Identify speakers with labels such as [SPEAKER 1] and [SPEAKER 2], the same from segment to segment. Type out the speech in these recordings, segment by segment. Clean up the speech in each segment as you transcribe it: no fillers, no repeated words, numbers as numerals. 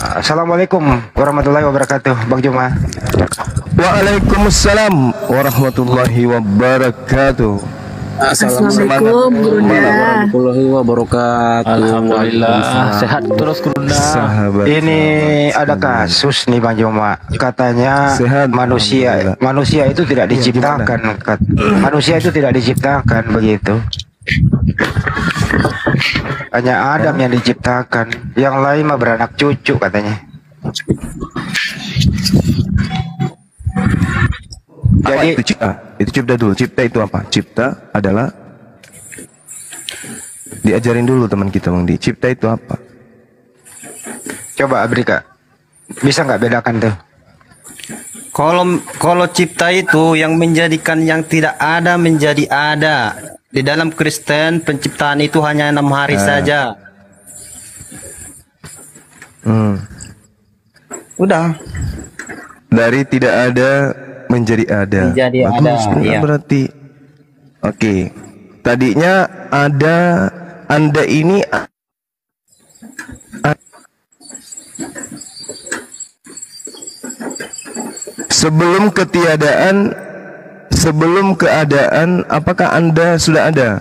[SPEAKER 1] Assalamualaikum warahmatullahi wabarakatuh, Bang Juma.
[SPEAKER 2] Waalaikumsalam warahmatullahi wabarakatuh.
[SPEAKER 3] Assalamualaikum
[SPEAKER 4] warahmatullahi wabarakatuh.
[SPEAKER 5] Alhamdulillah sehat terus Gurunda.
[SPEAKER 1] Ini ada kasus nih Bang Juma. Katanya
[SPEAKER 2] sehat,
[SPEAKER 1] manusia itu tidak diciptakan. Manusia itu tidak diciptakan begitu. Hanya Adam yang diciptakan, yang lain mah beranak cucu katanya.
[SPEAKER 2] Jadi itu cipta? Itu cipta dulu. Cipta itu apa? Cipta adalah, diajarin dulu teman kita Bang Di. Cipta itu apa?
[SPEAKER 1] Coba Abrika, bisa nggak bedakan tuh?
[SPEAKER 4] Kalau cipta itu yang menjadikan yang tidak ada menjadi ada. Di dalam Kristen penciptaan itu hanya 6 hari saja. Udah.
[SPEAKER 2] Dari tidak ada menjadi ada.
[SPEAKER 4] Menjadi
[SPEAKER 2] bagus,
[SPEAKER 4] ada. Iya.
[SPEAKER 2] Berarti. Oke. Tadinya ada, Anda ini sebelum ketiadaan, sebelum keadaan, apakah Anda sudah ada?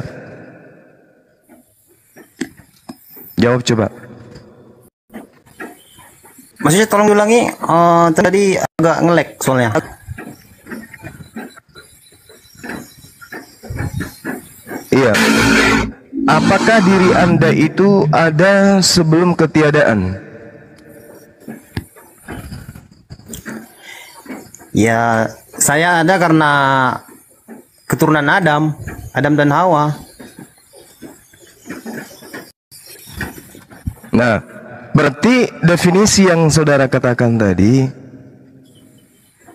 [SPEAKER 2] Jawab coba.
[SPEAKER 4] Maksudnya tolong ulangi, tadi agak nge-lag soalnya.
[SPEAKER 2] Iya. Apakah diri Anda itu ada sebelum ketiadaan?
[SPEAKER 4] Ya, saya ada karena keturunan Adam dan Hawa.
[SPEAKER 2] Nah, berarti definisi yang saudara katakan tadi,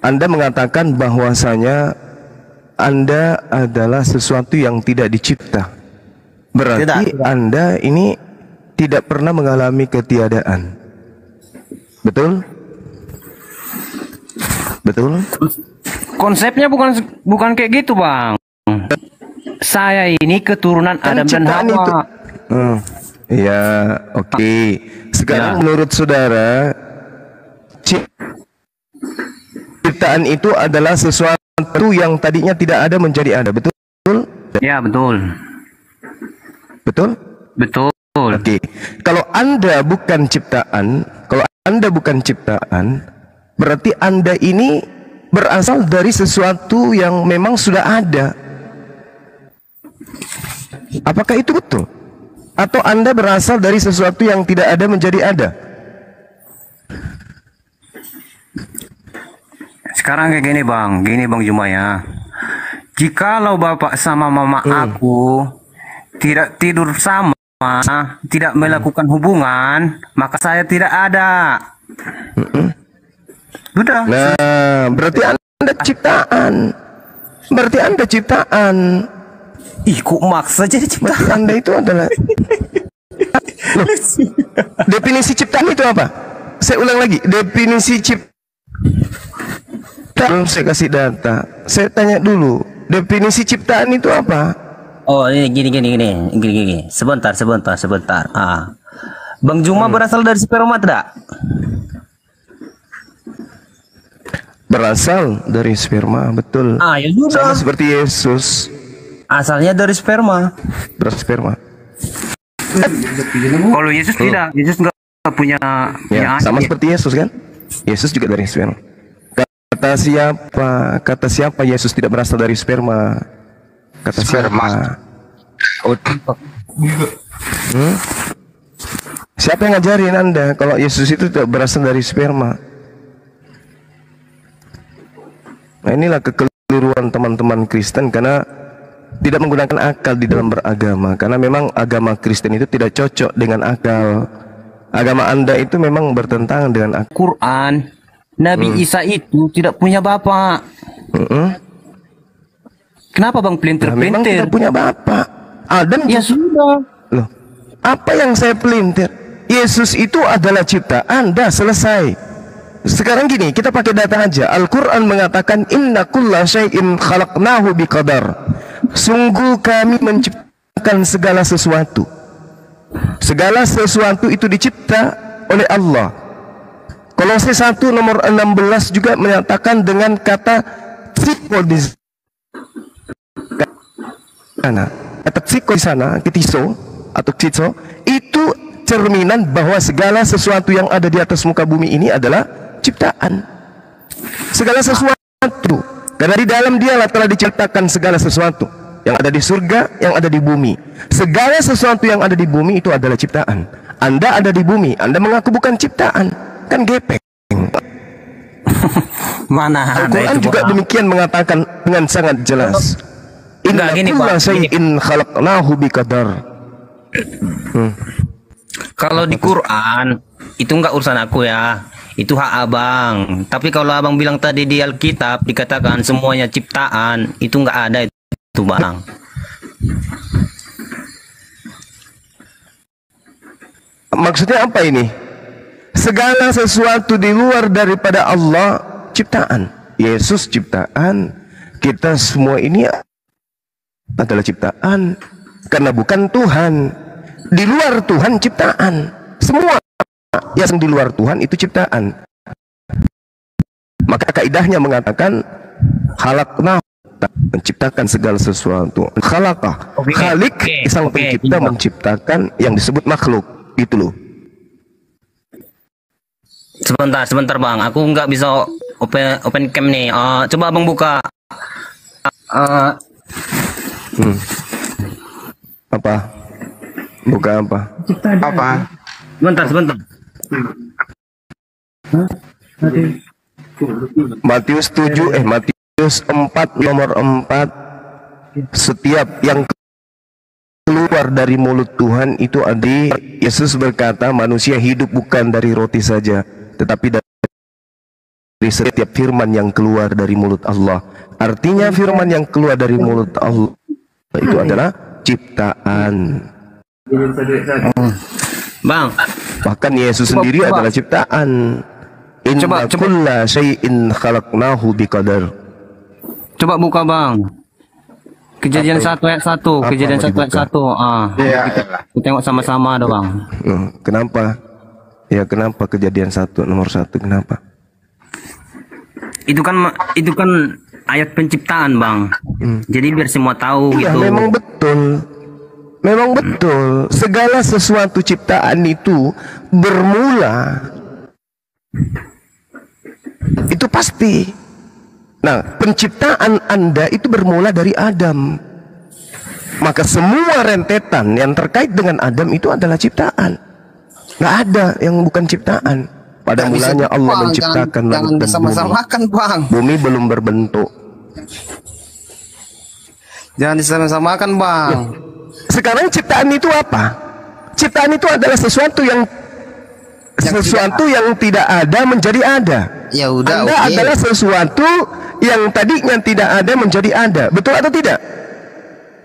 [SPEAKER 2] Anda mengatakan bahwasanya Anda adalah sesuatu yang tidak dicipta. Berarti tidak. Anda ini tidak pernah mengalami ketiadaan. Betul? Betul?
[SPEAKER 5] Konsepnya bukan kayak gitu, Bang. Saya ini keturunan
[SPEAKER 2] Kan
[SPEAKER 5] Adam dan Hawa.
[SPEAKER 2] Iya, oke. Sekarang menurut saudara, ciptaan itu adalah sesuatu yang tadinya tidak ada menjadi ada, betul?
[SPEAKER 5] Ya, betul.
[SPEAKER 2] Betul?
[SPEAKER 5] Betul.
[SPEAKER 2] Oke. Kalau Anda bukan ciptaan, berarti Anda ini berasal dari sesuatu yang memang sudah ada. Apakah itu betul? Atau Anda berasal dari sesuatu yang tidak ada menjadi ada?
[SPEAKER 5] Sekarang kayak gini Bang Juma ya. Jikalau bapak sama mama aku tidak tidur sama, tidak melakukan hubungan, maka saya tidak ada. Udah.
[SPEAKER 2] Nah, berarti Anda ciptaan.
[SPEAKER 4] Ih, kok maksa jadi ciptaan?
[SPEAKER 2] Berarti Anda itu adalah. Loh, definisi ciptaan itu apa? Saya ulang lagi. Definisi ciptaan. Belum saya kasih data. Saya tanya dulu. Definisi ciptaan itu apa?
[SPEAKER 4] Oh, ini gini. Sebentar. Bang Juma berasal dari sperma tidak?
[SPEAKER 2] Berasal dari sperma, betul.
[SPEAKER 4] Ya sudah.
[SPEAKER 2] Sama seperti Yesus.
[SPEAKER 4] Asalnya dari sperma.
[SPEAKER 2] Berasal sperma.
[SPEAKER 5] Kalau Yesus tidak, Yesus nggak punya
[SPEAKER 2] sama seperti Yesus kan? Yesus juga dari sperma. Kata siapa Yesus tidak berasal dari sperma? Kata sperma. Siapa yang ngajarin Anda kalau Yesus itu tidak berasal dari sperma? Nah, inilah kekeliruan teman-teman Kristen karena tidak menggunakan akal di dalam beragama. Karena memang agama Kristen itu tidak cocok dengan akal. Agama Anda itu memang bertentangan dengan akal.
[SPEAKER 5] Quran, Nabi Isa itu tidak punya bapak. Kenapa Bang pelintir-pelintir?
[SPEAKER 2] Memang tidak punya bapak. Adam
[SPEAKER 5] ya sudah.
[SPEAKER 2] Loh, apa yang saya pelintir? Yesus itu adalah ciptaan, dah selesai. Sekarang gini, kita pakai data aja. Al-Quran mengatakan inna kulla syai'in khalaqnahu biqadar. Sungguh kami menciptakan segala sesuatu. Segala sesuatu itu dicipta oleh Allah Kolose 1 nomor 16 juga menyatakan dengan kata psiko di sana. Kata psiko di sana, kitiso atau psiso, itu cerminan bahwa segala sesuatu yang ada di atas muka bumi ini adalah ciptaan. Segala sesuatu, karena di dalam dialah telah diciptakan segala sesuatu yang ada di surga, yang ada di bumi. Segala sesuatu yang ada di bumi itu adalah ciptaan. Anda ada di bumi, Anda mengaku bukan ciptaan, kan gepeng.
[SPEAKER 5] Mana ada
[SPEAKER 2] Al-Quran
[SPEAKER 5] itu,
[SPEAKER 2] juga
[SPEAKER 5] Bang?
[SPEAKER 2] demikian mengatakan dengan sangat jelas. Inna
[SPEAKER 5] Enggak, gini,
[SPEAKER 2] kulla
[SPEAKER 5] Bang,
[SPEAKER 2] syai'in khalaqnahu biqadar.
[SPEAKER 4] Kalau di Quran itu enggak urusan aku ya. Itu hak abang. Tapi kalau abang bilang tadi di Alkitab dikatakan semuanya ciptaan, itu enggak ada itu bang.
[SPEAKER 2] Maksudnya apa ini? Segala sesuatu di luar daripada Allah ciptaan. Yesus ciptaan. Kita semua ini adalah ciptaan. Karena bukan Tuhan. Di luar Tuhan ciptaan. Semua yang di luar Tuhan itu ciptaan. Maka kaidahnya mengatakan khalaqna, menciptakan segala sesuatu. Khalaqah, Khalik, sang pencipta menciptakan yang disebut makhluk. Itu loh.
[SPEAKER 4] Sebentar bang. Aku nggak bisa open cam nih. Coba abang buka.
[SPEAKER 2] Apa? Buka apa?
[SPEAKER 1] Apa?
[SPEAKER 4] Sebentar.
[SPEAKER 2] Matius 4 nomor 4. Setiap yang keluar dari mulut Tuhan itu Yesus berkata, manusia hidup bukan dari roti saja, tetapi dari setiap firman yang keluar dari mulut Allah. Artinya firman yang keluar dari mulut Allah itu adalah ciptaan.
[SPEAKER 4] Bang.
[SPEAKER 2] Bahkan Yesus sendiri adalah ciptaan. Inna kulla syai'in khalaqnahu biqadar.
[SPEAKER 4] Coba buka bang. Kejadian 1 ayat 1. Kejadian 1 ayat 1.
[SPEAKER 1] Iya.
[SPEAKER 4] Kita tengok sama-sama ada bang.
[SPEAKER 2] Kenapa? Ya kenapa kejadian 1 nomor 1 kenapa?
[SPEAKER 4] Itu kan ayat penciptaan bang. Jadi biar semua tahu
[SPEAKER 2] Iya,
[SPEAKER 4] gitu.
[SPEAKER 2] memang betul. Memang betul. Segala sesuatu ciptaan itu bermula. Itu pasti. Nah, penciptaan Anda itu bermula dari Adam. Maka semua rentetan yang terkait dengan Adam itu adalah ciptaan. Nggak ada yang bukan ciptaan. Pada mulanya Allah menciptakan langit dan
[SPEAKER 6] disama-samakan bang.
[SPEAKER 2] bumi belum berbentuk.
[SPEAKER 6] Jangan disama-samakan bang.
[SPEAKER 2] Sekarang ciptaan itu apa? Ciptaan itu adalah sesuatu yang tidak ada menjadi ada.
[SPEAKER 6] Ya udah,
[SPEAKER 2] Anda
[SPEAKER 6] oke.
[SPEAKER 2] adalah sesuatu yang tadinya tidak ada menjadi ada. Betul atau tidak?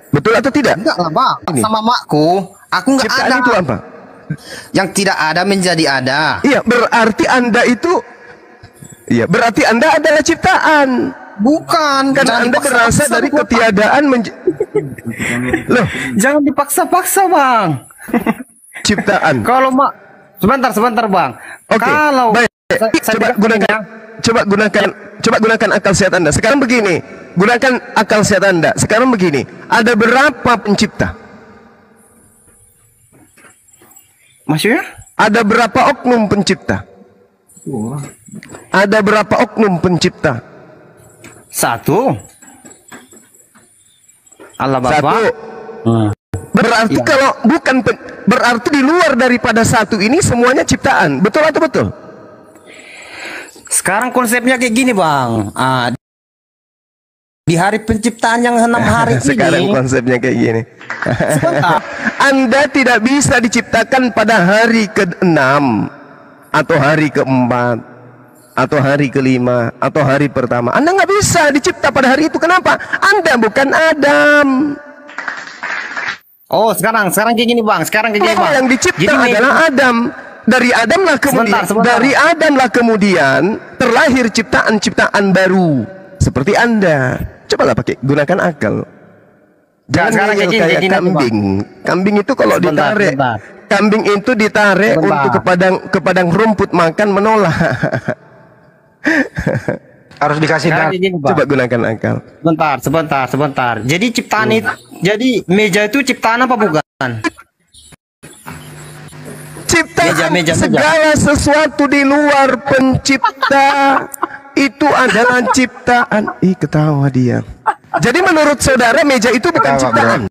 [SPEAKER 2] Betul atau tidak?
[SPEAKER 6] Enggak lah bang.
[SPEAKER 2] Ini.
[SPEAKER 6] Sama makku, aku nggak
[SPEAKER 2] Ciptaan
[SPEAKER 6] ada.
[SPEAKER 2] itu apa?
[SPEAKER 6] Yang tidak ada menjadi ada.
[SPEAKER 2] Iya, berarti Anda itu berarti Anda adalah ciptaan.
[SPEAKER 6] Bukan.
[SPEAKER 2] Karena
[SPEAKER 6] Jangan
[SPEAKER 2] Anda
[SPEAKER 6] dipaksa-paksa,
[SPEAKER 2] berasal dari
[SPEAKER 6] Bapak.
[SPEAKER 2] ketiadaan Loh,
[SPEAKER 6] Jangan dipaksa-paksa bang.
[SPEAKER 2] ciptaan.
[SPEAKER 6] Kalau mak, sebentar bang.
[SPEAKER 2] Oke,
[SPEAKER 6] Kalau
[SPEAKER 2] baik.
[SPEAKER 6] saya
[SPEAKER 2] Coba gunakan akal sehat Anda. Sekarang begini, gunakan akal sehat Anda. Sekarang begini, ada berapa pencipta?
[SPEAKER 6] maksudnya?
[SPEAKER 2] Ada berapa oknum pencipta? Ada berapa oknum pencipta?
[SPEAKER 6] 1. Allah Bapa.
[SPEAKER 2] 1. Berarti kalau bukan berarti di luar daripada 1 ini semuanya ciptaan. Betul atau betul?
[SPEAKER 6] Sekarang konsepnya kayak gini bang. Di hari penciptaan yang 6 hari
[SPEAKER 2] Sekarang
[SPEAKER 6] ini.
[SPEAKER 2] konsepnya kayak gini.
[SPEAKER 6] Sebentar.
[SPEAKER 2] Anda tidak bisa diciptakan pada hari ke-6 atau hari ke-4 atau hari ke-5 atau hari pertama. Anda nggak bisa dicipta pada hari itu. Kenapa? Anda bukan Adam.
[SPEAKER 6] Oh sekarang kayak gini bang. Sekarang kayak gini bang.
[SPEAKER 2] Yang dicipta
[SPEAKER 6] Jadi,
[SPEAKER 2] adalah Adam. Dari Adamlah kemudian
[SPEAKER 6] Sebentar.
[SPEAKER 2] dari Adamlah kemudian terlahir ciptaan-ciptaan baru seperti Anda. Cobalah gunakan akal. Jangan
[SPEAKER 6] sekarang
[SPEAKER 2] ngeyel
[SPEAKER 6] kayak
[SPEAKER 2] kayak
[SPEAKER 6] gini,
[SPEAKER 2] kambing. Kambing itu kalau
[SPEAKER 6] Sebentar,
[SPEAKER 2] ditarik
[SPEAKER 6] sebentar.
[SPEAKER 2] kambing itu ditarik untuk ke padang rumput makan menolak.
[SPEAKER 1] Harus dikasih
[SPEAKER 6] Sekarang
[SPEAKER 1] darah.
[SPEAKER 6] kayak gini, Bang.
[SPEAKER 2] Coba gunakan akal.
[SPEAKER 6] Sebentar. Jadi ciptaan itu, jadi meja itu ciptaan apa bukan?
[SPEAKER 2] Ciptaan
[SPEAKER 6] Meja.
[SPEAKER 2] segala sesuatu di luar pencipta itu adalah ciptaan. Ih, ketawa dia. Jadi menurut saudara meja itu bukan
[SPEAKER 1] Ketawa,
[SPEAKER 2] ciptaan.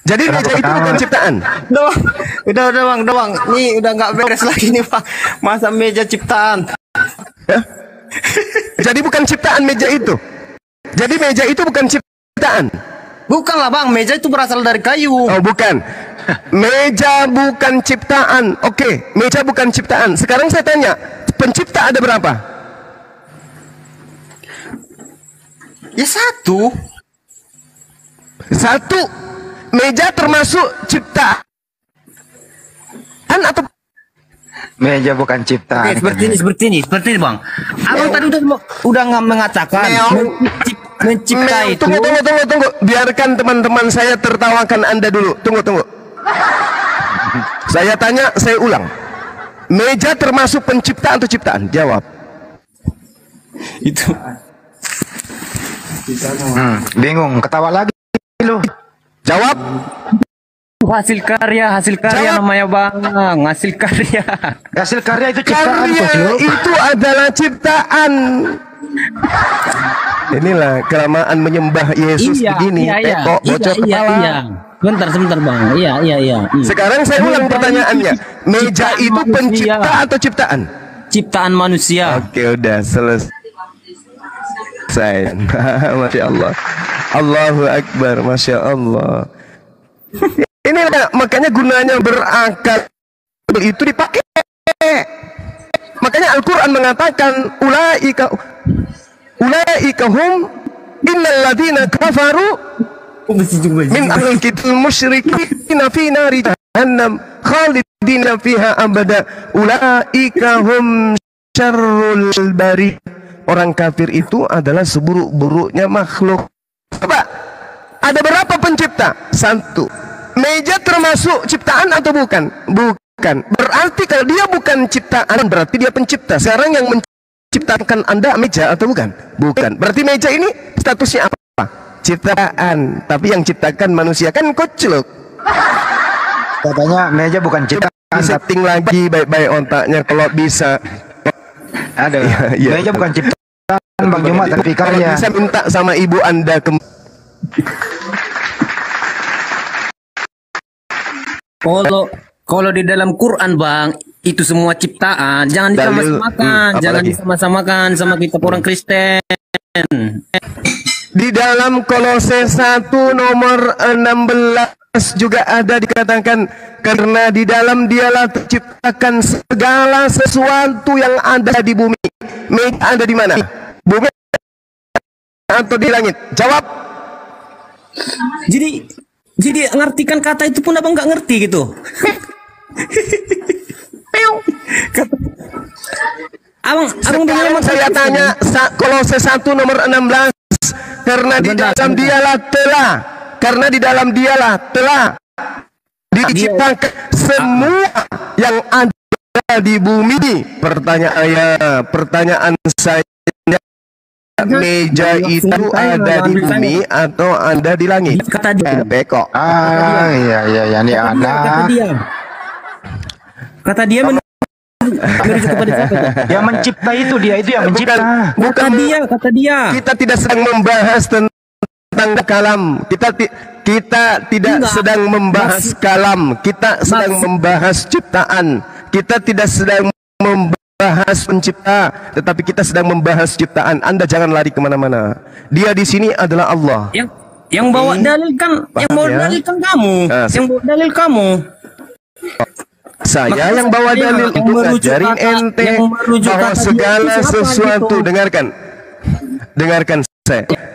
[SPEAKER 2] Jadi
[SPEAKER 1] Kenapa
[SPEAKER 2] meja itu
[SPEAKER 1] ketawa?
[SPEAKER 2] bukan ciptaan.
[SPEAKER 6] Udah bang. Nih udah nggak beres lagi nih bang. Masa meja ciptaan?
[SPEAKER 2] Ya? Jadi bukan ciptaan meja itu. Jadi meja itu bukan ciptaan.
[SPEAKER 6] Bukan lah bang, meja itu berasal dari kayu.
[SPEAKER 2] Oh, bukan. Meja bukan ciptaan. Oke, meja bukan ciptaan. Sekarang saya tanya, pencipta ada berapa?
[SPEAKER 6] Ya satu.
[SPEAKER 2] Satu. Meja termasuk ciptaan atau
[SPEAKER 1] Meja bukan ciptaan.
[SPEAKER 4] Oke, seperti ini bang. Abang tadi udah nggak mengatakan mencipta itu.
[SPEAKER 2] Tunggu. Biarkan teman-teman saya tertawakan Anda dulu. Tunggu. Saya tanya, saya ulang. Meja termasuk pencipta atau ciptaan? Jawab.
[SPEAKER 6] Itu.
[SPEAKER 1] Bingung, ketawa lagi lu.
[SPEAKER 2] Jawab.
[SPEAKER 4] Hasil karya
[SPEAKER 2] Jawab.
[SPEAKER 4] namanya bang. Hasil karya.
[SPEAKER 1] Hasil karya itu ciptaan,
[SPEAKER 2] Karya
[SPEAKER 1] Coach, lu.
[SPEAKER 2] itu adalah ciptaan. Inilah kelamaan menyembah Yesus begini. Kok bocor kepala.
[SPEAKER 4] Sebentar bang. Iya.
[SPEAKER 2] Sekarang saya ulang pertanyaannya. Meja
[SPEAKER 4] Ciptaan
[SPEAKER 2] itu
[SPEAKER 4] manusia.
[SPEAKER 2] pencipta atau ciptaan?
[SPEAKER 4] Ciptaan manusia.
[SPEAKER 2] Oke, udah selesai. Masya Allah. Allahu Akbar. Masya Allah. Inilah makanya gunanya berakal itu dipakai. Makanya Al-Quran mengatakan ulaika hum innal ladina kafaru min ahlil kitab musyrikin fi nari jahannam khalidina fiha abada ulaika hum syarrul bari. Orang kafir itu adalah seburuk-buruknya makhluk. Coba, ada berapa pencipta? Satu. Meja termasuk ciptaan atau bukan? Bukan. Berarti kalau dia bukan ciptaan, berarti dia pencipta. Sekarang yang menciptakan Anda meja atau bukan? Bukan. Berarti meja ini statusnya apa? Ciptaan. Tapi yang ciptakan manusia kan koclok.
[SPEAKER 1] Katanya meja bukan ciptaan.
[SPEAKER 2] Setting lagi baik-baik otaknya kalau bisa.
[SPEAKER 1] Ada.
[SPEAKER 2] Iya.
[SPEAKER 1] Meja bukan ciptaan Bang Jumat, tapi
[SPEAKER 2] Kalau
[SPEAKER 1] karya.
[SPEAKER 2] bisa minta sama ibu Anda
[SPEAKER 4] Kalau di dalam Quran bang, itu semua ciptaan. Jangan
[SPEAKER 2] Dalil,
[SPEAKER 4] disamakan, jangan
[SPEAKER 2] apalagi?
[SPEAKER 4] disamakan sama kita orang Kristen.
[SPEAKER 2] Di dalam Kolose 1 nomor 16 juga ada dikatakan karena di dalam dialah terciptakan segala sesuatu yang ada di bumi. Meja ada di mana? Bumi atau di langit? Jawab.
[SPEAKER 4] Jadi ngartikan kata itu pun abang nggak ngerti gitu. abang
[SPEAKER 2] Sekarang saya tanya Kolose 1 nomor 16 karena di dalam dialah telah diciptakan semua yang ada di bumi. Pertanyaan saya, meja itu ada di bumi atau ada di langit?
[SPEAKER 4] Kata dia.
[SPEAKER 2] Beko.
[SPEAKER 1] Iya, ini
[SPEAKER 4] Kata
[SPEAKER 1] anak.
[SPEAKER 4] dia. Kata dia merujuk kepada siapa?
[SPEAKER 1] Yang mencipta itu dia, itu yang mencipta.
[SPEAKER 2] Bukan
[SPEAKER 4] Kata dia.
[SPEAKER 2] Kita tidak sedang membahas tentang kalam. Kita tidak
[SPEAKER 4] Enggak.
[SPEAKER 2] sedang membahas kalam. Kita sedang membahas ciptaan. Kita tidak sedang membahas pencipta, tetapi kita sedang membahas ciptaan. Anda jangan lari kemana-mana. Dia di sini adalah Allah.
[SPEAKER 4] Yang bawa dalil kan,
[SPEAKER 2] Paham
[SPEAKER 4] yang bawa
[SPEAKER 2] ya?
[SPEAKER 4] dalil kan kamu.
[SPEAKER 2] Nah,
[SPEAKER 4] Yang bawa dalil kamu.
[SPEAKER 2] Saya
[SPEAKER 4] Maka
[SPEAKER 2] yang bawa
[SPEAKER 4] saya
[SPEAKER 2] dalil
[SPEAKER 4] yang
[SPEAKER 2] itu
[SPEAKER 4] merujuk
[SPEAKER 2] ngajarin
[SPEAKER 4] kata-
[SPEAKER 2] ente
[SPEAKER 4] yang merujuk
[SPEAKER 2] bahwa
[SPEAKER 4] kata dia
[SPEAKER 2] segala
[SPEAKER 4] itu siapa
[SPEAKER 2] sesuatu
[SPEAKER 4] gitu.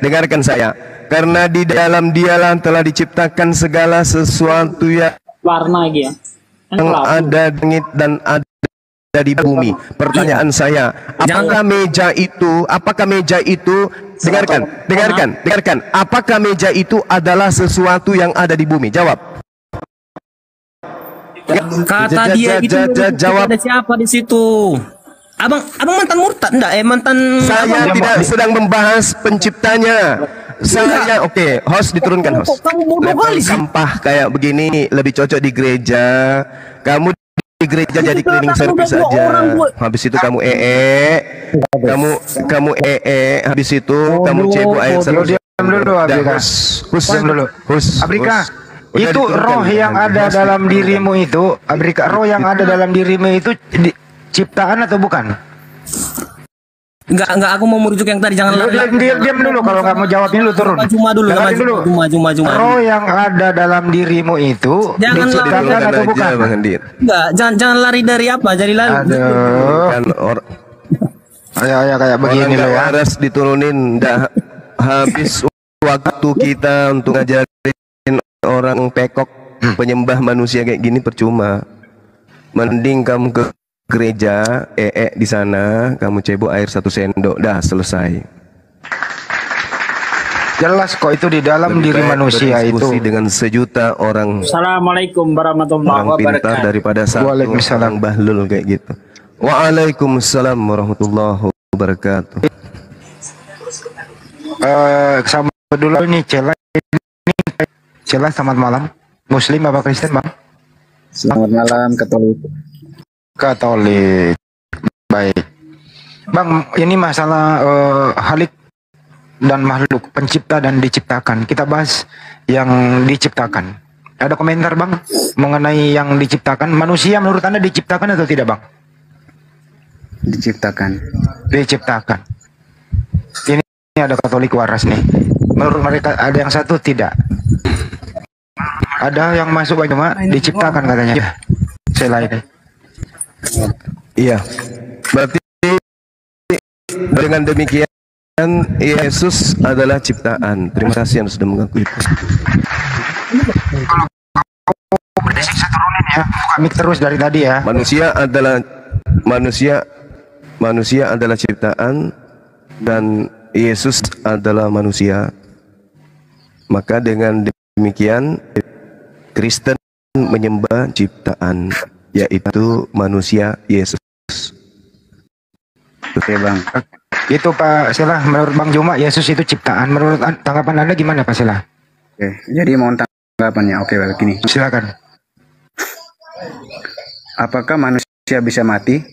[SPEAKER 2] dengarkan saya karena di dalam dialah telah diciptakan segala sesuatu yang
[SPEAKER 3] Warna lagi ya. Kan
[SPEAKER 2] yang
[SPEAKER 3] kelabu.
[SPEAKER 2] ada di langit dan ada di bumi. Pertanyaan saya, apakah meja itu dengarkan, apakah meja itu adalah sesuatu yang ada di bumi? Jawab.
[SPEAKER 4] Kata dia gitu.
[SPEAKER 2] Jawab.
[SPEAKER 4] Ada siapa di situ? Abang mantan murtad enggak? Mantan
[SPEAKER 2] Saya tidak sedang membahas penciptanya. Saya oke, host diturunkan host.
[SPEAKER 4] Kamu bodoh kali sih.
[SPEAKER 2] Sampah kayak begini lebih cocok di gereja. Kamu di gereja jadi cleaning service aja. Habis itu kamu kamu habis itu kamu cebok air
[SPEAKER 1] Diam dulu, Abrika. Diam dulu. Abrika, itu roh yang ada dalam dirimu itu, Abrika, roh yang ada dalam dirimu itu ciptaan atau bukan?
[SPEAKER 4] Enggak, aku mau merujuk yang tadi, jangan
[SPEAKER 1] Diam dulu, kalau nggak mau jawabin lu turun.
[SPEAKER 4] Cuma dulu.
[SPEAKER 1] Roh yang ada dalam dirimu itu
[SPEAKER 4] Jangan
[SPEAKER 1] diciptakan atau bukan?
[SPEAKER 4] Enggak, jangan lari dari apa? Jadi lari.
[SPEAKER 1] Aduh.
[SPEAKER 2] Kan
[SPEAKER 1] Ya kayak begini loh ya.
[SPEAKER 2] Harus diturunin, dah habis waktu kita untuk ngajarin orang pekok penyembah manusia kayak gini percuma. Mending kamu ke gereja, di sana kamu cebok air 1 sendok, dah selesai.
[SPEAKER 1] Jelas kok itu di dalam diri manusia itu.
[SPEAKER 2] Dengan sejuta orang
[SPEAKER 3] Assalamualaikum warahmatullahi
[SPEAKER 2] orang pintar
[SPEAKER 3] wabarakatuh.
[SPEAKER 2] daripada satu orang bahlul kayak gitu. Waalaikumsalam warahmatullahi wabarakatuh.
[SPEAKER 1] Sama dulu nih Cela selamat malam. Muslim apa Kristen bang?
[SPEAKER 7] Selamat malam,
[SPEAKER 1] Katolik. Baik bang, ini masalah halik dan makhluk, pencipta dan diciptakan. Kita bahas yang diciptakan. Ada komentar bang mengenai yang diciptakan? Manusia menurut anda diciptakan atau tidak bang?
[SPEAKER 7] Diciptakan.
[SPEAKER 1] Ini ada Katolik waras nih. Menurut mereka ada yang satu tidak. Ada yang masuk cuma diciptakan katanya. Saya lain.
[SPEAKER 2] Iya. Berarti dengan demikian Yesus adalah ciptaan. Terima kasih yang sudah mengaku itu.
[SPEAKER 1] Saya turunin ya. Kami terus dari tadi ya.
[SPEAKER 2] Manusia adalah ciptaan dan Yesus adalah manusia. Maka dengan demikian Kristen menyembah ciptaan, yaitu manusia Yesus.
[SPEAKER 7] Oke bang.
[SPEAKER 1] Itu Pak Sela, menurut Bang Juma Yesus itu ciptaan. Menurut tanggapan Anda gimana Pak Sela?
[SPEAKER 7] Oke, jadi mohon tanggapannya. Oke, begini.
[SPEAKER 1] Silakan.
[SPEAKER 7] Apakah manusia bisa mati?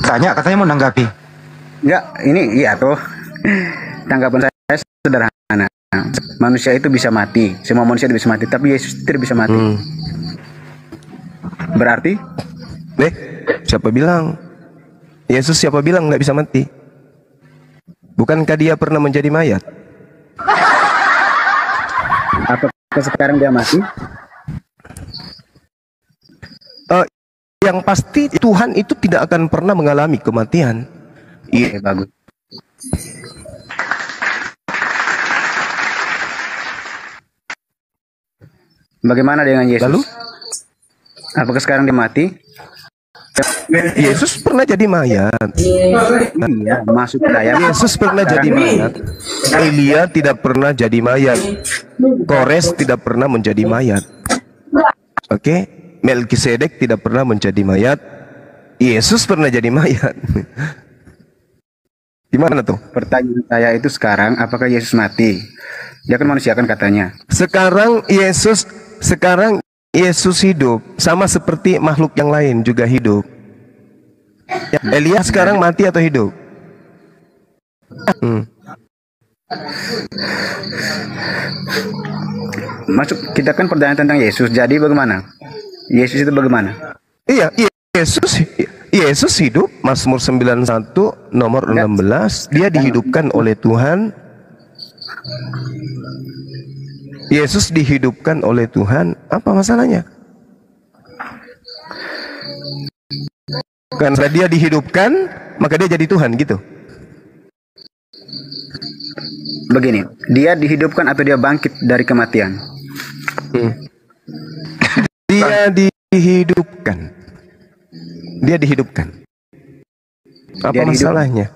[SPEAKER 1] Tanya, katanya mau nanggapi.
[SPEAKER 7] Enggak, ini iya tuh. Tanggapan saya sederhana. Manusia itu bisa mati. Semua manusia itu bisa mati, tapi Yesus tidak bisa mati. Berarti?
[SPEAKER 2] Siapa bilang? Yesus siapa bilang nggak bisa mati? Bukankah dia pernah menjadi mayat?
[SPEAKER 7] Apakah sekarang dia mati?
[SPEAKER 2] Yang pasti Tuhan itu tidak akan pernah mengalami kematian.
[SPEAKER 7] Iya, bagus. Bagaimana dengan Yesus?
[SPEAKER 2] Lalu?
[SPEAKER 7] Apakah sekarang dia mati?
[SPEAKER 2] Yesus pernah jadi mayat.
[SPEAKER 7] Iya, maksud saya.
[SPEAKER 2] Yesus pernah jadi mayat. Elia tidak pernah jadi mayat. Kores tidak pernah menjadi mayat. Oke, Melkisedek tidak pernah menjadi mayat. Yesus pernah jadi mayat. Gimana tuh?
[SPEAKER 7] Pertanyaan saya itu sekarang, apakah Yesus mati? Dia kan manusia kan katanya.
[SPEAKER 2] Sekarang Yesus hidup sama seperti makhluk yang lain juga hidup. Elia sekarang mati atau hidup?
[SPEAKER 7] Masuk kita kan pertanyaan tentang Yesus. Jadi bagaimana? Yesus itu bagaimana?
[SPEAKER 2] Iya, Yesus hidup. Mazmur 91 nomor 16, dia dihidupkan oleh Tuhan. Yesus dihidupkan oleh Tuhan. Apa masalahnya? Karena dia dihidupkan, maka dia jadi Tuhan gitu.
[SPEAKER 7] Begini, dia dihidupkan atau dia bangkit dari kematian?
[SPEAKER 2] Dia dihidupkan. Dia dihidupkan. Apa masalahnya?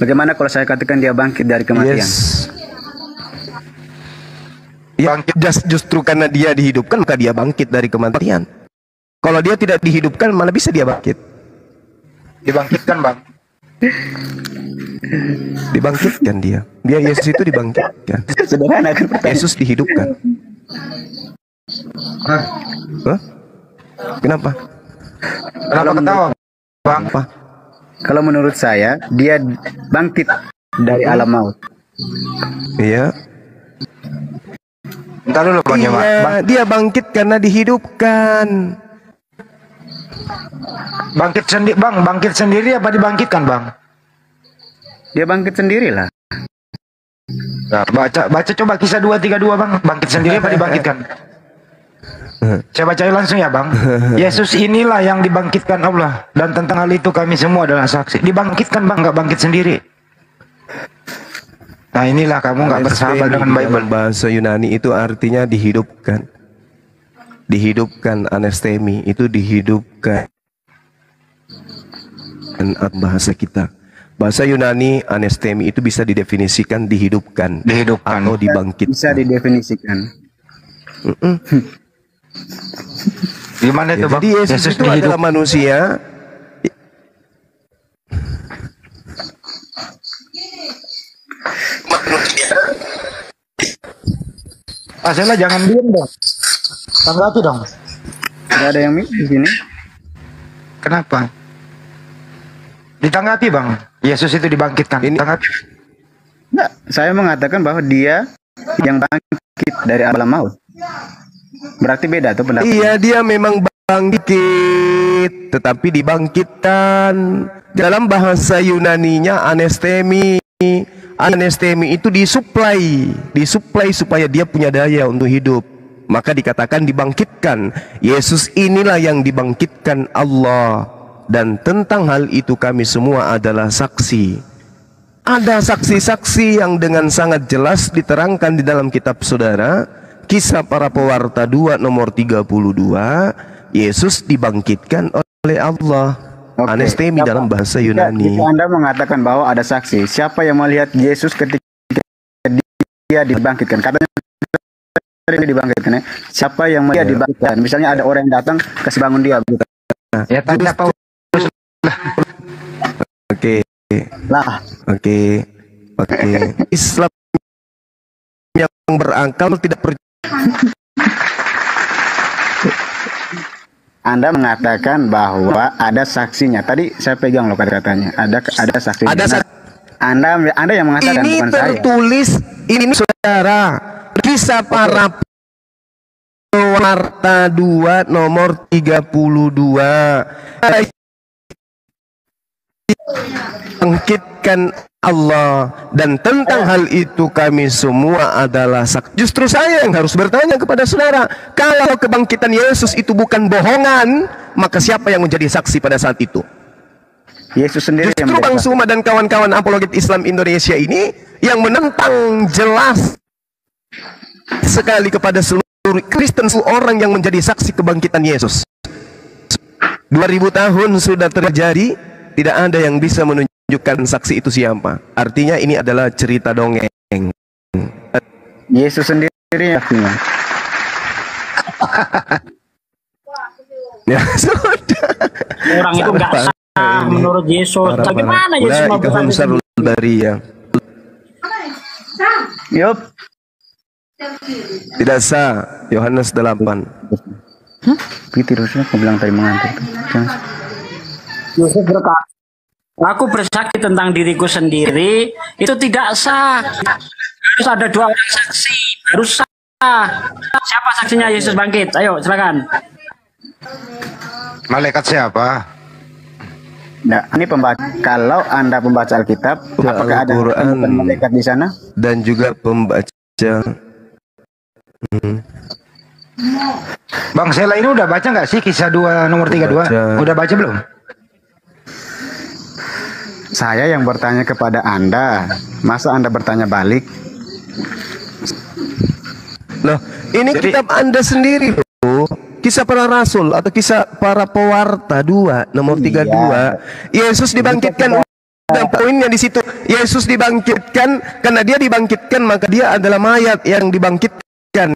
[SPEAKER 7] Bagaimana kalau saya katakan dia bangkit dari kematian?
[SPEAKER 2] Ya,
[SPEAKER 1] Bangkit.
[SPEAKER 2] justru karena dia dihidupkan maka dia bangkit dari kematian. Kalau dia tidak dihidupkan mana bisa dia bangkit?
[SPEAKER 1] Dibangkitkan, Bang.
[SPEAKER 2] Dibangkitkan dia. Dia Yesus itu dibangkitkan.
[SPEAKER 7] Sederhana kan pertanyaan.
[SPEAKER 2] Yesus dihidupkan.
[SPEAKER 1] Hah?
[SPEAKER 2] Hah? Kenapa?
[SPEAKER 1] Kenapa ketawa, Bang?
[SPEAKER 2] Apa?
[SPEAKER 7] Kalau menurut saya dia bangkit dari alam maut.
[SPEAKER 2] Iya.
[SPEAKER 1] Bentar dulu, Bang, ya, Bang.
[SPEAKER 2] Iya, dia bangkit karena dihidupkan.
[SPEAKER 1] Bangkit sendiri, Bang. Bangkit sendiri apa dibangkitkan, Bang?
[SPEAKER 7] Dia bangkit sendirilah.
[SPEAKER 1] Nah, baca coba Kisah 2:32, Bang. Bangkit sendiri apa dibangkitkan? Saya bacain langsung ya, Bang. Yesus inilah yang dibangkitkan Allah, dan tentang hal itu kami semua adalah saksi. Dibangkitkan, Bang, nggak bangkit sendiri. Nah, inilah kamu nggak bersahabat dengan Bible.
[SPEAKER 2] Dalam bahasa Yunani itu artinya dihidupkan. Dihidupkan, anestemi itu dihidupkan. Dan bahasa kita, bahasa Yunani anestemi itu bisa didefinisikan dihidupkan,
[SPEAKER 1] Dihidupkan.
[SPEAKER 2] atau dibangkitkan.
[SPEAKER 7] Bisa didefinisikan.
[SPEAKER 1] Gimana
[SPEAKER 2] Ya,
[SPEAKER 1] itu, Bang?
[SPEAKER 2] jadi Yesus itu adalah manusia.
[SPEAKER 1] Asela jangan diem dong. Tanggapi dong.
[SPEAKER 7] Tidak ada yang di sini.
[SPEAKER 1] Kenapa? Ditanggapi, Bang. Yesus itu dibangkitkan. Tanggapi.
[SPEAKER 7] Enggak, saya mengatakan bahwa dia yang bangkit dari alam maut. Berarti beda tuh pendapat.
[SPEAKER 2] Iya, dia memang bangkit, tetapi dibangkitkan. Dalam bahasa Yunaninya anestemi. Anestemi itu disuplai supaya dia punya daya untuk hidup. Maka dikatakan dibangkitkan. Yesus inilah yang dibangkitkan Allah. Dan tentang hal itu kami semua adalah saksi. Ada saksi-saksi yang dengan sangat jelas diterangkan di dalam kitab saudara. Kisah Para Pewarta 2 nomor 32. Yesus dibangkitkan oleh Allah.
[SPEAKER 7] Oke,
[SPEAKER 2] Anestemi dalam bahasa Yunani.
[SPEAKER 7] Jika Anda mengatakan bahwa ada saksi, siapa yang melihat Yesus ketika dia dibangkitkan? Katanya dia dibangkitkan ya. Siapa yang melihat dibangkitkan? Misalnya ada orang yang datang kasih bangun dia.
[SPEAKER 1] Ya tanya Paulus.
[SPEAKER 2] Oke.
[SPEAKER 7] Lah,
[SPEAKER 2] Oke. Islam yang berakal tidak percaya.
[SPEAKER 7] Anda mengatakan bahwa ada saksinya. Tadi saya pegang loh kata-katanya. Ada saksinya.
[SPEAKER 2] Ada saksi.
[SPEAKER 7] Anda yang mengatakan
[SPEAKER 2] Ini
[SPEAKER 7] bukan saya.
[SPEAKER 2] tertulis, ini saudara, Kisah Para Pewarta 2 nomor 32. Bangkitkan Allah, dan tentang hal itu kami semua adalah saksi. Justru saya yang harus bertanya kepada saudara, kalau kebangkitan Yesus itu bukan bohongan, maka siapa yang menjadi saksi pada saat itu?
[SPEAKER 7] Yesus sendiri yang
[SPEAKER 2] Justru Bang
[SPEAKER 7] menjadi saksi.
[SPEAKER 2] Suma dan kawan-kawan apologet Islam Indonesia ini yang menentang jelas sekali kepada seluruh Kristen, seluruh orang yang menjadi saksi kebangkitan Yesus. 2000 tahun sudah terjadi, tidak ada yang bisa menunjukkan saksi itu siapa. Artinya ini adalah cerita dongeng.
[SPEAKER 7] Yesus sendiri yang saksinya.
[SPEAKER 2] Ya sudah.
[SPEAKER 3] Orang itu nggak sah menurut Yesus. Bagaimana Yesus mau bersaksi?
[SPEAKER 2] Ya.
[SPEAKER 7] Yup.
[SPEAKER 2] Tidak sah. Yohanes 8.
[SPEAKER 7] Begitu Rasulullah aku bilang tadi mengantuk. Jangan.
[SPEAKER 3] Yesus berkata, aku bersaksi tentang diriku sendiri, itu tidak sah. Harus ada 2 orang saksi, harus sah. Siapa saksinya Yesus bangkit? Ayo, silakan.
[SPEAKER 1] Malaikat siapa?
[SPEAKER 7] Nah, ini pembaca. Kalau Anda pembaca Alkitab, apakah ada
[SPEAKER 2] Al-Quran.
[SPEAKER 7] malaikat di sana?
[SPEAKER 2] Dan juga pembaca.
[SPEAKER 1] Bang Sela ini udah baca nggak sih Kisah 2 nomor 32?
[SPEAKER 2] Baca.
[SPEAKER 1] Udah baca belum?
[SPEAKER 7] Saya yang bertanya kepada Anda. Masa Anda bertanya balik?
[SPEAKER 2] Loh, ini
[SPEAKER 1] Jadi-
[SPEAKER 2] kitab Anda sendiri loh. Kisah Para Rasul atau Kisah Para Pewarta 2 nomor 32. Yesus dibangkitkan. Dan poinnya di situ, Yesus dibangkitkan. Karena dia dibangkitkan, maka dia adalah mayat yang dibangkitkan.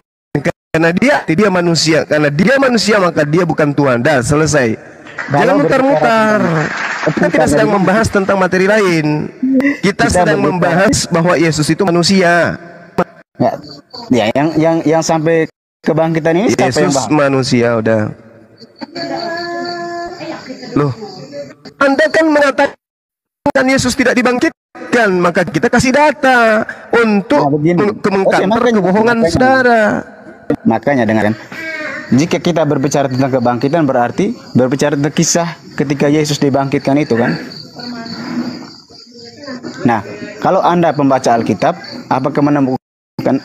[SPEAKER 2] Karena dia manusia. Karena dia manusia maka dia bukan Tuhan. Dah, selesai. Jangan mutar-mutar. Kita tidak sedang membahas tentang materi lain. Kita sedang membahas bahwa Yesus itu manusia.
[SPEAKER 7] Ya, yang sampai kebangkitan ini siapa yang
[SPEAKER 2] Yesus
[SPEAKER 7] bahas?
[SPEAKER 2] manusia udah. Loh, Anda kan mengatakan Yesus tidak dibangkitkan, maka kita kasih data untuk mengcounter kebohongan saudara.
[SPEAKER 7] Makanya dengarkan. Jika kita berbicara tentang kebangkitan berarti berbicara tentang kisah ketika Yesus dibangkitkan itu kan. Nah, kalau Anda pembaca Alkitab, apakah menemukan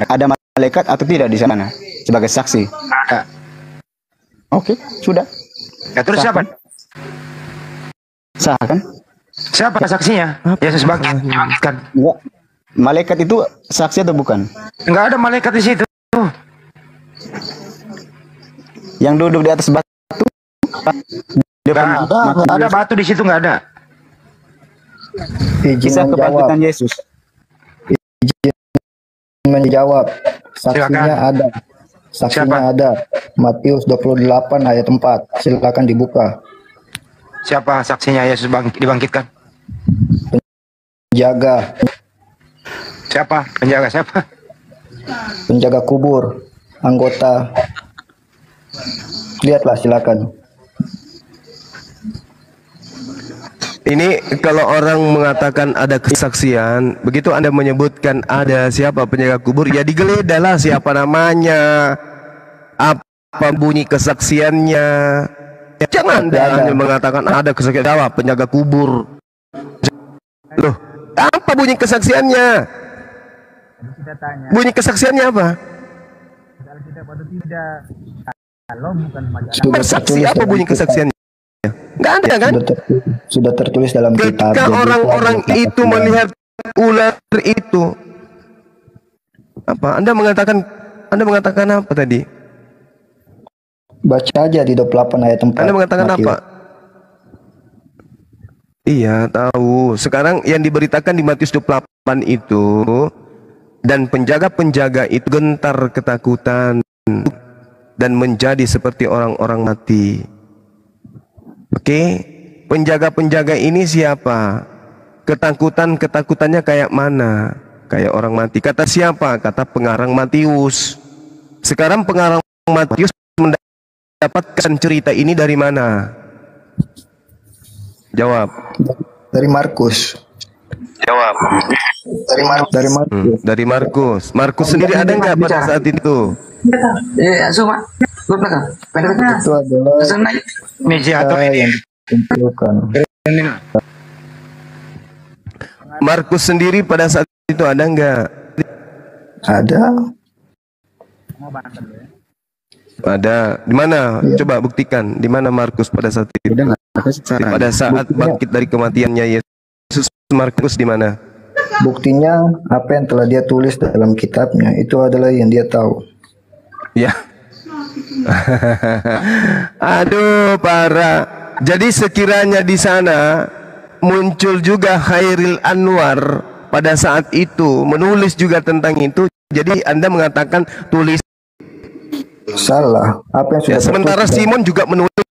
[SPEAKER 7] ada malaikat atau tidak di sana sebagai saksi?
[SPEAKER 1] Ada.
[SPEAKER 7] Oke, sudah.
[SPEAKER 1] Ya, terus siapa?
[SPEAKER 7] Sah kan?
[SPEAKER 1] Siapa saksinya? Yesus dibangkitkan.
[SPEAKER 7] Enggak. Malaikat itu saksi atau bukan?
[SPEAKER 1] Enggak ada malaikat di situ.
[SPEAKER 7] Yang duduk di atas batu?
[SPEAKER 1] Enggak ada batu di situ, enggak ada.
[SPEAKER 7] Kisah kebangkitan Yesus.
[SPEAKER 8] Menjawab, saksinya
[SPEAKER 1] Silakan.
[SPEAKER 8] ada. Saksinya
[SPEAKER 1] Siapa?
[SPEAKER 8] ada. Matius 28 ayat 4. Silakan dibuka.
[SPEAKER 1] Siapa saksinya Yesus dibangkitkan?
[SPEAKER 8] Penjaga,
[SPEAKER 1] Siapa? Penjaga siapa?
[SPEAKER 8] penjaga kubur, anggota. Lihatlah silakan.
[SPEAKER 2] Ini kalau orang mengatakan ada kesaksian, begitu Anda menyebutkan ada siapa penjaga kubur, ya digeledahlah siapa namanya, apa bunyi kesaksiannya. Jangan Anda hanya mengatakan ada kesaksian, jawab penjaga kubur. Loh, apa bunyi kesaksiannya? Bunyi kesaksiannya apa? Bersaksi apa bunyi kesaksiannya? Enggak ada kan?
[SPEAKER 8] Sudah tertulis dalam kitab.
[SPEAKER 2] Ketika
[SPEAKER 8] Jadi,
[SPEAKER 2] orang-orang
[SPEAKER 8] kita
[SPEAKER 2] itu
[SPEAKER 8] tidak-
[SPEAKER 2] melihat ular itu, apa? Anda mengatakan apa tadi?
[SPEAKER 8] Baca aja di 28 ayat 4.
[SPEAKER 2] Anda mengatakan
[SPEAKER 8] Matius.
[SPEAKER 2] apa? Iya, tahu. Sekarang yang diberitakan di Matius 28 itu, dan penjaga-penjaga itu gentar ketakutan dan menjadi seperti orang-orang mati. Oke, penjaga-penjaga ini siapa? Ketakutannya kayak mana? Kayak orang mati. Kata siapa? Kata pengarang Matius. Sekarang pengarang Matius mendapatkan cerita ini dari mana? Jawab.
[SPEAKER 8] Dari Markus.
[SPEAKER 2] Jawab.
[SPEAKER 8] Dari Markus.
[SPEAKER 2] Dari Markus. Markus sendiri ada nggak pada saat itu?
[SPEAKER 8] Itu adalah
[SPEAKER 1] Mediator
[SPEAKER 8] cerita
[SPEAKER 1] ini.
[SPEAKER 8] yang dikumpulkan.
[SPEAKER 2] Markus sendiri pada saat itu ada nggak?
[SPEAKER 8] Ada.
[SPEAKER 2] Ada. Di mana? Coba buktikan. Di mana Markus pada saat itu? Pada saat bangkit dari kematiannya Yesus, Markus di mana?
[SPEAKER 8] Buktinya apa yang telah dia tulis dalam kitabnya itu adalah yang dia tahu.
[SPEAKER 2] Ya. Aduh, para. Jadi sekiranya di sana muncul juga Khairil Anwar pada saat itu menulis juga tentang itu. Jadi Anda mengatakan tulis.
[SPEAKER 8] Salah. Apa yang sudah
[SPEAKER 2] Ya, sementara
[SPEAKER 8] tertulis
[SPEAKER 2] Simon juga menulis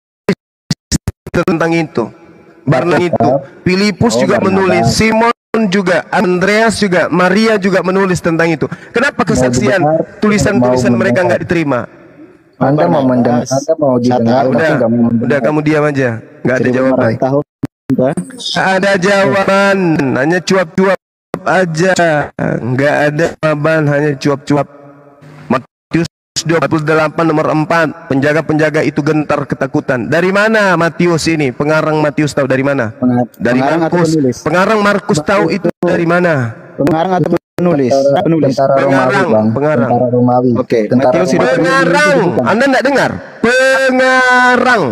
[SPEAKER 2] tentang itu. Barnabas itu, Filipus juga menulis, Simon juga, Andreas juga, Maria juga menulis tentang itu. Kenapa kesaksian tulisan-tulisan mereka nggak diterima?
[SPEAKER 8] Anda mau mendengar, Anda mau didengar, tapi
[SPEAKER 2] Udah,
[SPEAKER 8] nggak mau mendengar.
[SPEAKER 2] udah kamu diam aja, nggak ada jawaban.
[SPEAKER 7] Tahun
[SPEAKER 2] Nggak ada jawaban, hanya cuap-cuap aja, nggak ada jawaban, hanya cuap-cuap. Matius 28 nomor 4, penjaga-penjaga itu gentar ketakutan. Dari mana Matius ini? Pengarang Matius tahu dari mana? Dari
[SPEAKER 7] pengarang atau
[SPEAKER 2] Markus.
[SPEAKER 7] penulis?
[SPEAKER 2] Pengarang Markus tahu itu dari mana?
[SPEAKER 7] Pengarang atau penulis? Penulis.
[SPEAKER 8] Tentara Romawi,
[SPEAKER 2] Pengarang,
[SPEAKER 8] Bang.
[SPEAKER 2] pengarang.
[SPEAKER 8] Tentara Romawi.
[SPEAKER 7] Oke,
[SPEAKER 8] Tentara
[SPEAKER 7] Matius itu-
[SPEAKER 8] Romawi.
[SPEAKER 2] Pengarang. Anda enggak dengar? Pengarang.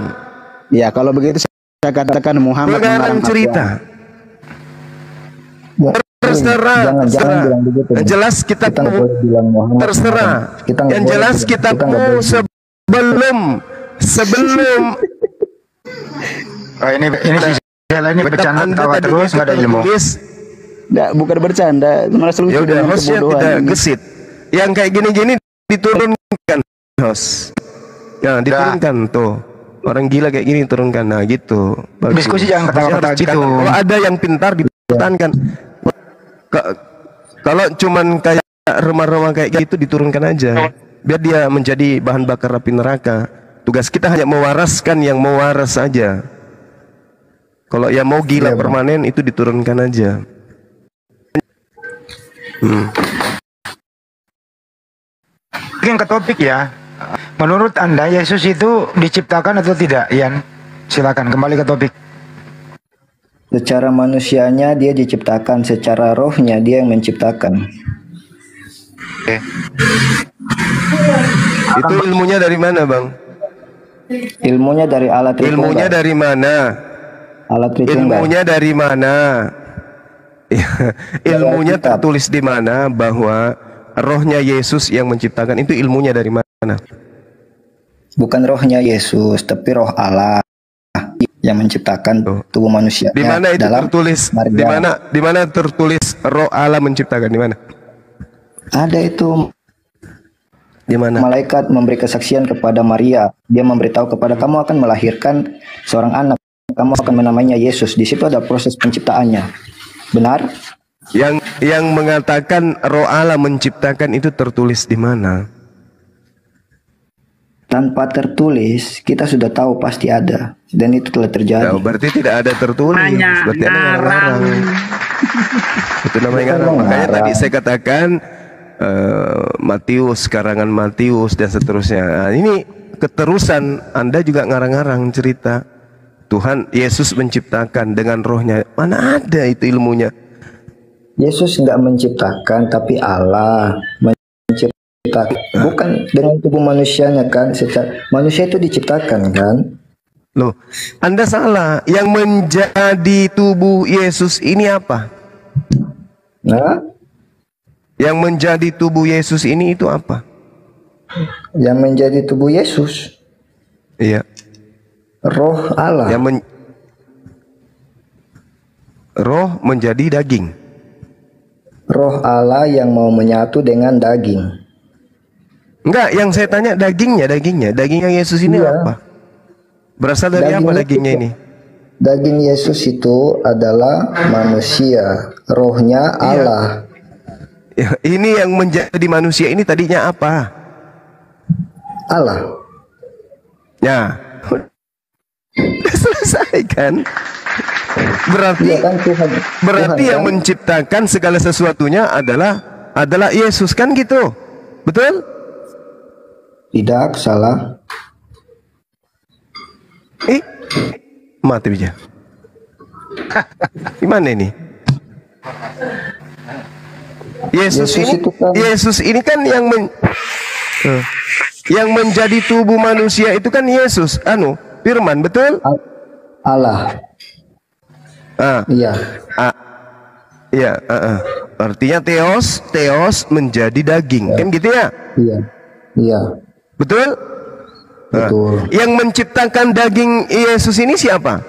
[SPEAKER 7] Ya, kalau begitu saya katakan Muhammad
[SPEAKER 2] Pengarang
[SPEAKER 7] mengarang
[SPEAKER 2] cerita.
[SPEAKER 8] Ya,
[SPEAKER 2] Terserah.
[SPEAKER 8] jangan
[SPEAKER 2] terserah.
[SPEAKER 8] bilang begitu.
[SPEAKER 2] Yang jelas kita
[SPEAKER 8] Kita nggak boleh bilang Muhammad.
[SPEAKER 2] terserah.
[SPEAKER 8] Kita nggak
[SPEAKER 2] Yang
[SPEAKER 8] boleh
[SPEAKER 2] jelas
[SPEAKER 8] bilang.
[SPEAKER 2] kita
[SPEAKER 8] Kita nggak boleh
[SPEAKER 2] sebelum
[SPEAKER 1] Oh, ini si Sheila ini bercanda
[SPEAKER 2] Anda
[SPEAKER 1] tawa
[SPEAKER 2] tadi
[SPEAKER 1] terus nggak ada ilmu.
[SPEAKER 2] tulis,
[SPEAKER 7] Nggak, bukan bercanda, malah
[SPEAKER 2] ya
[SPEAKER 7] lucu
[SPEAKER 2] udah
[SPEAKER 7] dengan
[SPEAKER 2] hostnya
[SPEAKER 7] kebodohan
[SPEAKER 2] kita
[SPEAKER 7] ini.
[SPEAKER 2] gesit. Yang kayak gini-gini diturunkan. Teos. Ya, diturunkan tuh. Orang gila kayak gini turunkan. Nah, gitu. Bagus.
[SPEAKER 1] Diskusi jangan ketawa-ketawa gitu.
[SPEAKER 2] Kalau ada yang pintar dipertahankan. Kalau cuman kayak remah-remah kayak gitu diturunkan aja. Biar dia menjadi bahan bakar api neraka. Tugas kita hanya mewaraskan yang mau waras saja. Kalau yang mau gila permanen itu diturunkan aja.
[SPEAKER 1] Mungkin ke topik ya. Menurut Anda Yesus itu diciptakan atau tidak, Ian? Silakan kembali ke topik.
[SPEAKER 8] Secara manusianya dia diciptakan, secara rohnya dia yang menciptakan.
[SPEAKER 1] Oke.
[SPEAKER 2] Itu ilmunya dari mana, Bang?
[SPEAKER 8] Ilmunya dari alat Tritunggal.
[SPEAKER 2] Ilmunya dari mana?
[SPEAKER 8] Alat Tritunggal.
[SPEAKER 2] Ilmunya dari mana? Ilmunya tertulis di mana bahwa rohnya Yesus yang menciptakan, itu ilmunya dari mana?
[SPEAKER 8] Bukan rohnya Yesus, tapi roh Allah yang menciptakan tubuh manusia.
[SPEAKER 2] Di mana itu tertulis? Di mana tertulis roh Allah menciptakan? Di mana?
[SPEAKER 8] Ada itu.
[SPEAKER 2] Di mana?
[SPEAKER 8] Malaikat memberi kesaksian kepada Maria. Dia memberitahu kepada kamu akan melahirkan seorang anak. Kamu akan menamainya Yesus. Di situ ada proses penciptaannya. Benar?
[SPEAKER 2] Yang mengatakan roh Allah menciptakan itu tertulis di mana?
[SPEAKER 8] Tanpa tertulis, kita sudah tahu pasti ada. Dan itu telah terjadi.
[SPEAKER 2] Nah, berarti tidak ada tertulis. Berarti ada ngarang-ngarang. Itu namanya ngarang. Makanya tadi saya katakan Matius, karangan Matius dan seterusnya. Nah, ini keterusan. Anda juga ngarang-ngarang cerita Tuhan Yesus menciptakan dengan rohnya. Mana ada itu ilmunya?
[SPEAKER 8] Yesus nggak menciptakan, tapi Allah menciptakan. Bukan dengan tubuh manusianya kan? Secara manusia itu diciptakan kan?
[SPEAKER 2] Loh, Anda salah. Yang menjadi tubuh Yesus ini apa?
[SPEAKER 8] Nah?
[SPEAKER 2] Yang menjadi tubuh Yesus ini itu apa?
[SPEAKER 8] Yang menjadi tubuh Yesus?
[SPEAKER 2] Iya.
[SPEAKER 8] Roh Allah.
[SPEAKER 2] Roh menjadi daging.
[SPEAKER 8] Roh Allah yang mau menyatu dengan daging.
[SPEAKER 2] Enggak, yang saya tanya dagingnya. Dagingnya Yesus ini apa? Berasal dari apa dagingnya ini?
[SPEAKER 8] Daging Yesus itu adalah manusia. Rohnya Allah.
[SPEAKER 2] Ya, ini yang menjadi manusia ini tadinya apa?
[SPEAKER 8] Allah.
[SPEAKER 2] Ya. Udah selesai kan? Berarti
[SPEAKER 8] ya kan, Tuhan
[SPEAKER 2] yang
[SPEAKER 8] kan?
[SPEAKER 2] menciptakan segala sesuatunya adalah Yesus kan gitu. Betul?
[SPEAKER 8] Tidak, salah.
[SPEAKER 2] Mati bija. Gimana ini? Yesus ini kan yang menjadi tubuh manusia itu kan Yesus, firman, betul?
[SPEAKER 8] Allah. Iya.
[SPEAKER 2] Iya, artinya teos menjadi daging, kan gitu ya?
[SPEAKER 8] Iya.
[SPEAKER 2] Betul?
[SPEAKER 8] Betul.
[SPEAKER 2] Yang menciptakan daging Yesus ini siapa?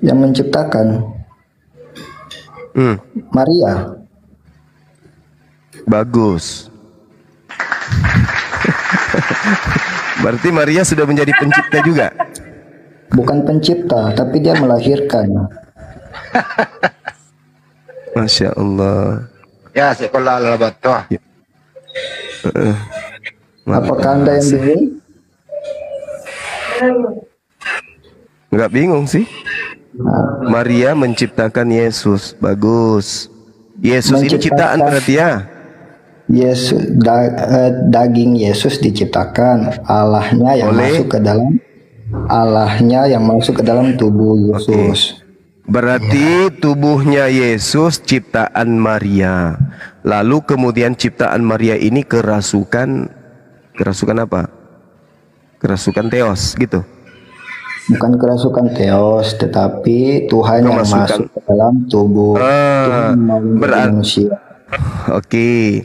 [SPEAKER 8] Yang menciptakan Maria.
[SPEAKER 2] Bagus. Berarti Maria sudah menjadi pencipta juga?
[SPEAKER 8] Bukan pencipta, tapi dia melahirkan.
[SPEAKER 2] Masya Allah.
[SPEAKER 1] Ya, sekolah al-batoh.
[SPEAKER 8] Apakah Anda yang bingung?
[SPEAKER 2] Enggak bingung sih. Maria menciptakan Yesus. Bagus. Yesus ini ciptaan berarti ya?
[SPEAKER 8] Yesus, daging Yesus diciptakan, Allahnya yang masuk ke dalam tubuh Yesus.
[SPEAKER 2] Berarti tubuhnya Yesus ciptaan Maria. Lalu kemudian ciptaan Maria ini kerasukan apa? Kerasukan teos gitu.
[SPEAKER 8] Bukan kerasukan teos, tetapi Tuhan yang masuk ke dalam tubuh manusia.
[SPEAKER 2] Oke.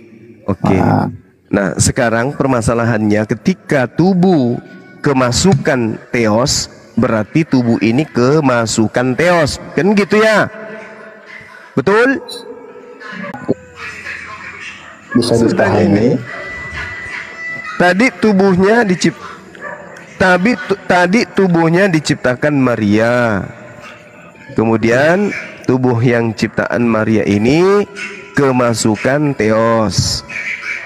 [SPEAKER 2] Nah, sekarang permasalahannya ketika tubuh kemasukan teos, berarti tubuh ini kemasukan teos, kan gitu ya? Betul?
[SPEAKER 8] Bisa dipahami.
[SPEAKER 2] Tadi tubuhnya diciptakan Maria. Kemudian tubuh yang ciptaan Maria ini kemasukan Theos.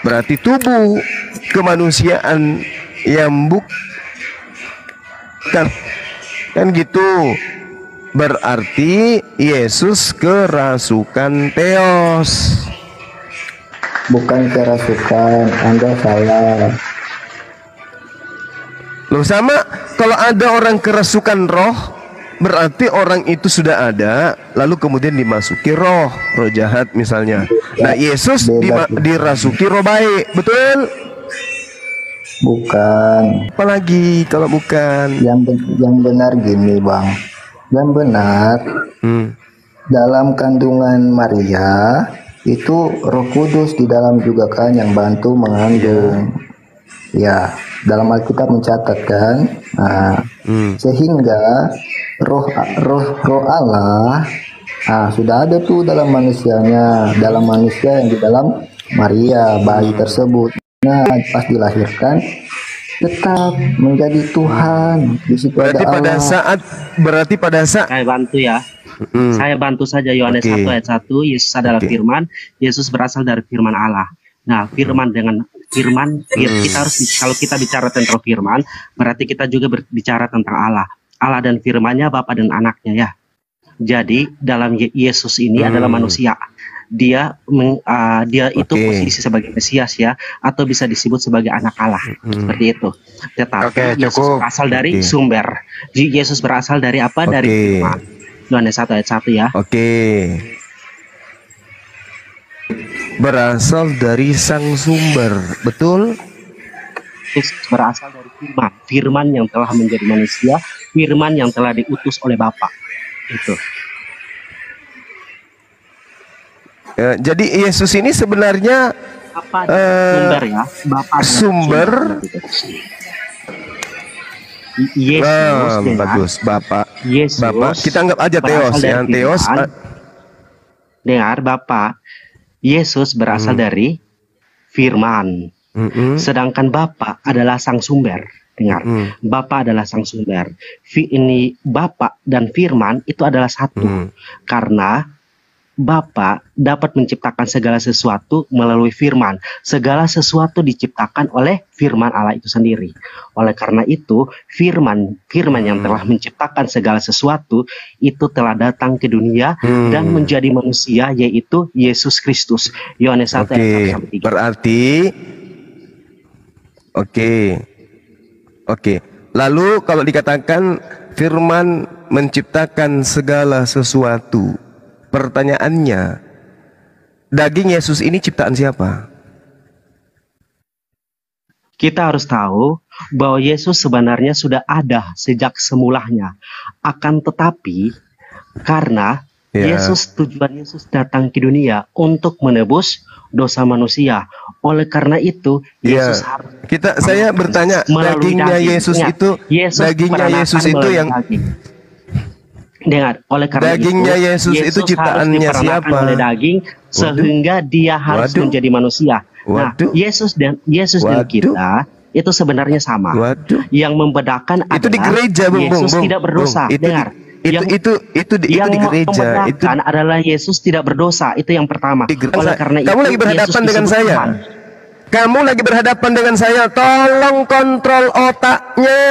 [SPEAKER 2] Berarti tubuh kemanusiaan yang bukan kan gitu. Berarti Yesus kerasukan Theos.
[SPEAKER 8] Bukan kerasukan, Anda salah.
[SPEAKER 2] Loh, sama kalau ada orang kerasukan roh, berarti orang itu sudah ada, lalu kemudian dimasuki roh jahat misalnya. Nah, Yesus dirasuki roh baik, betul?
[SPEAKER 8] Bukan.
[SPEAKER 2] Apalagi kalau bukan?
[SPEAKER 8] Yang benar gini, Bang. Yang benar, dalam kandungan Maria itu Roh Kudus di dalam juga kan yang bantu mengandung. Ya, dalam Alkitab mencatatkan, sehingga roh Allah sudah ada tuh dalam manusia yang di dalam Maria, bayi tersebut. Nah, pas dilahirkan tetap menjadi Tuhan. Di situ
[SPEAKER 2] berarti
[SPEAKER 8] ada
[SPEAKER 2] pada
[SPEAKER 8] Allah.
[SPEAKER 2] pada saat
[SPEAKER 3] Saya bantu ya. Saya bantu saja Yohanes 1 ayat 1. Yesus adalah firman. Yesus berasal dari firman Allah. Nah, firman dengan firman, kita harus, kalau kita bicara tentang firman, berarti kita juga berbicara tentang Allah. Allah dan firmannya, Bapa dan anaknya ya. Jadi dalam Yesus ini adalah manusia. Dia itu posisi sebagai Mesias ya, atau bisa disebut sebagai anak Allah, seperti itu. Tetapi Yesus berasal dari sumber. Yesus berasal dari apa? Dari firman. Yohanes 1 ayat 1 ya.
[SPEAKER 2] Berasal dari sang sumber, betul?
[SPEAKER 3] Yesus berasal dari firman, firman yang telah menjadi manusia, firman yang telah diutus oleh Bapa. Itu.
[SPEAKER 2] Jadi Yesus ini sebenarnya
[SPEAKER 3] apa sumber ya? Bapa
[SPEAKER 2] sumber.
[SPEAKER 3] Yesus
[SPEAKER 2] bagus, Bapak.
[SPEAKER 3] Yesus.
[SPEAKER 2] Bapak, kita anggap aja Theos ya. Theos.
[SPEAKER 3] Dengar, Bapak. Yesus berasal dari firman. Sedangkan Bapa adalah sang sumber. Dengar, Bapa adalah sang sumber. Ini Bapa dan firman itu adalah satu. Karena Bapa dapat menciptakan segala sesuatu melalui firman. Segala sesuatu diciptakan oleh firman Allah itu sendiri. Oleh karena itu, firman yang telah menciptakan segala sesuatu itu telah datang ke dunia dan menjadi manusia, yaitu Yesus Kristus. Yohanes 1 ayat 1-3.
[SPEAKER 2] Berarti Oke. Lalu kalau dikatakan firman menciptakan segala sesuatu, pertanyaannya, daging Yesus ini ciptaan siapa?
[SPEAKER 3] Kita harus tahu bahwa Yesus sebenarnya sudah ada sejak semulanya. Akan tetapi, karena tujuan Yesus datang ke dunia untuk menebus dosa manusia. Oleh karena itu, Yesus harus
[SPEAKER 2] saya bertanya, dagingnya Yesus itu, dagingnya Yesus itu yang
[SPEAKER 3] dengar, oleh karena
[SPEAKER 2] dagingnya Yesus itu ciptaannya siapa?
[SPEAKER 3] Oleh daging, sehingga dia harus menjadi manusia. Nah, Yesus dan kita itu sebenarnya sama. Yang membedakan adalah
[SPEAKER 2] itu di gereja,
[SPEAKER 3] Yesus tidak berdosa. Dengar,
[SPEAKER 2] itu di gereja.
[SPEAKER 3] Itu adalah Yesus tidak berdosa. Itu yang pertama. Oleh karena
[SPEAKER 2] kamu lagi berhadapan dengan saya. Kamu lagi berhadapan dengan saya. Tolong kontrol otaknya.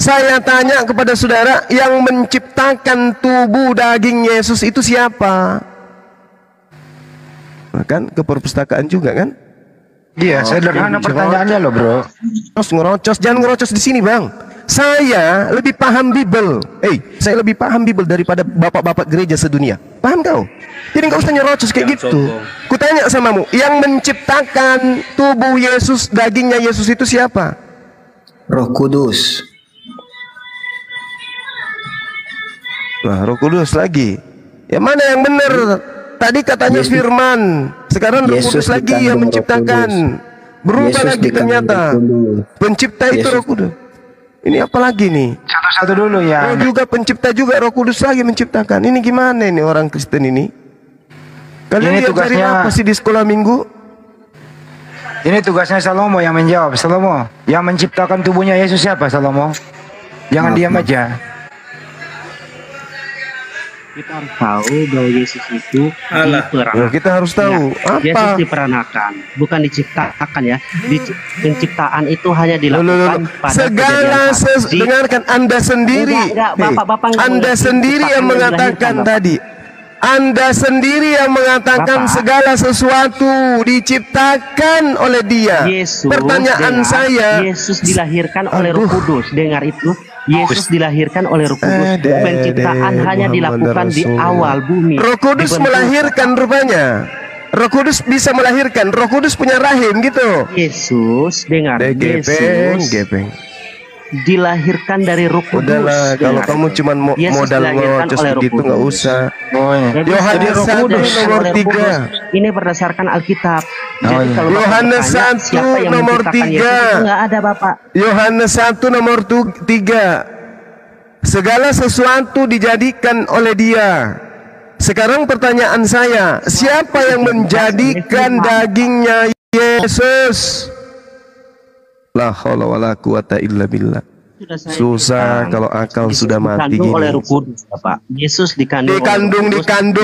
[SPEAKER 2] Saya tanya kepada saudara, yang menciptakan tubuh daging Yesus itu siapa? Kan ke perpustakaan juga kan?
[SPEAKER 1] Iya, sederhana pertanyaannya loh, Bro.
[SPEAKER 2] Ngerocos, jangan ngerocos di sini, Bang. Saya lebih paham Bible. Saya lebih paham Bible daripada bapak-bapak gereja sedunia. Paham kau? Jadi nggak usah nyerocos kayak gitu. Kutanya samamu, yang menciptakan tubuh Yesus, dagingnya Yesus itu siapa?
[SPEAKER 8] Roh Kudus.
[SPEAKER 2] Nah, Roh Kudus lagi. Yang mana yang benar? Tadi katanya firman. Sekarang Roh Kudus lagi yang menciptakan. Berubah lagi ternyata. Pencipta itu Roh Kudus. Ini apa lagi nih?
[SPEAKER 1] Satu-satu dulu ya.
[SPEAKER 2] Juga pencipta juga, Roh Kudus lagi menciptakan. Ini gimana ini orang Kristen ini? Kalian lihat cari apa sih di sekolah minggu?
[SPEAKER 1] Ini tugasnya Salomo yang menjawab. Salomo, yang menciptakan tubuhnya Yesus siapa, Salomo? Jangan diam aja.
[SPEAKER 9] Kita harus tahu bahwa Yesus itu diperanakan.
[SPEAKER 2] Kita harus tahu
[SPEAKER 9] Yesus
[SPEAKER 2] apa?
[SPEAKER 9] diperanakan, bukan diciptakan ya. Penciptaan itu hanya dilakukan pada
[SPEAKER 2] segala dengarkan Anda sendiri.
[SPEAKER 9] Enggak, Bapak
[SPEAKER 2] Anda sendiri yang mengatakan tadi. Anda sendiri yang mengatakan
[SPEAKER 9] Bapak,
[SPEAKER 2] segala sesuatu diciptakan oleh Dia.
[SPEAKER 9] Yesus,
[SPEAKER 2] Pertanyaan saya,
[SPEAKER 9] Yesus dilahirkan oleh Roh Kudus. Dengar itu. Yesus dilahirkan oleh Roh Kudus. Penciptaan hanya dilakukan di awal bumi.
[SPEAKER 2] Roh Kudus melahirkan rupanya. Roh Kudus bisa melahirkan. Roh Kudus punya rahim gitu.
[SPEAKER 9] Yesus, dengar.
[SPEAKER 2] Yesus
[SPEAKER 9] dilahirkan dari Roh Kudus.
[SPEAKER 2] Udahlah, kalau kamu cuma modal ngocos begitu nggak usah. Yohanes 1 nomor 3.
[SPEAKER 9] Ini berdasarkan Alkitab. Jadi kalau
[SPEAKER 2] Yohanes 1 nomor 3.
[SPEAKER 9] Nggak ada, Bapak.
[SPEAKER 2] Yohanes 1 nomor 3. Segala sesuatu dijadikan oleh Dia. Sekarang pertanyaan saya, siapa yang menjadikan dagingnya Yesus? La haula wala quwata illa billah. Susah kalau akal sudah mati gini.
[SPEAKER 9] Oleh Roh Kudus, Bapak. Yesus dikandung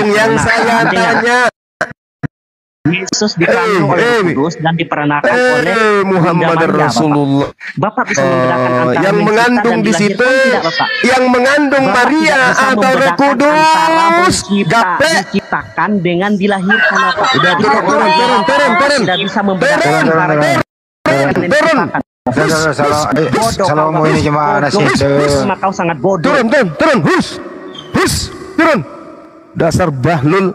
[SPEAKER 2] yang saya tanya.
[SPEAKER 9] Yesus dikandung oleh Roh Kudus dan diperanakan oleh
[SPEAKER 2] Muhammad Rasulullah.
[SPEAKER 9] Bapak bisa membedakan antara
[SPEAKER 2] yang mengandung di situ, yang mengandung Maria atau Roh Kudus.
[SPEAKER 9] Diciptakan dengan dilahirkan, Bapak.
[SPEAKER 2] Udah turun.
[SPEAKER 9] Tidak bisa membedakan antara
[SPEAKER 2] turun.
[SPEAKER 1] Salomo ini gimana sih?
[SPEAKER 9] Kau sangat bodoh.
[SPEAKER 2] Turun. Hus. Turun. Dasar bahlul.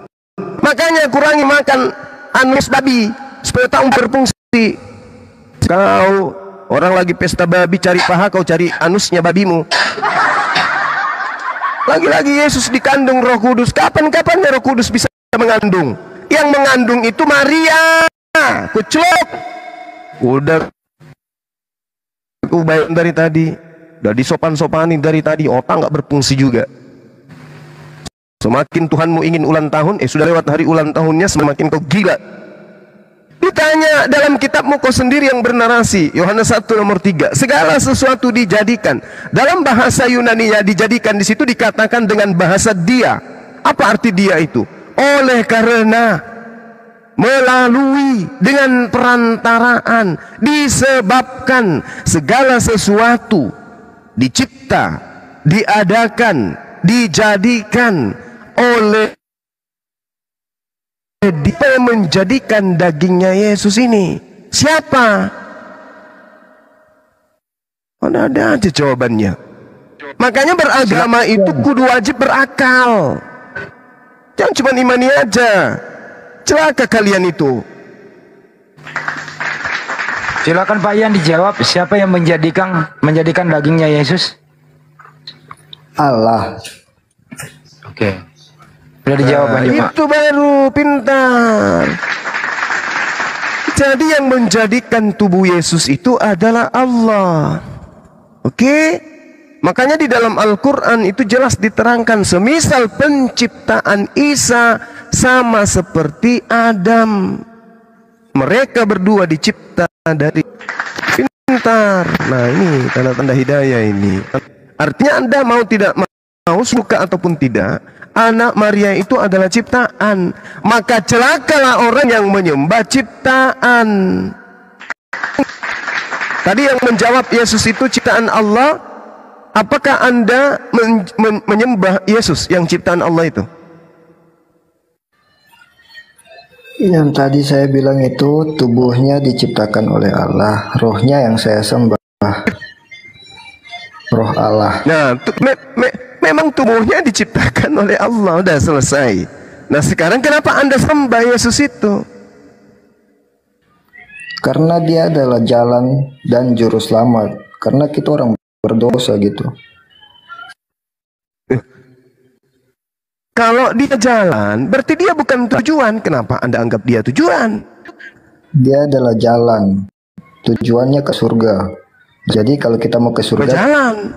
[SPEAKER 2] Makanya kurangi makan anus babi supaya tak berfungsi. Kau orang lagi pesta babi cari paha, kau cari anusnya babimu. Lagi-lagi Yesus dikandung Roh Kudus. Kapan-kapan Roh Kudus bisa mengandung? Yang mengandung itu Maria. Kuclok. Udah aku baik dari tadi, udah disopan-sopanin dari tadi, otak nggak berfungsi juga. Semakin Tuhanmu ingin ulang tahun, sudah lewat hari ulang tahunnya, semakin kau gila. Ditanya dalam kitabmu kau sendiri yang bernarasi, Yohanes 1 nomor 3, segala sesuatu dijadikan. Dalam bahasa Yunani-nya dijadikan di situ dikatakan dengan bahasa dia. Apa arti dia itu? Oleh karena, melalui, dengan perantaraan, disebabkan segala sesuatu dicipta, diadakan, dijadikan oleh Dia menjadikan dagingnya Yesus ini. Siapa? Ada aja jawabannya. Makanya beragama itu kudu wajib berakal. Jangan cuma imani aja. Celaka kalian itu.
[SPEAKER 1] Silakan Pak Ian dijawab, siapa yang menjadikan dagingnya Yesus?
[SPEAKER 8] Allah.
[SPEAKER 1] Oke. Sudah dijawab Bang Juma.
[SPEAKER 2] Itu baru pintar. Jadi yang menjadikan tubuh Yesus itu adalah Allah. Oke? Makanya di dalam Al-Quran itu jelas diterangkan, semisal penciptaan Isa sama seperti Adam. Mereka berdua dicipta dari pintar. Nah ini tanda-tanda hidayah ini. Artinya Anda mau tidak mau, suka ataupun tidak, anak Maria itu adalah ciptaan. Maka celakalah orang yang menyembah ciptaan. Tadi yang menjawab Yesus itu ciptaan Allah. Apakah Anda menyembah Yesus yang ciptaan Allah itu?
[SPEAKER 8] Yang tadi saya bilang itu tubuhnya diciptakan oleh Allah, rohnya yang saya sembah, roh Allah.
[SPEAKER 2] Nah, memang tubuhnya diciptakan oleh Allah, udah selesai. Nah sekarang kenapa Anda sembah Yesus itu?
[SPEAKER 8] Karena dia adalah jalan dan juru selamat. Karena kita orang berdosa gitu.
[SPEAKER 2] Kalau dia jalan, berarti dia bukan tujuan. Kenapa Anda anggap dia tujuan?
[SPEAKER 8] Dia adalah jalan. Tujuannya ke surga. Jadi kalau kita mau ke surga,
[SPEAKER 2] jalan.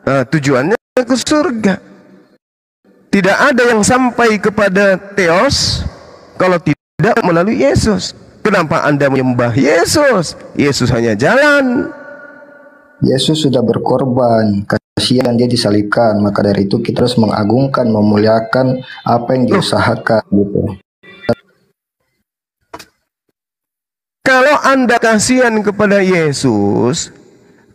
[SPEAKER 2] Nah, tujuannya ke surga. Tidak ada yang sampai kepada Theos kalau tidak melalui Yesus. Kenapa Anda menyembah Yesus? Yesus hanya jalan.
[SPEAKER 8] Yesus sudah berkorban, kasihan dia disalibkan, maka dari itu kita harus mengagungkan, memuliakan apa yang diusahakan gitu.
[SPEAKER 2] Kalau Anda kasihan kepada Yesus,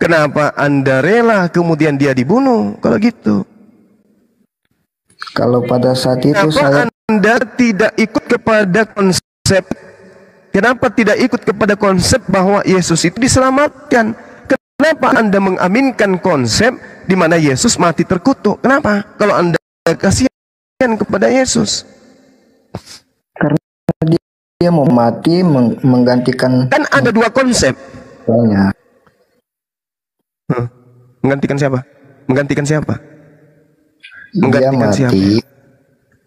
[SPEAKER 2] kenapa Anda rela kemudian dia dibunuh? Kalau gitu.
[SPEAKER 8] Kalau pada saat itu
[SPEAKER 2] kenapa Anda tidak ikut kepada konsep? Kenapa tidak ikut kepada konsep bahwa Yesus itu diselamatkan? Kenapa Anda mengaminkan konsep di mana Yesus mati terkutuk? Kenapa? Kalau Anda kasihan kepada Yesus,
[SPEAKER 8] karena dia mau mati menggantikan.
[SPEAKER 2] Kan ada dua konsep.
[SPEAKER 8] Soalnya.
[SPEAKER 2] Menggantikan siapa? Menggantikan siapa?
[SPEAKER 8] Dia mati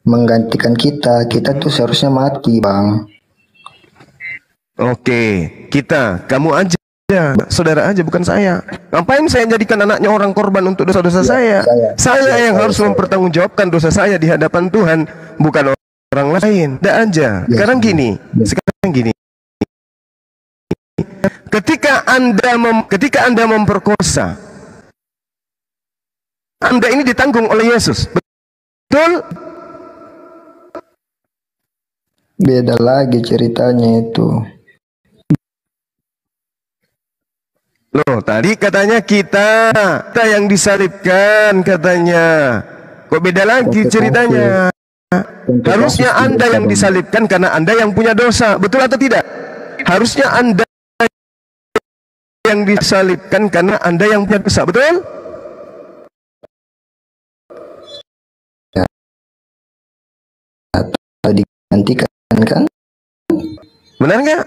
[SPEAKER 8] menggantikan kita. Kita tuh seharusnya mati, Bang.
[SPEAKER 2] Oke, kamu aja, saudara aja, bukan saya. Ngapain saya jadikan anaknya orang korban untuk dosa-dosa saya? Saya yang harus mempertanggungjawabkan dosa saya di hadapan Tuhan, bukan orang lain. Tidak aja. Sekarang gini. Ketika Anda memperkosa, Anda ini ditanggung oleh Yesus, betul?
[SPEAKER 8] Beda lagi ceritanya itu.
[SPEAKER 2] Loh, tadi katanya kita yang disalibkan katanya. Kok beda lagi ceritanya? Harusnya Anda yang disalibkan karena Anda yang punya dosa, betul atau tidak? Harusnya Anda yang disalibkan karena Anda yang punya dosa, betul?
[SPEAKER 8] Digantikan kan?
[SPEAKER 2] Benar nggak?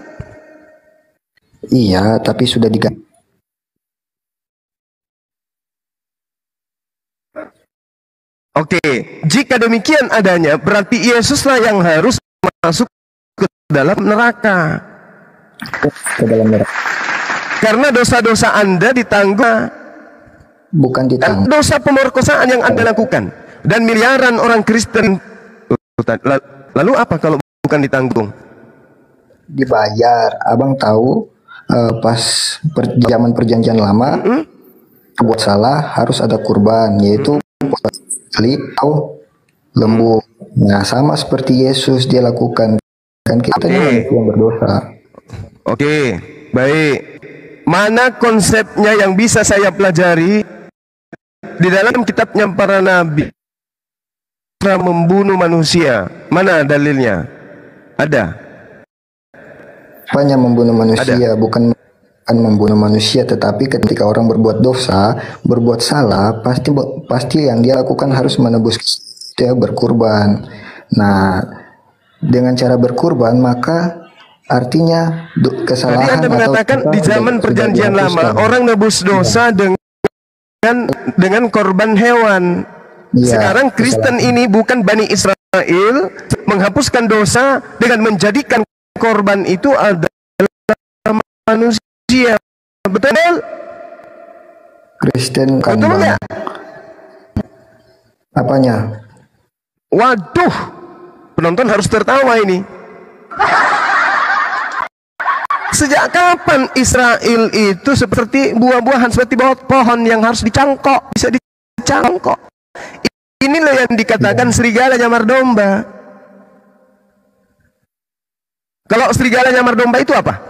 [SPEAKER 8] Iya, tapi sudah diganti.
[SPEAKER 2] Oke, jika demikian adanya, berarti Yesuslah yang harus masuk ke dalam neraka. Karena dosa-dosa Anda ditanggung.
[SPEAKER 8] Bukan ditanggung.
[SPEAKER 2] Dosa pemerkosaan yang Anda lakukan. Dan miliaran orang Kristen. Lalu apa kalau bukan ditanggung?
[SPEAKER 8] Dibayar. Abang tahu pas zaman perjanjian lama, buat salah harus ada kurban, yaitu atau lembu. Nah, sama seperti Yesus dia lakukan. Kan kita yang berdosa.
[SPEAKER 2] Oke, baik. Mana konsepnya yang bisa saya pelajari di dalam kitabnya para nabi? Membunuh manusia. Mana dalilnya? Ada.
[SPEAKER 8] Hanya membunuh manusia, bukan membunuh manusia, tetapi ketika orang berbuat dosa, berbuat salah, pasti yang dia lakukan harus menebus, dia berkurban. Nah, dengan cara berkurban maka artinya kesalahan.
[SPEAKER 2] Tadi Anda mengatakan di zaman perjanjian lama orang nebus dosa dengan korban hewan. Sekarang Kristen ini bukan Bani Israel menghapuskan dosa dengan menjadikan korban itu adalah manusia. Betul?
[SPEAKER 8] Kristen kan,
[SPEAKER 2] betul nggak?
[SPEAKER 8] Apanya?
[SPEAKER 2] Waduh, penonton harus tertawa ini. Sejak kapan Israel itu seperti buah-buahan, seperti pohon yang harus dicangkok, bisa dicangkok? Ini loh yang dikatakan serigala nyamar domba. Kalau serigala nyamar domba itu apa?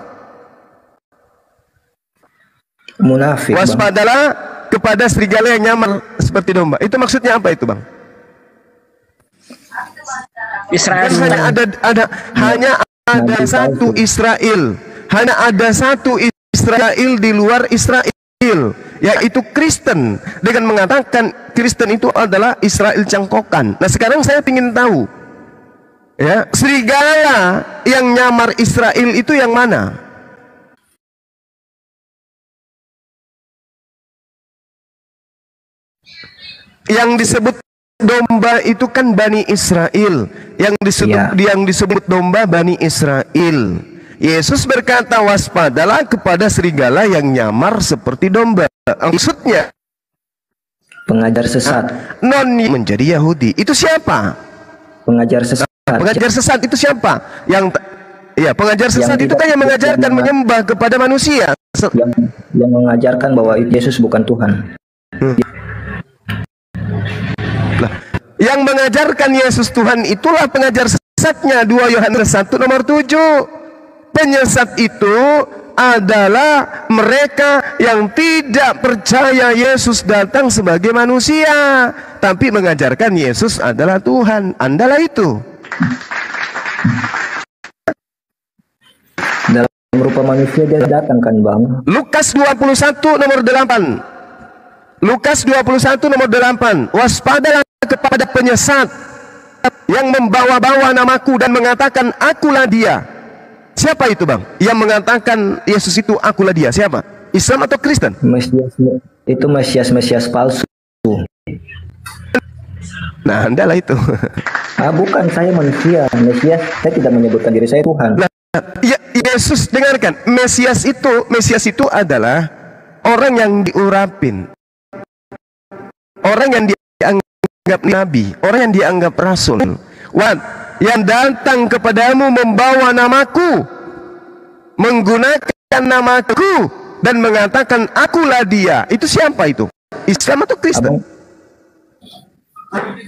[SPEAKER 8] Munafik.
[SPEAKER 2] Waspadalah kepada serigala yang nyamar seperti domba. Itu maksudnya apa itu, Bang?
[SPEAKER 3] Israel
[SPEAKER 2] hanya ada satu Israel. Hanya ada satu Israel di luar Israel, yaitu Kristen, dengan mengatakan Kristen itu adalah Israel cangkokan. Nah, sekarang saya ingin tahu, ya, serigala yang nyamar Israel itu yang mana? Yang disebut domba itu kan Bani Israel. Yang disebut domba Bani Israel. Yesus berkata, waspadalah kepada serigala yang nyamar seperti domba. Maksudnya
[SPEAKER 8] pengajar sesat.
[SPEAKER 2] Non menjadi Yahudi. Itu siapa?
[SPEAKER 8] Pengajar sesat.
[SPEAKER 2] Pengajar sesat itu siapa? Iya, pengajar sesat itu kan yang mengajarkan menyembah kepada manusia.
[SPEAKER 8] Yang mengajarkan bahwa Yesus bukan Tuhan.
[SPEAKER 2] Nah, yang mengajarkan Yesus Tuhan itulah pengajar sesatnya. 2 Yohanes 1 nomor 7. Penyesat itu adalah mereka yang tidak percaya Yesus datang sebagai manusia, tapi mengajarkan Yesus adalah Tuhan. Andalah itu.
[SPEAKER 8] Dalam rupa manusia dia datang kan Bang?
[SPEAKER 2] Lukas 21 nomor 8. Lukas 21 nomor 8. Waspadalah kepada penyesat yang membawa-bawa namaku dan mengatakan akulah dia. Siapa itu Bang? Yang mengatakan Yesus itu akulah dia. Siapa? Islam atau Kristen?
[SPEAKER 8] Itu Mesias palsu.
[SPEAKER 2] Nah, andalah itu.
[SPEAKER 8] Bukan, saya manusia. Mesias, saya tidak menyebutkan diri saya Tuhan.
[SPEAKER 2] Nah, ya, Yesus dengarkan. Mesias itu adalah orang yang diurapin. Orang yang dianggap nabi, orang yang dianggap rasul. Yang datang kepadamu membawa namaku, menggunakan namaku dan mengatakan akulah dia. Itu siapa itu? Islam atau Kristen?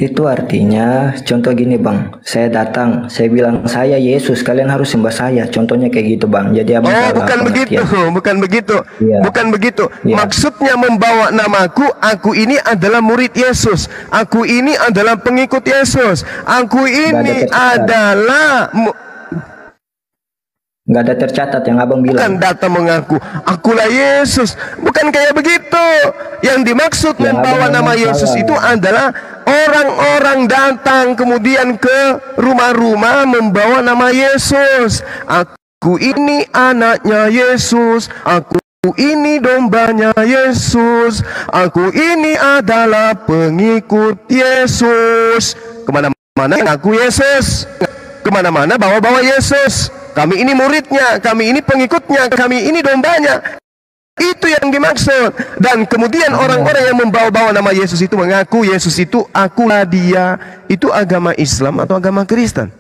[SPEAKER 8] Itu artinya, contoh gini Bang, saya datang, saya bilang saya Yesus, kalian harus sembah saya. Contohnya kayak gitu Bang. Jadi abang
[SPEAKER 2] bukan begitu, bukan begitu,
[SPEAKER 8] ya.
[SPEAKER 2] Bukan begitu.
[SPEAKER 8] Ya.
[SPEAKER 2] Maksudnya membawa namaku, aku ini adalah murid Yesus, aku ini adalah pengikut Yesus, aku ini adalah.
[SPEAKER 8] Nggak ada tercatat yang abang bilang.
[SPEAKER 2] Bukan data mengaku akulah Yesus, bukan kayak begitu. Yang dimaksud membawa nama Yesus itu adalah orang-orang datang kemudian ke rumah-rumah membawa nama Yesus. Aku ini anaknya Yesus, aku ini dombanya Yesus, aku ini adalah pengikut Yesus. Kemana-mana ngaku Yesus, kemana-mana bawa-bawa Yesus. Kami ini muridnya, kami ini pengikutnya, kami ini dombanya. Itu yang dimaksud. Dan kemudian orang-orang yang membawa-bawa nama Yesus itu mengaku Yesus itu akulah dia. Itu agama Islam atau agama Kristen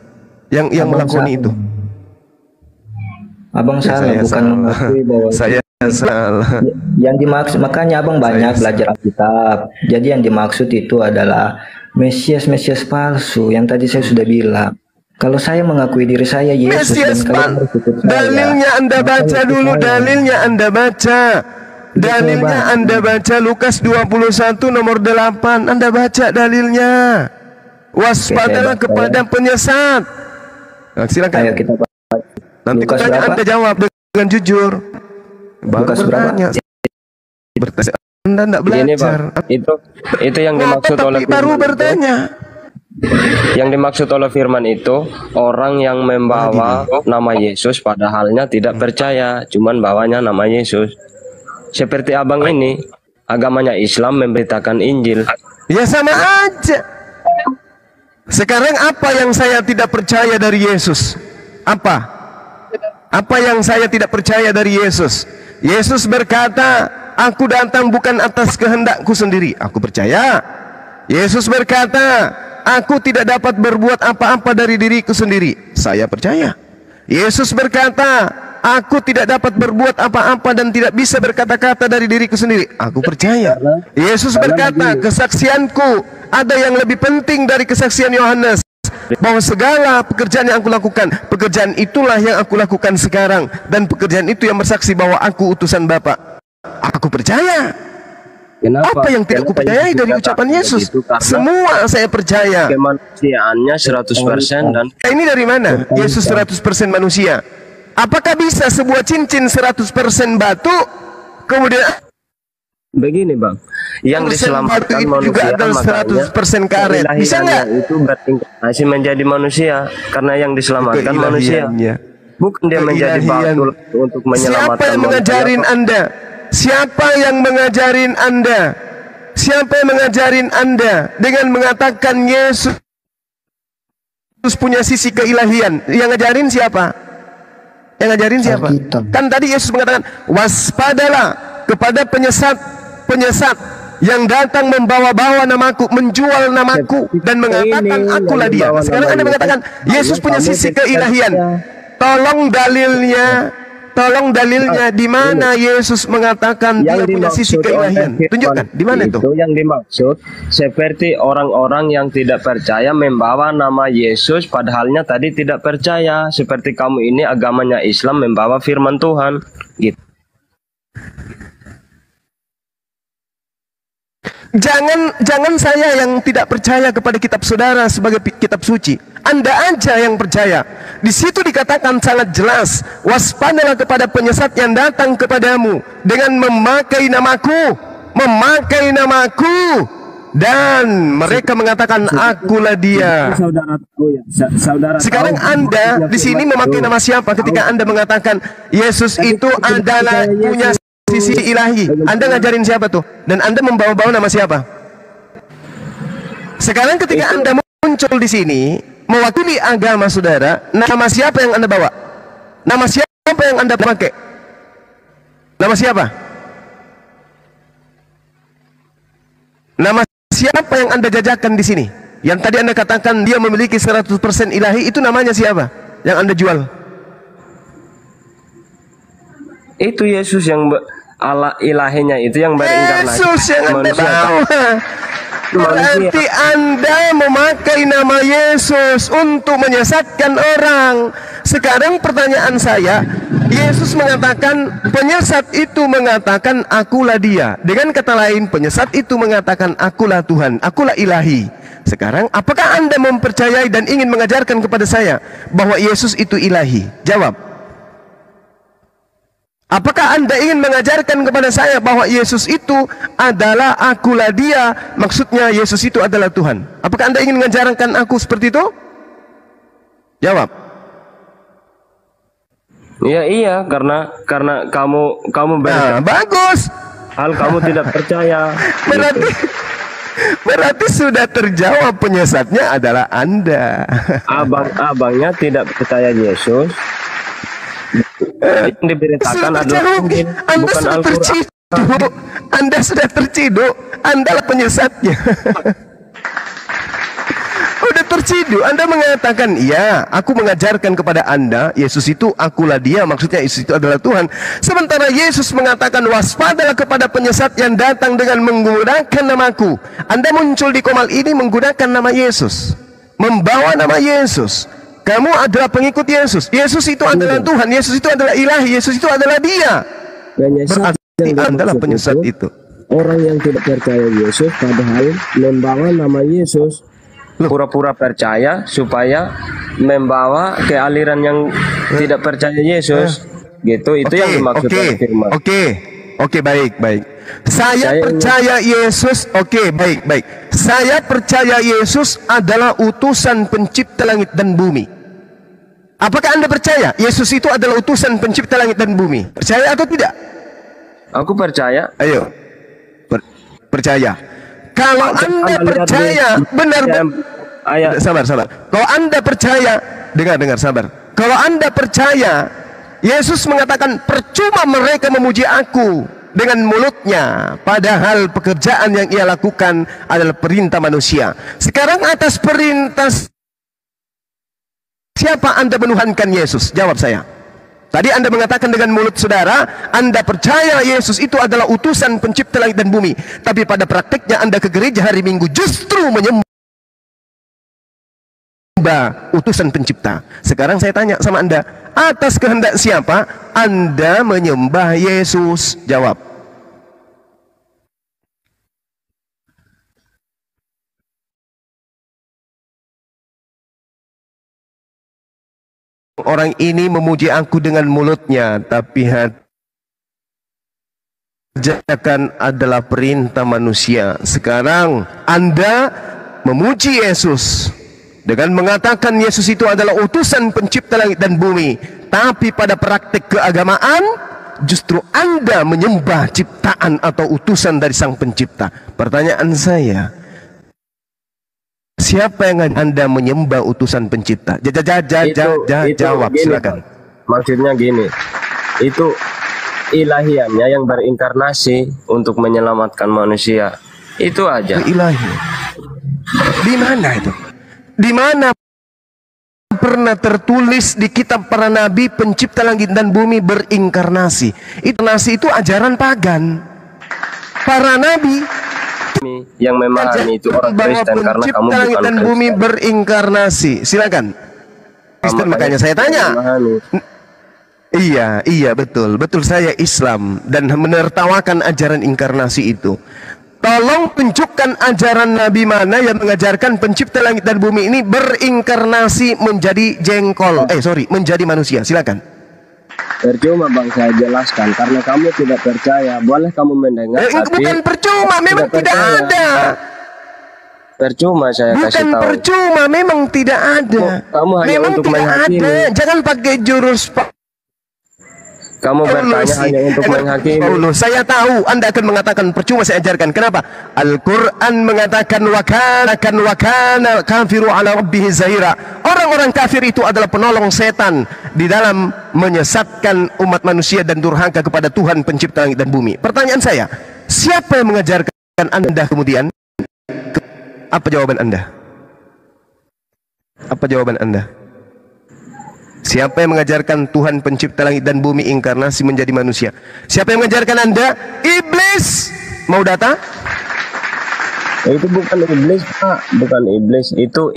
[SPEAKER 2] yang melakukan itu?
[SPEAKER 8] Abang salah, bukan mengakui bahwa
[SPEAKER 2] saya salah.
[SPEAKER 8] Yang dimaksud, makanya abang banyak belajar Alkitab. Jadi yang dimaksud itu adalah Mesias palsu yang tadi saya sudah bilang. Kalau saya mengakui diri saya Yesus
[SPEAKER 2] Mesias,
[SPEAKER 8] dan kalian berikut saya,
[SPEAKER 2] dalilnya Anda baca dulu, dalilnya Anda baca. Dalilnya Anda baca Lukas 21 nomor 8. Anda baca dalilnya. Waspadalah kepada penyesat. Nah, silakan.
[SPEAKER 8] Ayo kita baca.
[SPEAKER 2] Nanti tanya Anda jawab dengan jujur.
[SPEAKER 8] Lukas berapa?
[SPEAKER 2] Bertanya. Anda tidak belajar.
[SPEAKER 10] Itu yang dimaksud oleh
[SPEAKER 2] baru bertanya.
[SPEAKER 10] Yang dimaksud oleh firman itu orang yang membawa nama Yesus padahalnya tidak percaya, cuman bawanya nama Yesus. Seperti abang ini, agamanya Islam memberitakan Injil.
[SPEAKER 2] Ya sama aja. Sekarang apa yang saya tidak percaya dari Yesus? Apa? Apa yang saya tidak percaya dari Yesus? Yesus berkata, aku datang bukan atas kehendakku sendiri. Aku percaya. Yesus berkata, aku tidak dapat berbuat apa-apa dari diriku sendiri. Saya percaya. Yesus berkata, aku tidak dapat berbuat apa-apa dan tidak bisa berkata-kata dari diriku sendiri. Aku percaya. Yesus berkata, kesaksianku ada yang lebih penting dari kesaksian Yohanes, bahwa segala pekerjaan yang aku lakukan, pekerjaan itulah yang aku lakukan sekarang, dan pekerjaan itu yang bersaksi bahwa aku utusan Bapa. Aku percaya. Apa yang tidak kupercayai dari ucapan Yesus? Semua saya percaya.
[SPEAKER 10] Kemanusiaannya 100% dan
[SPEAKER 2] ini dari mana? Yesus 100% manusia. Apakah bisa sebuah cincin 100% batu kemudian
[SPEAKER 10] begini Bang, yang diselamatkan
[SPEAKER 2] itu juga
[SPEAKER 10] manusia
[SPEAKER 2] adalah 100% karet? Bisa nggak?
[SPEAKER 10] Itu berarti menjadi manusia karena yang diselamatkan manusia. Bukan dia menjadi batu untuk menyelamatkan.
[SPEAKER 2] Siapa yang mengajarin Anda? Siapa yang mengajarin Anda? Siapa yang mengajarin Anda dengan mengatakan Yesus punya sisi keilahian? Yang ngajarin siapa? Yang ngajarin siapa? Kan tadi Yesus mengatakan, waspadalah kepada penyesat yang datang membawa-bawa namaku, menjual namaku dan mengatakan akulah dia. Sekarang Anda mengatakan Yesus punya sisi keilahian. tolong dalilnya di mana Yesus mengatakan dia punya sisi keilahian. Tunjukkan di mana itu?
[SPEAKER 10] Yang dimaksud seperti orang-orang yang tidak percaya membawa nama Yesus padahalnya tadi tidak percaya. Seperti kamu ini agamanya Islam membawa firman Tuhan. Gitu.
[SPEAKER 2] Jangan saya yang tidak percaya kepada kitab saudara sebagai kitab suci. Anda aja yang percaya. Di situ dikatakan sangat jelas, waspadalah kepada penyesat yang datang kepadamu dengan memakai namaku, dan mereka mengatakan akulah dia. Sekarang Anda di sini memakai nama siapa ketika Anda mengatakan Yesus itu adalah punya sisi ilahi? Anda ngajarin siapa tuh? Dan Anda membawa-bawa nama siapa? Sekarang ketika Anda muncul di sini mewakili agama saudara, nama siapa yang Anda bawa? Nama siapa yang Anda pakai? Nama siapa? Nama siapa yang Anda jajakan di sini? Yang tadi Anda katakan dia memiliki 100% ilahi, itu namanya siapa yang Anda jual?
[SPEAKER 10] Itu Yesus yang Allah ilahinya itu yang berinkarnasi.
[SPEAKER 2] Yesus yang Anda bawa. Berarti Anda memakai nama Yesus untuk menyesatkan orang. Sekarang pertanyaan saya, Yesus mengatakan, penyesat itu mengatakan akulah dia. Dengan kata lain, penyesat itu mengatakan akulah Tuhan, akulah ilahi. Sekarang apakah Anda mempercayai dan ingin mengajarkan kepada saya bahwa Yesus itu ilahi? Jawab. Apakah Anda ingin mengajarkan kepada saya bahwa Yesus itu adalah akulah dia, maksudnya Yesus itu adalah Tuhan? Apakah Anda ingin mengajarkan aku seperti itu? Jawab.
[SPEAKER 10] Iya, karena kamu
[SPEAKER 2] bagus.
[SPEAKER 10] Hal kamu tidak percaya.
[SPEAKER 2] Berarti sudah terjawab, penyesatnya adalah Anda.
[SPEAKER 10] Abangnya tidak percaya Yesus. Yang diberitakan adalah
[SPEAKER 2] Anda sudah terciduk. Anda sudah terciduk. Anda lah penyesatnya. Udah terciduk. Anda mengatakan, iya, aku mengajarkan kepada Anda Yesus itu akulah dia, maksudnya Yesus itu adalah Tuhan. Sementara Yesus mengatakan, waspadalah kepada penyesat yang datang dengan menggunakan namaku. Anda muncul di Komal ini menggunakan nama Yesus, membawa nama Yesus. Kamu adalah pengikut Yesus. Yesus itu adalah Tuhan. Yesus itu adalah ilahi. Yesus itu adalah dia. Berarti adalah penyesat itu.
[SPEAKER 10] Orang yang tidak percaya Yesus padahal membawa nama Yesus. Pura-pura percaya supaya membawa ke aliran yang tidak percaya Yesus. Gitu. Itu yang dimaksud oleh firman.
[SPEAKER 2] Oke, baik. Saya percaya Yesus. Baik. Saya percaya Yesus adalah utusan pencipta langit dan bumi. Apakah Anda percaya Yesus itu adalah utusan pencipta langit dan bumi? Percaya atau tidak?
[SPEAKER 10] Aku percaya.
[SPEAKER 2] Ayo. Percaya. Kalau Anda percaya, benar. Sabar. Kalau Anda percaya, dengar, sabar. Kalau Anda percaya, Yesus mengatakan, percuma mereka memuji aku dengan mulutnya, padahal pekerjaan yang ia lakukan adalah perintah manusia. Sekarang atas perintah siapa Anda menuhankan Yesus? Jawab saya. Tadi Anda mengatakan dengan mulut saudara, Anda percaya Yesus itu adalah utusan pencipta langit dan bumi. Tapi pada prakteknya Anda ke gereja hari Minggu justru menyembah utusan pencipta. Sekarang saya tanya sama Anda, atas kehendak siapa Anda menyembah Yesus? Jawab. Orang ini memuji aku dengan mulutnya, tapi hati kerjakan adalah perintah manusia. Sekarang Anda memuji Yesus dengan mengatakan Yesus itu adalah utusan pencipta langit dan bumi, tapi pada praktek keagamaan justru Anda menyembah ciptaan atau utusan dari sang pencipta. Pertanyaan saya, siapa yang Anda menyembah utusan pencipta? Jawab, silakan.
[SPEAKER 10] Maksudnya gini, itu ilahiannya yang berinkarnasi untuk menyelamatkan manusia. Itu aja.
[SPEAKER 2] Ilahi. Di mana itu? Di mana pernah tertulis di kitab para nabi pencipta langit dan bumi berinkarnasi. Inkarnasi itu ajaran pagan. Para nabi
[SPEAKER 10] yang memahami itu orang Kristen karena kamu
[SPEAKER 2] pencipta langit
[SPEAKER 10] bukan
[SPEAKER 2] dan
[SPEAKER 10] Kristen.
[SPEAKER 2] bumi berinkarnasi. Silakan. Kristen, makanya saya tanya. Iya betul saya Islam dan menertawakan ajaran inkarnasi itu. Tolong tunjukkan ajaran Nabi mana yang mengajarkan pencipta langit dan bumi ini berinkarnasi menjadi menjadi manusia. Silakan.
[SPEAKER 10] Percuma bang saya jelaskan karena kamu tidak percaya. Boleh kamu mendengar tapi
[SPEAKER 2] bukan percuma, memang tidak ada.
[SPEAKER 10] Percuma saya kasih tahu.
[SPEAKER 2] Bukan percuma, memang tidak ada.
[SPEAKER 10] Kamu hanya
[SPEAKER 2] memang
[SPEAKER 10] untuk
[SPEAKER 2] tidak
[SPEAKER 10] menghakimi.
[SPEAKER 2] ada. Jangan pakai jurus
[SPEAKER 10] Kamu bertanya hanya untuk menghakimi.
[SPEAKER 2] Saya tahu Anda akan mengatakan percuma saya ajarkan. Kenapa? Al-Quran mengatakan wa kana kafiru ala rabbih zahira. Orang-orang kafir itu adalah penolong setan di dalam menyesatkan umat manusia dan durhaka kepada Tuhan pencipta langit dan bumi. Pertanyaan saya, siapa yang mengajarkan Anda kemudian? Apa jawaban Anda? Apa jawaban Anda? Siapa yang mengajarkan Tuhan pencipta langit dan bumi inkarnasi menjadi manusia? Siapa yang mengajarkan Anda? Iblis. Mau data?
[SPEAKER 10] Itu bukan iblis, Pak. Bukan iblis. Itu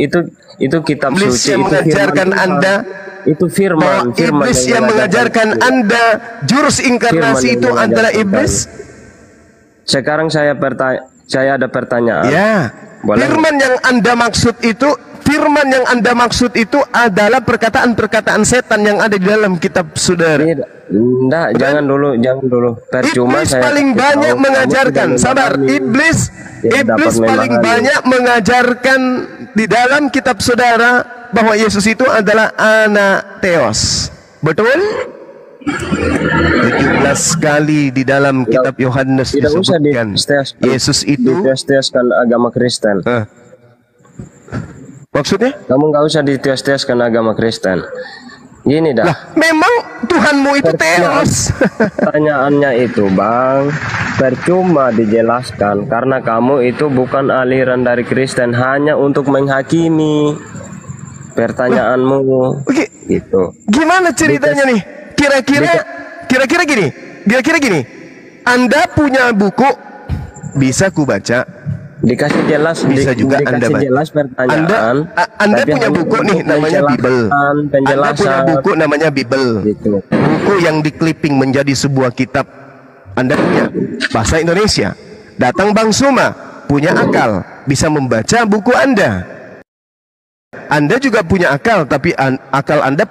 [SPEAKER 10] kitab
[SPEAKER 2] Iblis
[SPEAKER 10] suci.
[SPEAKER 2] yang
[SPEAKER 10] Itu
[SPEAKER 2] mengajarkan
[SPEAKER 10] firman
[SPEAKER 2] Anda.
[SPEAKER 10] Itu firman.
[SPEAKER 2] Iblis yang mengajarkan Anda jurus inkarnasi itu adalah iblis.
[SPEAKER 10] Sekarang saya ada pertanyaan.
[SPEAKER 2] Ya.
[SPEAKER 10] Boleh?
[SPEAKER 2] Firman yang Anda maksud itu adalah perkataan-perkataan setan yang ada di dalam kitab saudara.
[SPEAKER 10] Enggak, jangan dulu. Percuma
[SPEAKER 2] Iblis
[SPEAKER 10] saya
[SPEAKER 2] paling banyak mengajarkan. Sabar, iblis paling banyak mengajarkan di dalam kitab saudara bahwa Yesus itu adalah anak Theos. Betul? 17 kali di dalam kitab Yohanes disebutkan Yesus itu
[SPEAKER 10] ditios-tioskan agama Kristen.
[SPEAKER 2] Maksudnya?
[SPEAKER 10] Kamu nggak usah ditios-tioskan agama Kristen. Gini dah.
[SPEAKER 2] Memang Tuhanmu itu Theos.
[SPEAKER 10] Pertanyaannya itu bang, percuma dijelaskan karena kamu itu bukan aliran dari Kristen, hanya untuk menghakimi pertanyaanmu. Gitu.
[SPEAKER 2] Gimana ceritanya nih? Kira-kira gini. Anda punya buku, bisa ku baca.
[SPEAKER 10] Dikasih jelas,
[SPEAKER 2] bisa juga Anda baca.
[SPEAKER 10] Jelas pertanyaan.
[SPEAKER 2] Anda punya buku nih namanya Bible. Anda punya buku namanya Bible.
[SPEAKER 10] Gitu.
[SPEAKER 2] Buku yang dikliping menjadi sebuah kitab. Anda punya bahasa Indonesia. Datang Bang Suma, punya akal, bisa membaca buku Anda. Anda juga punya akal, tapi akal Anda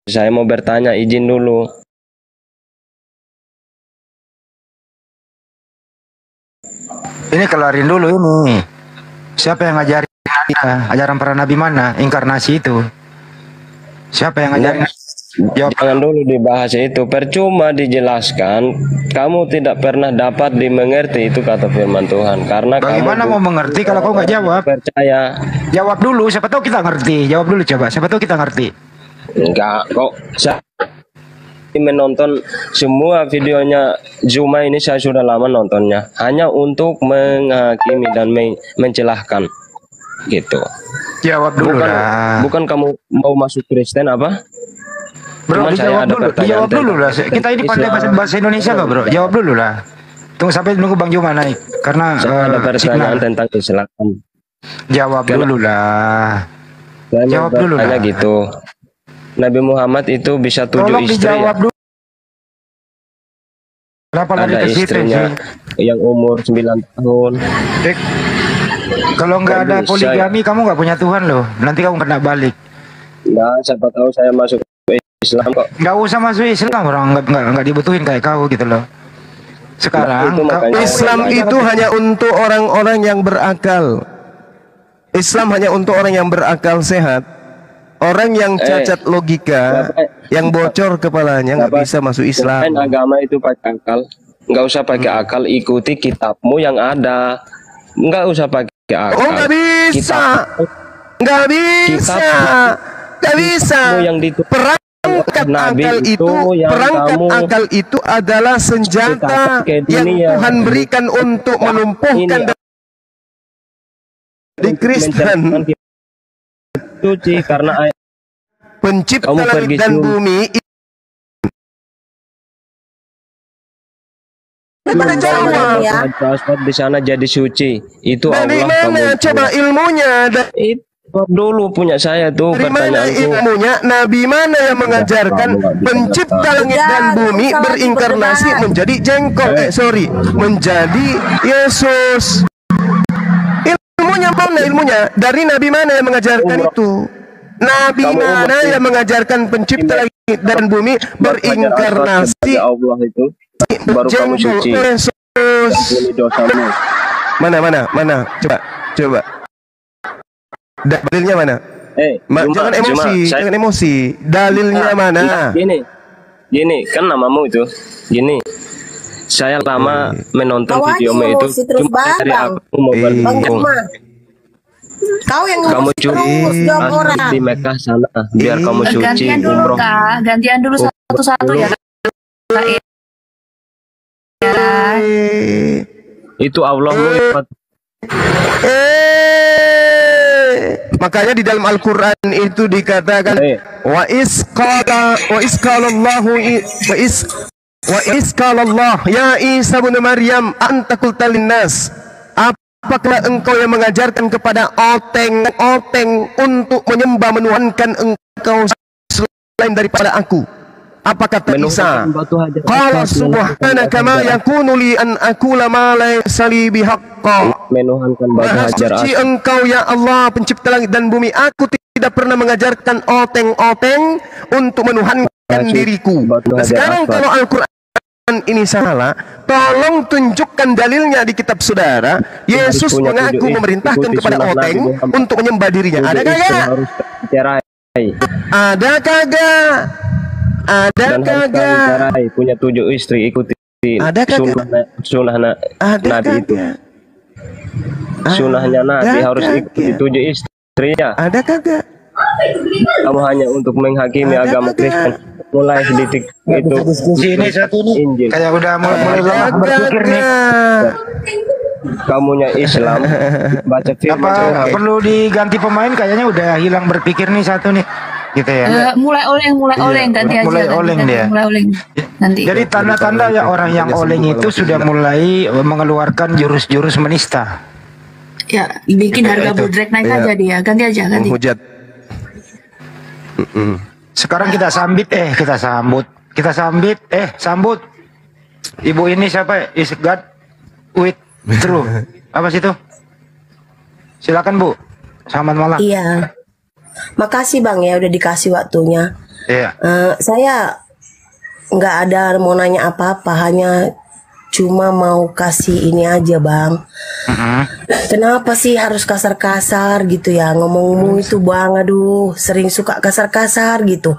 [SPEAKER 10] Saya mau bertanya, izin dulu.
[SPEAKER 1] Ini kelarin dulu ini. Siapa yang ngajarin Anda? Ajaran para nabi mana? Inkarnasi itu. Siapa yang ngajarin?
[SPEAKER 10] Jangan dulu dibahas itu. Percuma dijelaskan. Kamu tidak pernah dapat dimengerti itu kata firman Tuhan. Karena
[SPEAKER 1] bagaimana mau mengerti kalau kau nggak jawab?
[SPEAKER 10] Percaya.
[SPEAKER 1] Jawab dulu. Siapa tahu kita ngerti. Jawab dulu coba. Siapa tahu kita ngerti.
[SPEAKER 10] Enggak kok. Saya menonton semua videonya Zuma ini, saya sudah lama nontonnya. Hanya untuk menghakimi dan mencelahkan. Gitu.
[SPEAKER 1] Jawab dulu lah.
[SPEAKER 10] Bukan kamu mau masuk Kristen apa?
[SPEAKER 1] Bro, dijawab dulu lah. Kita ini pandai bahasa Indonesia loh bro. Jawab dulu lah. Tunggu sampai nunggu Bang Juma naik. Karena
[SPEAKER 10] ada pertanyaan tentang Islam.
[SPEAKER 1] Jawab dulu lah.
[SPEAKER 10] Jawab dulu lah. Gitu. Nabi Muhammad itu bisa 7 istri.
[SPEAKER 1] Dijawab dulu. Kenapa
[SPEAKER 10] ada istrinya yang umur 9 tahun.
[SPEAKER 1] Kalau nggak ada poligami, kamu nggak punya Tuhan loh. Nanti kamu kena balik.
[SPEAKER 10] Nah, siapa tahu saya masuk Islam kok.
[SPEAKER 1] Nggak usah masuk Islam, orang nggak dibutuhin kayak kau gitu loh. Sekarang
[SPEAKER 10] Itu makanya
[SPEAKER 2] Islam itu hanya untuk orang-orang yang berakal. Islam hanya untuk orang yang berakal sehat. Orang yang cacat logika, yang bocor kepalanya nggak bisa masuk Islam.
[SPEAKER 10] Ngapain agama itu pakai akal? Nggak usah pakai akal, ikuti kitabmu yang ada. Nggak usah pakai akal.
[SPEAKER 2] Oh, nggak bisa. Nggak bisa. Nggak bisa.
[SPEAKER 10] Yang
[SPEAKER 2] Perangkat
[SPEAKER 10] Nabi
[SPEAKER 2] akal itu,
[SPEAKER 10] yang
[SPEAKER 2] perangkat
[SPEAKER 10] kamu
[SPEAKER 2] akal itu adalah senjata yang Tuhan berikan untuk melumpuhkan di Kristen.
[SPEAKER 10] Suci karena
[SPEAKER 2] Pencipta
[SPEAKER 10] kamu
[SPEAKER 2] langit
[SPEAKER 10] pergi
[SPEAKER 2] dan bumi.
[SPEAKER 10] di sana jadi suci. Itu
[SPEAKER 2] Dari
[SPEAKER 10] Allah
[SPEAKER 2] mana
[SPEAKER 10] kamu
[SPEAKER 2] coba ilmunya?
[SPEAKER 10] itu dulu punya saya tuh
[SPEAKER 2] Dari mana
[SPEAKER 10] pertanyaanku.
[SPEAKER 2] ilmunya? Nabi mana yang mengajarkan pencipta langit dan bumi berinkarnasi menjadi jengkol? Menjadi Yesus. Ilmunya mana ilmunya? Dari Nabi mana yang mengajarkan itu? Nabi mana yang mengajarkan pencipta langit dan bumi berinkarnasi
[SPEAKER 10] Allah itu baru kamu suci.
[SPEAKER 2] Yesus.
[SPEAKER 10] Dosamu.
[SPEAKER 2] Mana? Coba. Dalilnya mana? Jangan emosi. Dalilnya mana?
[SPEAKER 10] Gini, kan namamu itu. Gini. Saya lama menonton videomu itu. Cuma dari aku mau bertemu.
[SPEAKER 11] Kau yang
[SPEAKER 10] kamu
[SPEAKER 11] terus dong orang
[SPEAKER 10] di Mekah sana biar kamu suci.
[SPEAKER 11] Gantian dulu Kak, gantian dulu satu-satu ya.
[SPEAKER 10] Itu Allah
[SPEAKER 2] makanya di dalam Al-Quran itu dikatakan wa isqalallah ya Isa bin Maryam anta qulta linnas, apakah engkau yang mengajarkan kepada oteng untuk menyembah menuhankan engkau selain daripada aku? Apa kata Isa? Qala subhanaka ma yakunu li an aqula ma laysa li bihaqqa.
[SPEAKER 10] Menuhankan batu hajar
[SPEAKER 2] aswad. Suci engkau ya Allah pencipta langit dan bumi. Aku tidak pernah mengajarkan oteng-oteng untuk menuhankan diriku. Sekarang kalau Al-Quran ini salah, tolong tunjukkan dalilnya di kitab saudara. Yesus mengaku memerintahkan kepada oteng untuk menyembah dirinya. Ada kagak? Ada kagak? Ada kagak?
[SPEAKER 10] Punya 7 istri, ikuti sunnah Nabi itu. Sunnahnya Nabi harus ikuti 7 istrinya.
[SPEAKER 2] Ada kagak?
[SPEAKER 10] Kamu hanya untuk menghakimi agama Kristen. Mulai sedikit itu
[SPEAKER 1] diskusi ini satu nih Injil. Kayak udah mulai berpikir nih.
[SPEAKER 10] Kamunya Islam baca firman.
[SPEAKER 1] Apa perlu diganti pemain? Kayaknya udah hilang berpikir nih satu nih. Gitu ya.
[SPEAKER 11] Mulai oleng ganti aja.
[SPEAKER 1] Mulai oleng dia.
[SPEAKER 11] Nanti.
[SPEAKER 1] Jadi tanda-tanda ya orang yang oleng itu sudah mulai mengeluarkan jurus-jurus menista.
[SPEAKER 11] Ya, bikin harga budrek naik aja dia. Ganti aja, ganti.
[SPEAKER 2] Menghujat.
[SPEAKER 1] Sekarang kita sambut. Sambut. Ibu ini siapa? Is God with true. Apa sih itu? Silakan Bu. Selamat malam.
[SPEAKER 12] Iya. Makasih Bang ya udah dikasih waktunya.
[SPEAKER 1] Iya.
[SPEAKER 12] Saya nggak ada mau nanya apa-apa, hanya cuma mau kasih ini aja Bang. Kenapa sih harus kasar-kasar gitu ya ngomongmu itu Bang? Aduh, sering suka kasar-kasar gitu.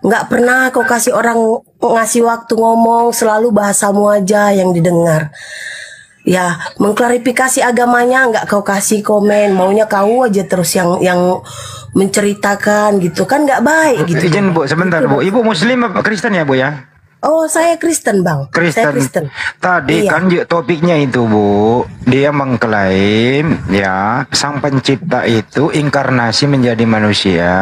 [SPEAKER 12] Nggak pernah kau kasih orang ngasih waktu ngomong, selalu bahasamu aja yang didengar. Ya, mengklarifikasi agamanya nggak kau kasih komen, maunya kau aja terus yang menceritakan gitu kan nggak baik gitu.
[SPEAKER 1] Izin Bu, sebentar Bu. Ibu Muslim apa Kristen ya Bu ya?
[SPEAKER 12] Oh, saya Kristen Bang. Saya Kristen.
[SPEAKER 1] Tadi kan topiknya itu Bu, dia mengklaim ya sang pencipta itu inkarnasi menjadi manusia.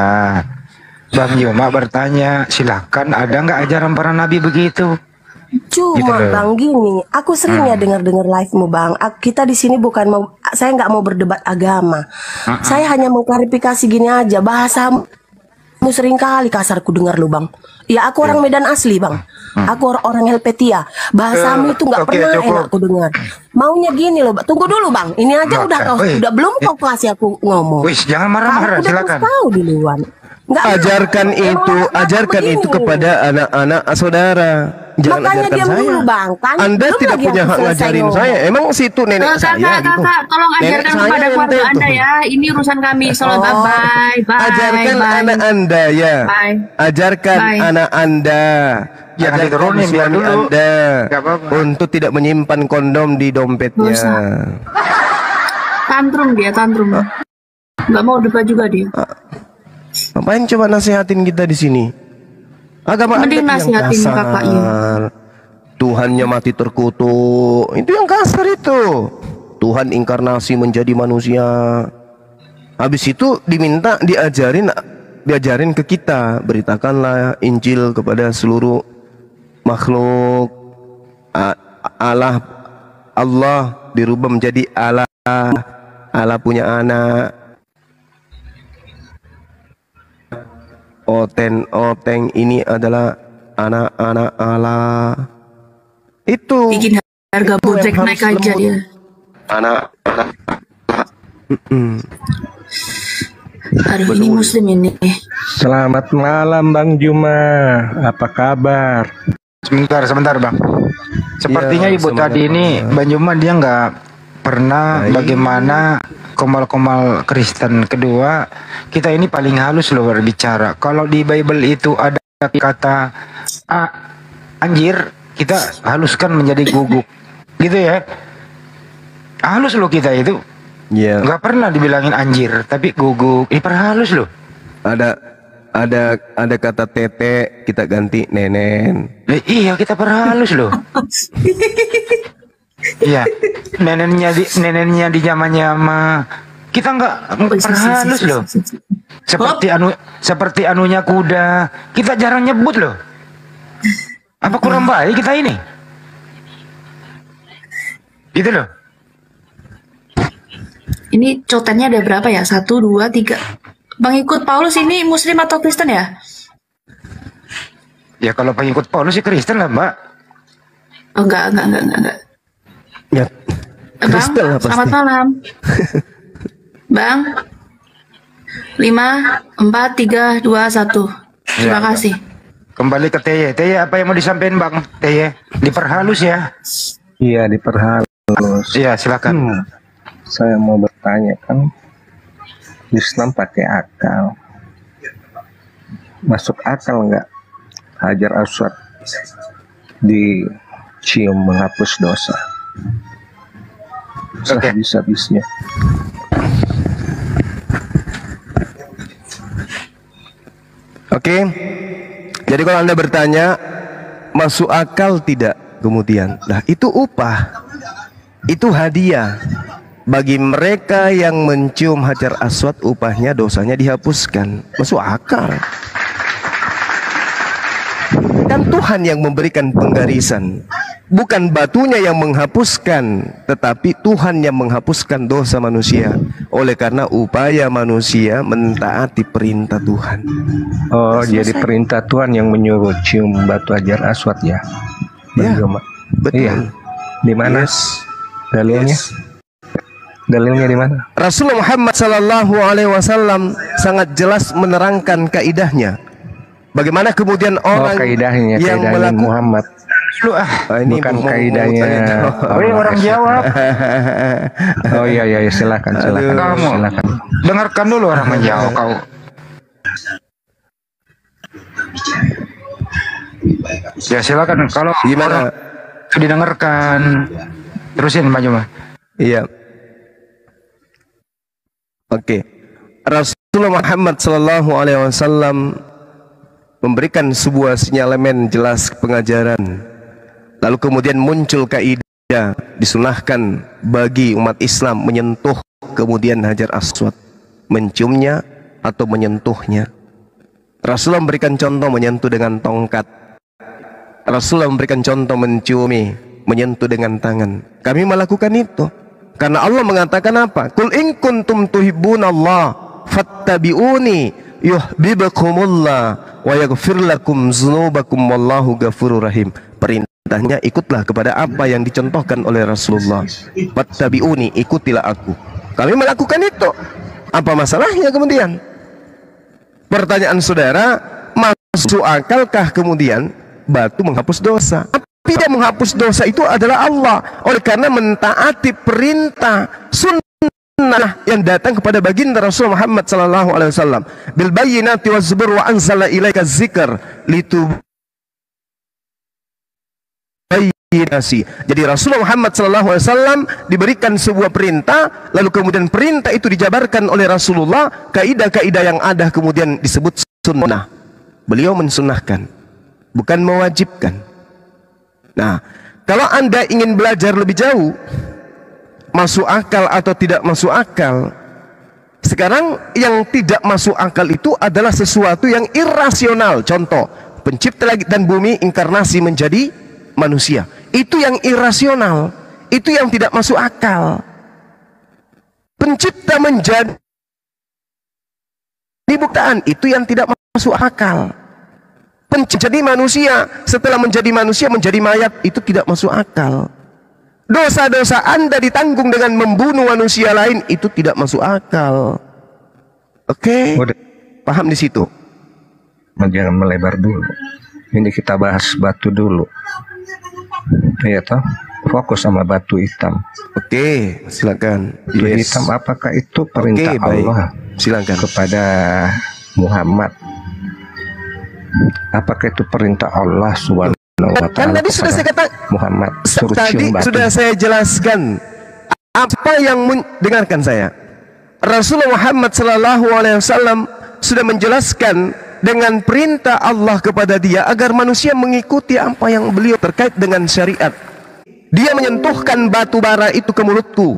[SPEAKER 1] Bang Yoma bertanya, silahkan ada nggak ajaran para nabi begitu?
[SPEAKER 12] Cuma gitu Bang gini, aku sering ya dengar live-mu Bang. Kita di sini bukan mau, saya nggak mau berdebat agama. Saya hanya mau klarifikasi gini aja, bahasamu sering kali kasarku dengar lu Bang. Ya aku orang Medan asli Bang. Aku orang Helvetia. Bahasamu itu nggak pernah enak aku dengar. Maunya gini loh, tunggu dulu Bang. Ini aja udah belum kau kasih aku ngomong.
[SPEAKER 1] Wis, jangan marah-marah, silakan.
[SPEAKER 12] Tahu duluan.
[SPEAKER 2] Ajarkan itu kepada anak-anak saudara. Jangan
[SPEAKER 12] Makanya
[SPEAKER 2] ajarkan
[SPEAKER 12] diam
[SPEAKER 2] saya.
[SPEAKER 12] dulu, Bang. Kan
[SPEAKER 2] Anda
[SPEAKER 12] belum
[SPEAKER 2] tidak
[SPEAKER 12] lagi
[SPEAKER 2] punya
[SPEAKER 12] aku
[SPEAKER 2] hak
[SPEAKER 12] selesai
[SPEAKER 2] ngajarin
[SPEAKER 12] ngomong.
[SPEAKER 2] saya. Emang situ nenek saya gitu.
[SPEAKER 11] Kakak, tolong
[SPEAKER 2] Nenek
[SPEAKER 11] ajarkan
[SPEAKER 2] saya
[SPEAKER 11] kepada keluarga
[SPEAKER 2] ente
[SPEAKER 11] Anda
[SPEAKER 2] tuh.
[SPEAKER 11] ya. Ini urusan kami. Salam bye.
[SPEAKER 2] Ajarkan anak Anda ya.
[SPEAKER 11] Bye.
[SPEAKER 2] Ajarkan
[SPEAKER 11] Bye.
[SPEAKER 2] anak Anda.
[SPEAKER 1] Jangan
[SPEAKER 2] Ajarkan
[SPEAKER 1] diturunin, biar
[SPEAKER 2] suami
[SPEAKER 1] dulu.
[SPEAKER 2] Anda
[SPEAKER 1] Gak apa-apa.
[SPEAKER 2] untuk tidak menyimpan kondom di dompetnya.
[SPEAKER 11] Tantrum dia, tantrum. Nggak mau debat juga dia.
[SPEAKER 2] Ngapain coba nasihatin kita di sini? Agama Anda
[SPEAKER 11] Mending
[SPEAKER 2] itu yang
[SPEAKER 11] nasihatin
[SPEAKER 2] kasar.
[SPEAKER 11] kakaknya.
[SPEAKER 2] Tuhannya mati terkutuk. Itu yang kasar itu. Tuhan inkarnasi menjadi manusia. Habis itu diminta diajarin ke kita. Beritakanlah Injil kepada seluruh makhluk. Allah dirubah menjadi Allah. Allah punya anak. Oteng ini adalah anak-anak Allah. Itu
[SPEAKER 11] bikin harga botrek naik aja dia.
[SPEAKER 2] Anak.
[SPEAKER 11] Aduh, ini muslim ini.
[SPEAKER 13] Selamat malam Bang Juma. Apa kabar?
[SPEAKER 1] Sebentar Bang. Sepertinya
[SPEAKER 2] Ya,
[SPEAKER 1] ibu tadi ini Bang Juma dia nggak pernah bagaimana komal-komal Kristen. Kedua, kita ini paling halus loh berbicara. Kalau di Bible itu ada kata anjir, kita haluskan menjadi guguk, gitu ya. Halus loh kita itu.
[SPEAKER 2] Iya.
[SPEAKER 1] Nggak pernah dibilangin anjir, tapi guguk. Ini perhalus loh.
[SPEAKER 2] Ada kata tete, kita ganti nenen.
[SPEAKER 1] Iya, kita perhalus loh. Iya, nenennya di nyama-nyama. Kita nggak perhalus loh. Seperti anunya kuda. Kita jarang nyebut loh. Apa kurang baik kita ini? Gitu loh.
[SPEAKER 11] Ini cotennya ada berapa ya? 1, 2, 3. Pengikut Paulus ini Muslim atau Kristen ya?
[SPEAKER 1] Ya kalau pengikut Paulus sih Kristen lah Mbak.
[SPEAKER 11] Oh enggak.
[SPEAKER 2] Ya.
[SPEAKER 11] Bang, selamat malam. Bang. 5, 4, 3, 2, 1. Terima kasih.
[SPEAKER 1] Kembali ke TY. TY apa yang mau disampaikan Bang? TY diperhalus ya?
[SPEAKER 13] Iya, diperhalus.
[SPEAKER 1] Iya, silakan.
[SPEAKER 13] Saya mau bertanya, kan Islam pakai akal. Masuk akal nggak Hajar Aswad dicium menghapus dosa? Habis-habisnya.
[SPEAKER 2] Oke. Jadi kalau Anda bertanya masuk akal tidak, kemudian lah itu upah. Itu hadiah. Bagi mereka yang mencium Hajar Aswad, upahnya dosanya dihapuskan. Masuk akal. Dan Tuhan yang memberikan penggarisan. Bukan batunya yang menghapuskan, tetapi Tuhan yang menghapuskan dosa manusia. Oleh karena upaya manusia mentaati perintah Tuhan.
[SPEAKER 13] Oh, jadi perintah Tuhan yang menyuruh cium batu Hajar Aswad ya?
[SPEAKER 2] Ya, betul.
[SPEAKER 13] Iya. Di mana? Dalilnya? Dalilnya di mana?
[SPEAKER 2] Rasulullah Muhammad sallallahu alaihi wasallam sangat jelas menerangkan kaidahnya. Bagaimana kemudian orang
[SPEAKER 13] kaidahnya,
[SPEAKER 2] yang
[SPEAKER 13] kaidahnya
[SPEAKER 2] melakukan
[SPEAKER 13] Muhammad.
[SPEAKER 2] Ini
[SPEAKER 13] bukan kaidahnya.
[SPEAKER 1] Orang jawab.
[SPEAKER 13] Oh iya, silakan.
[SPEAKER 1] Kamu dengarkan dulu orang menjawab kau. Ya silakan kalau
[SPEAKER 2] gimana
[SPEAKER 1] didengarkan. Terusin Pak Juma.
[SPEAKER 2] Iya. Oke. Rasulullah Muhammad sallallahu alaihi wasallam memberikan sebuah sinyalemen jelas pengajaran. Lalu kemudian muncul kaidah disunahkan bagi umat Islam menyentuh kemudian Hajar Aswad, menciumnya atau menyentuhnya. Rasulullah memberikan contoh menyentuh dengan tongkat. Rasulullah memberikan contoh menciumi, menyentuh dengan tangan. Kami melakukan itu karena Allah mengatakan apa? Qul in kuntum tuhibbunallah fattabi'uni yuhibbukumullah wa yaghfir lakum dzunubakum wallahu ghafurur rahim. Perintahnya ikutlah kepada apa yang dicontohkan oleh Rasulullah. Fattabi'uni, ikutilah aku. Kami melakukan itu. Apa masalahnya kemudian? Pertanyaan saudara, masuk akalkah kemudian batu menghapus dosa? Tapi yang menghapus dosa itu adalah Allah. Oleh karena mentaati perintah sunnah yang datang kepada baginda Rasul Muhammad sallallahu alaihi wasallam. Bil bayyinati waz zubur wa anzala ilaika dzikr Jadi Rasulullah Muhammad SAW diberikan sebuah perintah, lalu kemudian perintah itu dijabarkan oleh Rasulullah. Kaidah-kaidah yang ada kemudian disebut sunnah. Beliau mensunnahkan, bukan mewajibkan. Nah, kalau Anda ingin belajar lebih jauh, masuk akal atau tidak masuk akal, sekarang yang tidak masuk akal itu adalah sesuatu yang irasional. Contoh, pencipta langit dan bumi inkarnasi menjadi manusia. Itu yang irasional, itu yang tidak masuk akal. Pencipta menjadi dibuktaan, itu yang tidak masuk akal. Jadi manusia, setelah menjadi manusia menjadi mayat, itu tidak masuk akal. Dosa-dosa Anda ditanggung dengan membunuh manusia lain, itu tidak masuk akal. Oke? Paham di situ?
[SPEAKER 13] Jangan melebar dulu. Ini kita bahas batu dulu. Iya toh, fokus sama batu hitam.
[SPEAKER 2] Oke, silakan.
[SPEAKER 13] Batu hitam, apakah itu perintah Allah?
[SPEAKER 2] Silakan.
[SPEAKER 13] Kepada Muhammad. Apakah itu perintah Allah Subhanahu wa
[SPEAKER 2] Kan
[SPEAKER 13] Ta'ala?
[SPEAKER 2] tadi sudah saya katakan,
[SPEAKER 13] Muhammad suruh
[SPEAKER 2] tadi
[SPEAKER 13] cium batu.
[SPEAKER 2] sudah saya jelaskan apa yang dengarkan saya. Rasulullah Muhammad SAW sudah menjelaskan dengan perintah Allah kepada dia agar manusia mengikuti apa yang beliau terkait dengan syariat. Dia menyentuhkan batu bara itu ke mulutku,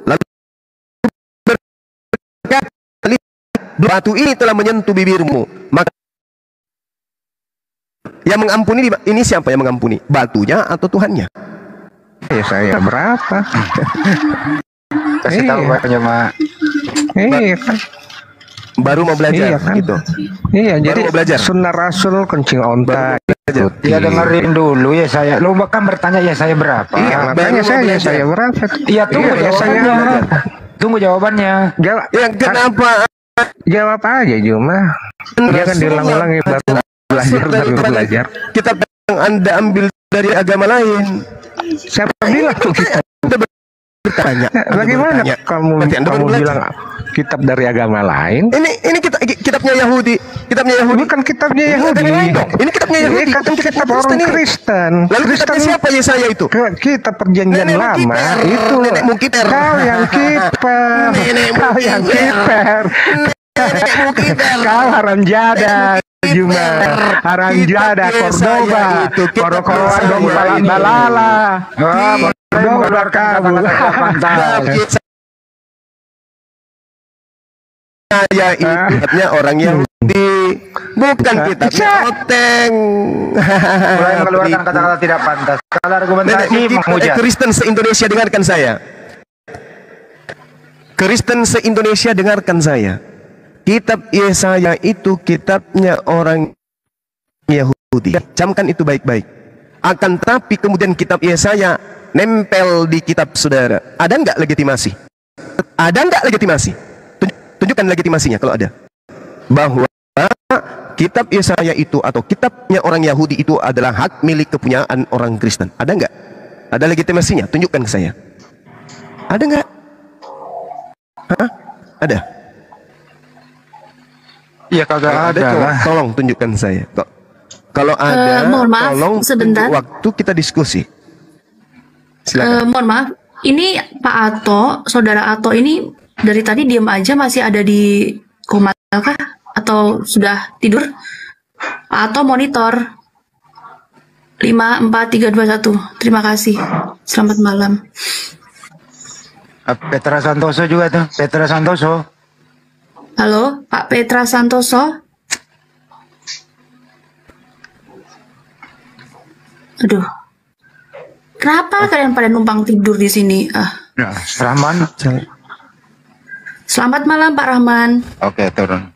[SPEAKER 2] lalu berkata, batu ini telah menyentuh bibirmu. Maka yang mengampuni ini siapa yang mengampuni? Batunya atau Tuhannya?
[SPEAKER 13] Ya saya berapa?
[SPEAKER 1] Kasih tahu banyak mak.
[SPEAKER 13] Iya kan.
[SPEAKER 2] Baru mau belajar
[SPEAKER 13] iya, kan?
[SPEAKER 2] gitu.
[SPEAKER 13] Iya,
[SPEAKER 2] Baru
[SPEAKER 13] jadi
[SPEAKER 2] mau belajar.
[SPEAKER 13] sunnah Rasul kencing onta.
[SPEAKER 1] Ya dengerin dulu ya saya. Lu bahkan bertanya ya saya berapa?
[SPEAKER 13] Iya, makanya saya berapa?
[SPEAKER 1] Iya tunggu
[SPEAKER 13] iya, saya
[SPEAKER 1] jawabannya. Tunggu jawabannya.
[SPEAKER 2] Yang kenapa?
[SPEAKER 13] Jawab aja Juma. Jangan diulang-ulang ya, baru belajar.
[SPEAKER 2] Kitab yang Anda ambil dari agama lain.
[SPEAKER 13] Siapa bilang tuh kita?
[SPEAKER 2] Bertanya.
[SPEAKER 13] Bagaimana kamu bilang kitab dari agama lain?
[SPEAKER 2] Ini kitabnya Yahudi. Kitabnya Yahudi.
[SPEAKER 13] Bukan kitabnya Yahudi.
[SPEAKER 2] Ini kitabnya Yahudi.
[SPEAKER 13] Ini kan kitab orang Kristen.
[SPEAKER 2] Lalu kitabnya siapa Yesaya itu?
[SPEAKER 13] Kitab perjanjian lama itu.
[SPEAKER 2] Nenekmu kiper.
[SPEAKER 13] Kau yang kiper. Kau yang kiper. Kau haramjada. Juma haramjada Cordoba. Koro-koroan dong balala. Cordoba kabul.
[SPEAKER 2] Saya itu kitabnya orang Yahudi, bukan kitabnya Oteng.
[SPEAKER 1] Mulai mengeluarkan kata-kata tidak pantas. Kalau argumentasi menghujat.
[SPEAKER 2] Kristen se-Indonesia dengarkan saya. Kristen se-Indonesia dengarkan saya. Kitab Yesaya itu kitabnya orang Yahudi. Camkan itu baik-baik. Akan tapi kemudian kitab Yesaya nempel di kitab saudara. Ada nggak legitimasi? Ada nggak legitimasi? Tunjukkan legitimasinya kalau ada. Bahwa kitab Yesaya itu atau kitabnya orang Yahudi itu adalah hak milik kepunyaan orang Kristen. Ada nggak? Ada legitimasinya? Tunjukkan ke saya. Ada nggak? Hah? Ada?
[SPEAKER 1] Iya kagak ada.
[SPEAKER 2] Tolong tunjukkan saya. Kalau ada,
[SPEAKER 11] mohon maaf,
[SPEAKER 2] tolong
[SPEAKER 11] sebentar.
[SPEAKER 2] waktu kita diskusi. Silakan.
[SPEAKER 11] Mohon maaf, ini Pak Ato, Saudara Ato ini dari tadi diam aja, masih ada di koma kah? Atau sudah tidur? Pak Ato monitor 5, 4, 3, 2, 1. Terima kasih. Selamat malam.
[SPEAKER 1] Petra Santoso juga tuh. Petra Santoso.
[SPEAKER 11] Halo, Pak Petra Santoso. Aduh. Kenapa kalian pada numpang tidur di sini?
[SPEAKER 1] Rahman.
[SPEAKER 11] Selamat malam Pak Rahman.
[SPEAKER 1] Oke, turun.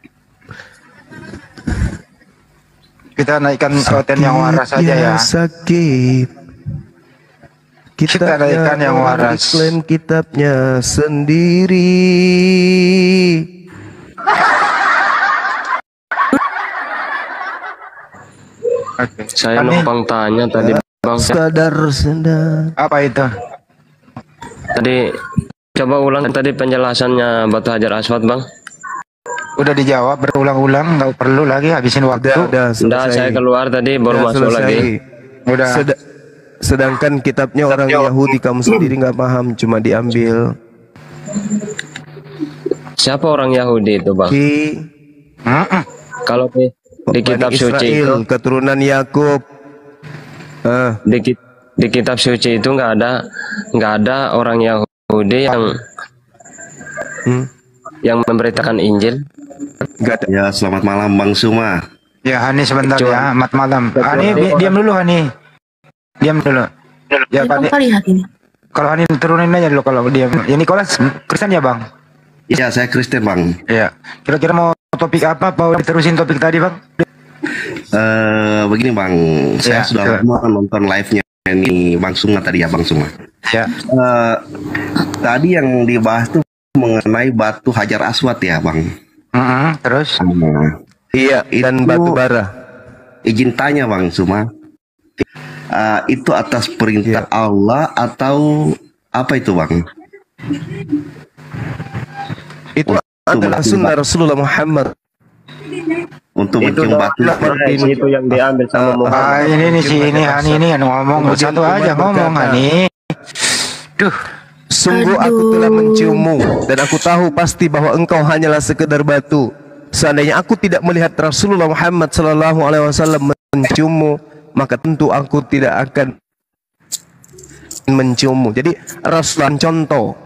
[SPEAKER 1] Kita naikkan Oten yang waras saja ya.
[SPEAKER 2] Sakit.
[SPEAKER 1] Kita naikkan yang waras.
[SPEAKER 2] Klaim kitabnya sendiri.
[SPEAKER 1] Oke.
[SPEAKER 10] Saya
[SPEAKER 1] Ani,
[SPEAKER 10] numpang tanya tadi Bang.
[SPEAKER 2] Sadar.
[SPEAKER 1] apa itu?
[SPEAKER 10] Tadi coba ulang tadi penjelasannya batu hajar aswad Bang.
[SPEAKER 1] Udah dijawab berulang-ulang, nggak perlu lagi habisin waktu.
[SPEAKER 2] Udah
[SPEAKER 10] Udah saya keluar tadi baru
[SPEAKER 2] Udah
[SPEAKER 10] masuk
[SPEAKER 2] selesai.
[SPEAKER 10] lagi.
[SPEAKER 1] Udah.
[SPEAKER 2] Sedangkan kitabnya orang Yahudi kamu sendiri nggak paham, cuma diambil.
[SPEAKER 10] Siapa orang Yahudi itu Bang? Kalau di kitab
[SPEAKER 2] Bani
[SPEAKER 10] suci itu,
[SPEAKER 2] Israel, keturunan Yakub.
[SPEAKER 10] di kitab suci itu nggak ada orang Yahudi yang memberitakan Injil.
[SPEAKER 14] Ya, selamat malam Bang Suma.
[SPEAKER 1] Ya Hani sebentar ya, selamat malam. Hani diam dulu Hani. Diam dulu. Ya Pak. Kalau Hani turunin aja dulu kalau diam. Ya Nicholas Kristen ya Bang?
[SPEAKER 14] Iya, saya Kristen Bang.
[SPEAKER 1] Iya. Kira-kira mau topik apa? Mau diterusin topik tadi Bang?
[SPEAKER 14] Begini Bang, saya sudah lama nonton live-nya ini Bang Suma tadi ya Bang Suma.
[SPEAKER 1] Ya.
[SPEAKER 14] Tadi yang dibahas tuh mengenai batu hajar aswad ya Bang.
[SPEAKER 1] Terus?
[SPEAKER 2] Iya, dan batu bara.
[SPEAKER 14] Izin tanya Bang Suma, itu atas perintah Allah atau apa itu Bang?
[SPEAKER 2] Itu adalah sunnah Rasulullah Muhammad.
[SPEAKER 14] Untuk mencium batu
[SPEAKER 10] itu yang diambil sama Muhammad.
[SPEAKER 1] Ini Hani ini ngomong satu aja ngomong Hani. Duh.
[SPEAKER 2] Sungguh aku telah menciummu dan aku tahu pasti bahwa engkau hanyalah sekedar batu. Seandainya aku tidak melihat Rasulullah Muhammad SAW menciummu, maka tentu aku tidak akan menciummu. Jadi Rasulullah contoh.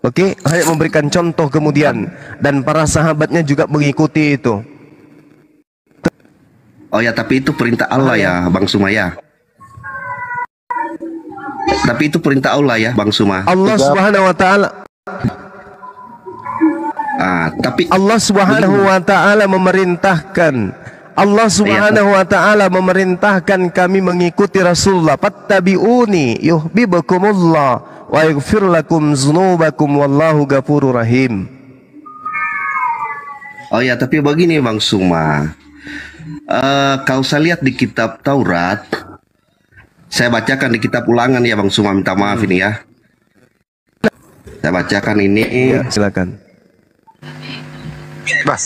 [SPEAKER 2] Oke, hanya memberikan contoh kemudian dan para sahabatnya juga mengikuti itu.
[SPEAKER 14] Oh ya, tapi itu perintah Allah ya Bang Suma ya. Tapi itu perintah Allah ya Bang Suma.
[SPEAKER 2] Allah Subhanahu wa taala.
[SPEAKER 14] Tapi
[SPEAKER 2] Allah Subhanahu wa taala memerintahkan. Allah Subhanahu wa taala memerintahkan kami mengikuti Rasulullah. Fattabi'uni yuhibbukumullah wa yaghfir lakum dzunubakum wallahu ghafurur rahim.
[SPEAKER 14] Oh ya, tapi begini Bang Suma. Kalau saya lihat di kitab Taurat, saya bacakan di kitab Ulangan ya Bang Suma, minta maaf ini ya. Saya bacakan ini.
[SPEAKER 2] Ya, silakan.
[SPEAKER 1] Bah,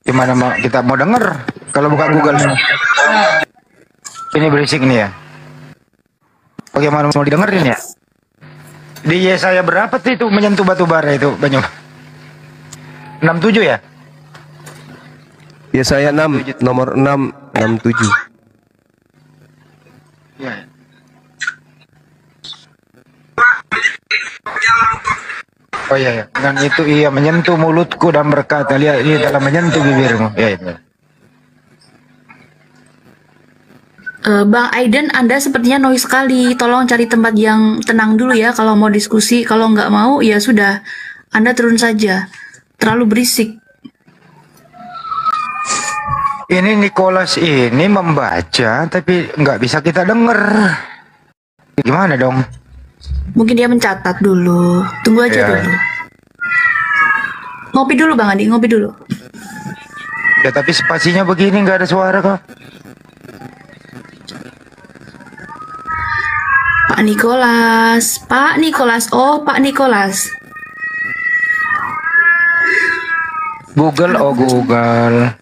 [SPEAKER 1] gimana kita mau denger kalau buka Google? Ini berisik nih ya. Bagaimana mau didengerin ya? Di Yesaya berapa tuh itu menyentuh batu bara itu Banyu? 67 ya?
[SPEAKER 2] Yesaya 6 nomor 667.
[SPEAKER 1] Ya. Oh iya, ya. Dan itu ia menyentuh mulutku dan berkata, lihat ia telah menyentuh bibirmu. Ya, itu.
[SPEAKER 11] Bang Aiden, Anda sepertinya noise sekali. Tolong cari tempat yang tenang dulu ya kalau mau diskusi. Kalau nggak mau, ya sudah. Anda turun saja. Terlalu berisik.
[SPEAKER 1] Ini Nicholas ini membaca, tapi nggak bisa kita dengar. Gimana dong?
[SPEAKER 11] Mungkin dia mencatat dulu. Tunggu aja dulu. Ngopi dulu Bang Andi, ngopi dulu.
[SPEAKER 1] Ya tapi spasinya begini nggak ada suara kok.
[SPEAKER 11] Pak Nicholas, oh Pak Nicholas.
[SPEAKER 1] Google, oh Google.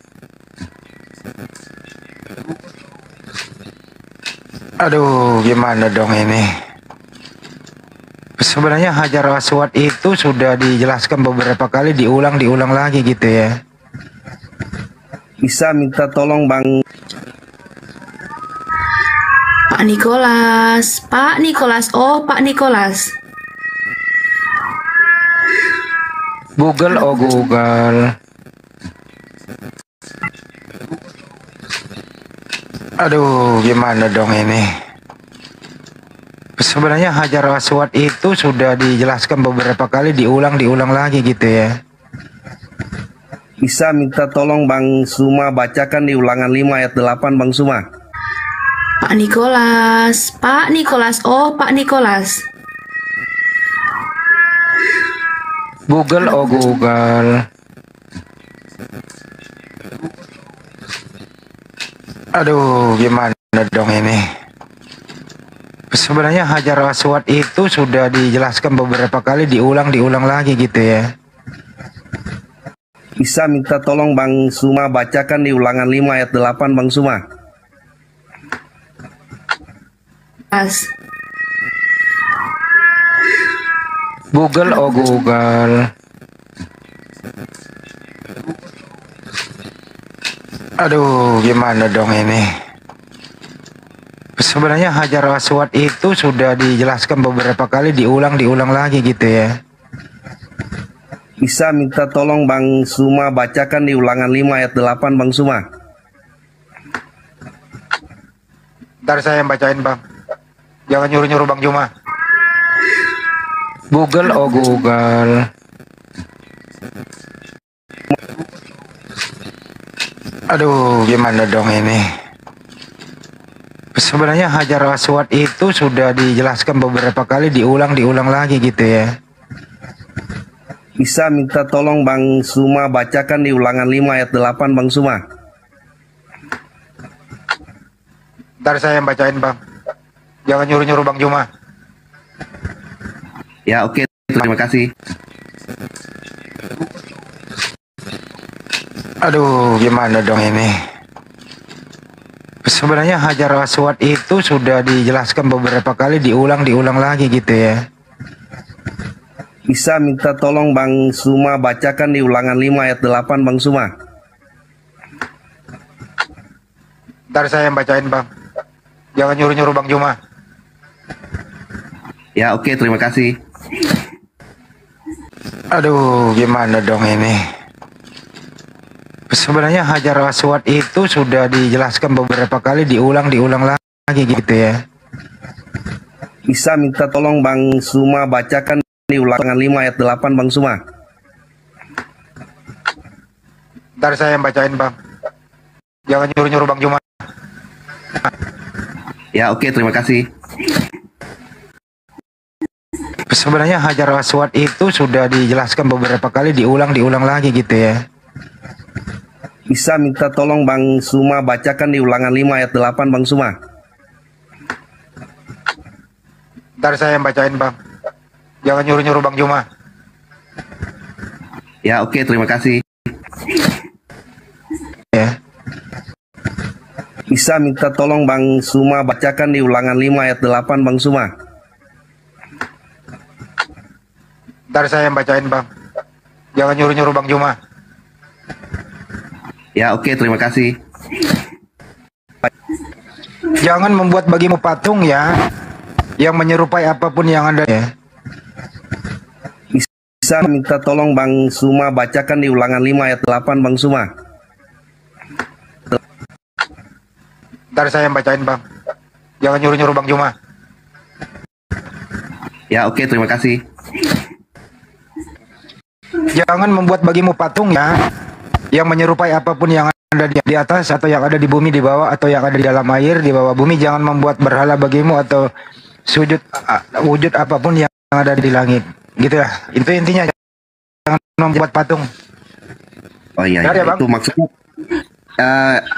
[SPEAKER 1] Aduh, gimana dong ini? Sebenarnya Hajar Aswad itu sudah dijelaskan beberapa kali, diulang lagi gitu ya.
[SPEAKER 14] Bisa minta tolong Bang
[SPEAKER 11] Pak Nicholas, oh Pak Nicholas.
[SPEAKER 1] Google, oh Google. Aduh, gimana dong ini? Sebenarnya Hajar Aswad itu sudah dijelaskan beberapa kali, diulang lagi gitu ya.
[SPEAKER 14] Bisa minta tolong Bang Suma bacakan di Ulangan 5 ayat 8 Bang Suma.
[SPEAKER 11] Pak Nicholas, oh Pak Nicholas.
[SPEAKER 1] Google, oh Google. Aduh, gimana dong ini? Sebenarnya Hajar Aswad itu sudah dijelaskan beberapa kali, diulang lagi gitu ya.
[SPEAKER 14] Bisa minta tolong Bang Suma bacakan di Ulangan 5 ayat 8 Bang Suma.
[SPEAKER 11] Pas.
[SPEAKER 1] Google, oh Google. Aduh, gimana dong ini? Sebenarnya Hajar Aswad itu sudah dijelaskan beberapa kali, diulang lagi gitu ya.
[SPEAKER 14] Bisa minta tolong Bang Suma bacakan di Ulangan 5 ayat 8 Bang Suma.
[SPEAKER 1] Ntar saya yang bacain Bang. Jangan nyuruh-nyuruh Bang Juma. Google, oh Google. Aduh, gimana dong ini? Sebenarnya Hajar Aswad itu sudah dijelaskan beberapa kali, diulang lagi gitu ya.
[SPEAKER 14] Bisa minta tolong Bang Suma bacakan di Ulangan 5 ayat 8 Bang Suma.
[SPEAKER 1] Ntar saya yang bacain Bang. Jangan nyuruh-nyuruh Bang Juma.
[SPEAKER 14] Ya oke, terima kasih.
[SPEAKER 1] Aduh, gimana dong ini? Sebenarnya Hajar Aswad itu sudah dijelaskan beberapa kali, diulang lagi gitu ya.
[SPEAKER 14] Bisa minta tolong Bang Suma bacakan di Ulangan 5 ayat 8 Bang Suma.
[SPEAKER 1] Ntar saya yang bacain Bang. Jangan nyuruh-nyuruh Bang Juma.
[SPEAKER 14] Ya oke, terima kasih.
[SPEAKER 1] Aduh, gimana dong ini? Sebenarnya Hajar Aswad itu sudah dijelaskan beberapa kali, diulang lagi gitu ya.
[SPEAKER 14] Bisa minta tolong Bang Suma bacakan di Ulangan 5 ayat 8 Bang Suma.
[SPEAKER 1] Ntar saya yang bacain Bang. Jangan nyuruh-nyuruh Bang Juma.
[SPEAKER 14] Ya oke, terima kasih.
[SPEAKER 1] Sebenarnya Hajar Aswad itu sudah dijelaskan beberapa kali, diulang lagi gitu ya.
[SPEAKER 14] Bisa minta tolong Bang Suma bacakan di Ulangan 5 ayat 8 Bang Suma.
[SPEAKER 1] Ntar saya yang bacain Bang. Jangan nyuruh-nyuruh Bang Juma.
[SPEAKER 14] Ya oke, terima kasih.
[SPEAKER 1] Ya.
[SPEAKER 14] Bisa minta tolong Bang Suma bacakan di Ulangan 5 ayat 8 Bang Suma.
[SPEAKER 1] Ntar saya yang bacain Bang. Jangan nyuruh-nyuruh Bang Juma.
[SPEAKER 14] Ya oke, terima kasih.
[SPEAKER 1] Jangan membuat bagimu patung ya, yang menyerupai apapun yang ada ya.
[SPEAKER 14] Bisa minta tolong Bang Suma bacakan di Ulangan 5 ayat 8 Bang Suma.
[SPEAKER 1] Ntar saya yang bacain Bang. Jangan nyuruh-nyuruh Bang Juma.
[SPEAKER 14] Ya oke, terima kasih.
[SPEAKER 1] Jangan membuat bagimu patung ya, yang menyerupai apapun yang ada di atas atau yang ada di bumi di bawah atau yang ada di dalam air di bawah bumi. Jangan membuat berhala bagimu atau sujud wujud apapun yang ada di langit. Gitu ya. Itu intinya, jangan membuat patung.
[SPEAKER 14] Oh iya,
[SPEAKER 1] ya,
[SPEAKER 14] itu maksudnya.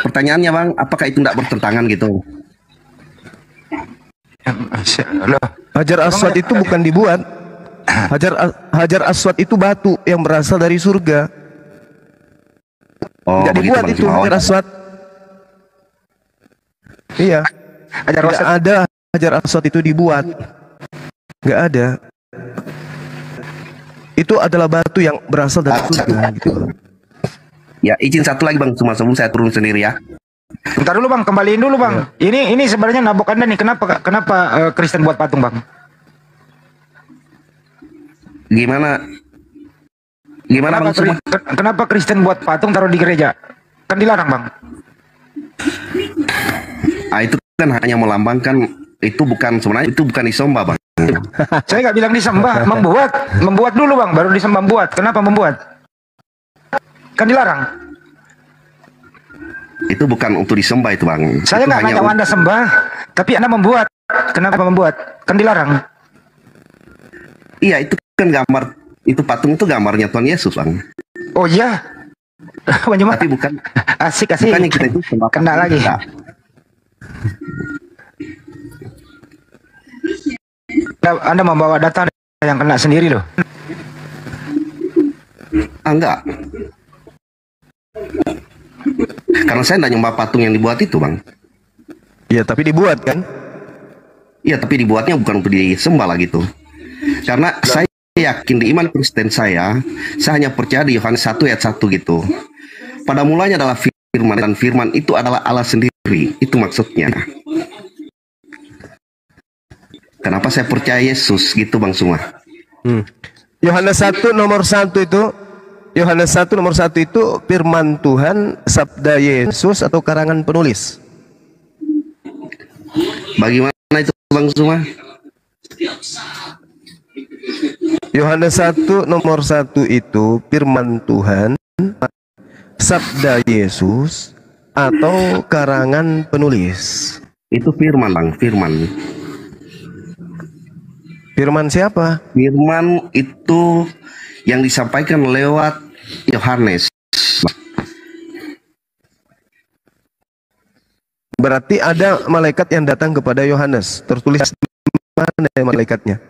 [SPEAKER 14] Pertanyaannya Bang, apakah itu tidak bertentangan gitu?
[SPEAKER 2] Hajar Aswad itu bukan dibuat. Hajar Aswad itu batu yang berasal dari surga.
[SPEAKER 14] Oh,
[SPEAKER 2] tidak dibuat itu Hajar Aswad. Iya. Tidak ada Hajar Aswad itu dibuat. Nggak ada. Itu adalah batu yang berasal dari surga gitu.
[SPEAKER 14] Ya, izin satu lagi Bang, cuma sebelum saya turun sendiri ya.
[SPEAKER 1] Bentar dulu Bang, kembaliin dulu Bang. Ini sebenarnya nabok Anda nih. Kenapa Kristen buat patung Bang?
[SPEAKER 14] Gimana Bang?
[SPEAKER 1] Kenapa Kristen buat patung taruh di gereja? Kan dilarang Bang.
[SPEAKER 14] Itu kan hanya melambangkan, itu bukan sebenarnya itu bukan disembah Bang.
[SPEAKER 1] Saya nggak bilang disembah, membuat dulu Bang, baru disembah membuat. Kenapa membuat? Kan dilarang.
[SPEAKER 14] Itu bukan untuk disembah itu Bang.
[SPEAKER 1] Saya nggak ngajak Anda sembah, tapi Anda membuat. Kenapa membuat? Kan dilarang.
[SPEAKER 14] Iya, itu kan gambar, itu patung itu gambarnya Tuhan Yesus Bang.
[SPEAKER 1] Oh iya.
[SPEAKER 14] Tapi bukan.
[SPEAKER 1] Asik.
[SPEAKER 14] Bukannya kita itu
[SPEAKER 1] kena lagi. Anda membawa data yang kena sendiri loh.
[SPEAKER 14] Enggak. Karena saya tidak nyembah patung yang dibuat itu, Bang.
[SPEAKER 2] Iya, tapi dibuat kan?
[SPEAKER 14] Iya, tapi dibuatnya bukan untuk disembah lah gitu. Karena saya yakin di iman Kristen saya hanya percaya di Yohanes 1 ayat 1 gitu. Pada mulanya adalah firman, dan firman itu adalah Allah sendiri. Itu maksudnya. Kenapa saya percaya Yesus gitu, Bang Suma?
[SPEAKER 2] Yohanes 1 nomor 1 itu, Yohanes 1 nomor 1 itu firman Tuhan, sabda Yesus atau karangan penulis?
[SPEAKER 14] Bagaimana itu, Bang Suma?
[SPEAKER 2] Yohanes 1 nomor 1 itu firman Tuhan, sabda Yesus atau karangan penulis?
[SPEAKER 14] Itu firman, Bang, firman.
[SPEAKER 2] Firman siapa?
[SPEAKER 14] Firman itu yang disampaikan lewat Yohanes.
[SPEAKER 2] Berarti ada malaikat yang datang kepada Yohanes. Tertulis di mana malaikatnya?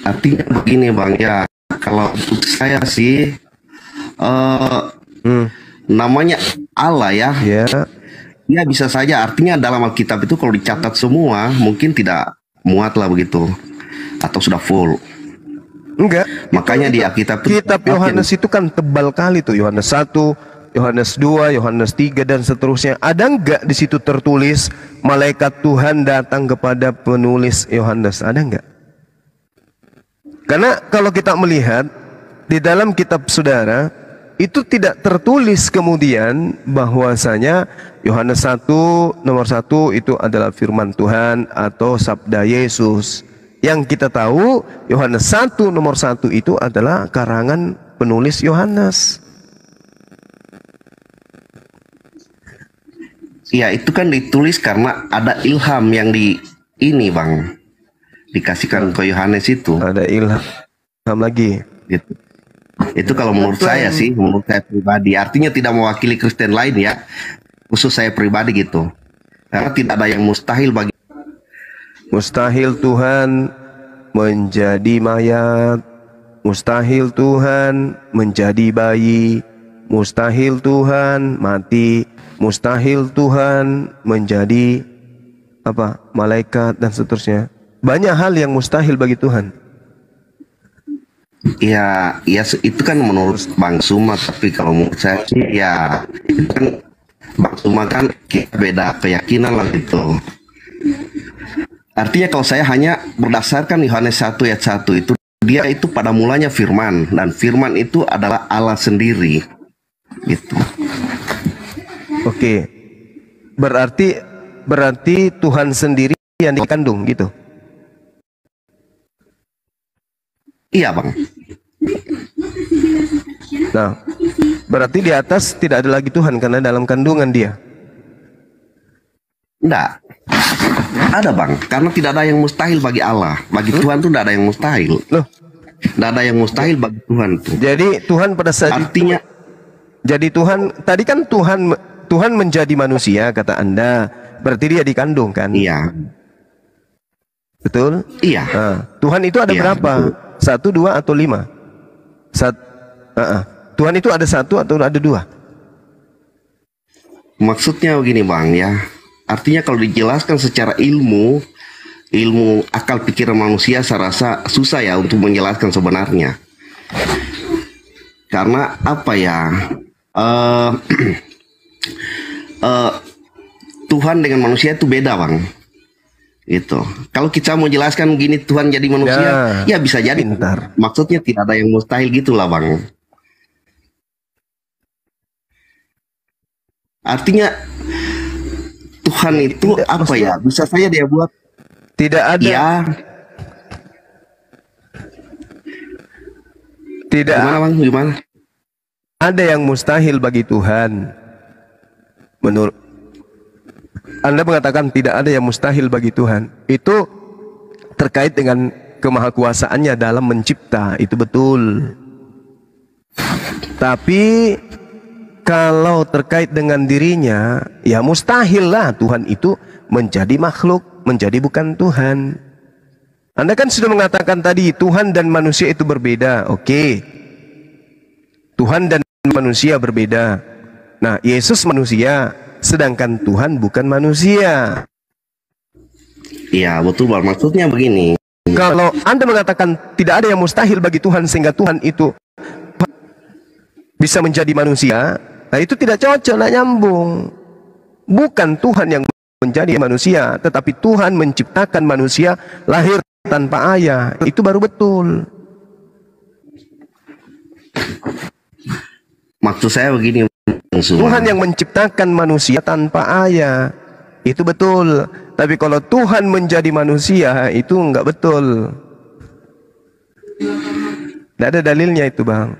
[SPEAKER 14] Artinya begini, Bang, ya, kalau untuk saya sih namanya Allah ya. Ya bisa saja, artinya dalam Alkitab itu kalau dicatat semua mungkin tidak muat lah begitu, atau sudah full.
[SPEAKER 2] Enggak.
[SPEAKER 14] Makanya di Alkitab
[SPEAKER 2] kitab Yohanes itu kan tebal kali tuh, Yohanes 1, Yohanes 2, Yohanes 3 dan seterusnya. Ada enggak di situ tertulis malaikat Tuhan datang kepada penulis Yohanes? Ada enggak? Karena kalau kita melihat di dalam kitab saudara itu tidak tertulis kemudian bahwasanya Yohanes 1 nomor 1 itu adalah firman Tuhan atau sabda Yesus. Yang kita tahu Yohanes 1 nomor 1 itu adalah karangan penulis Yohanes.
[SPEAKER 14] Ya, itu kan ditulis karena ada ilham yang Bang, dikasihkan ke Yohanes itu.
[SPEAKER 2] Ada ilham lagi.
[SPEAKER 14] Gitu. Itu kalau menurut saya sih, menurut saya pribadi. Artinya tidak mewakili Kristen lain ya. Khusus saya pribadi gitu. Karena tidak ada yang mustahil bagi.
[SPEAKER 2] Mustahil Tuhan menjadi mayat. Mustahil Tuhan menjadi bayi. Mustahil Tuhan mati. Mustahil Tuhan menjadi malaikat dan seterusnya. Banyak hal yang mustahil bagi Tuhan.
[SPEAKER 14] Ya, itu kan menurut Bang Suma, tapi kalau menurut saya sih ya itu kan Bang Suma kan kita beda keyakinan lah gitu. Artinya kalau saya hanya berdasarkan Yohanes 1 ayat 1 itu, dia itu pada mulanya firman, dan firman itu adalah Allah sendiri. Gitu.
[SPEAKER 2] Oke. Berarti Tuhan sendiri yang dikandung gitu.
[SPEAKER 14] Iya, Bang.
[SPEAKER 2] Nah, berarti di atas tidak ada lagi Tuhan karena dalam kandungan dia.
[SPEAKER 14] Enggak. Ada, Bang. Karena tidak ada yang mustahil bagi Allah. Bagi Tuhan tuh tidak ada yang mustahil.
[SPEAKER 2] Loh.
[SPEAKER 14] Tidak ada yang mustahil bagi Tuhan tuh.
[SPEAKER 2] Jadi Tuhan pada saat
[SPEAKER 14] artinya
[SPEAKER 2] jadi Tuhan tadi kan Tuhan menjadi manusia kata Anda. Berarti dia dikandung kan?
[SPEAKER 14] Iya.
[SPEAKER 2] Betul?
[SPEAKER 14] Iya.
[SPEAKER 2] Nah, Tuhan itu ada berapa? Betul. 1, 2 atau 5? Tuhan itu ada 1 atau ada 2?
[SPEAKER 14] Maksudnya begini, Bang, ya. Artinya kalau dijelaskan secara ilmu akal pikiran manusia, saya rasa susah ya untuk menjelaskan sebenarnya. Karena apa ya? Tuhan dengan manusia itu beda, Bang. Itu. Kalau kita mau jelaskan gini Tuhan jadi manusia, ya bisa jadi.
[SPEAKER 2] Pintar.
[SPEAKER 14] Maksudnya tidak ada yang mustahil gitulah, Bang. Artinya Tuhan itu
[SPEAKER 2] tidak,
[SPEAKER 14] apa ya? Bisa saja dia buat.
[SPEAKER 2] Tidak ada.
[SPEAKER 14] Ya.
[SPEAKER 2] Tidak.
[SPEAKER 14] Gimana, Bang? Gimana?
[SPEAKER 2] Ada yang mustahil bagi Tuhan. Menurut Anda mengatakan tidak ada yang mustahil bagi Tuhan. Itu terkait dengan kemahakuasaannya dalam mencipta, itu betul. Tapi kalau terkait dengan dirinya, ya mustahil lah Tuhan itu menjadi makhluk, menjadi bukan Tuhan. Anda kan sudah mengatakan tadi Tuhan dan manusia itu berbeda. Oke. Tuhan dan manusia berbeda. Nah, Yesus manusia, sedangkan Tuhan bukan manusia.
[SPEAKER 14] Iya, betul Bang. Maksudnya begini.
[SPEAKER 2] Kalau Anda mengatakan tidak ada yang mustahil bagi Tuhan sehingga Tuhan itu bisa menjadi manusia, nah itu tidak cocok, tidak nyambung. Bukan Tuhan yang menjadi manusia, tetapi Tuhan menciptakan manusia lahir tanpa ayah. Itu baru betul.
[SPEAKER 14] Maksud saya begini,
[SPEAKER 2] Tuhan yang menciptakan manusia tanpa ayah, itu betul. Tapi kalau Tuhan menjadi manusia, itu enggak betul. Tidak ada dalilnya itu, Bang.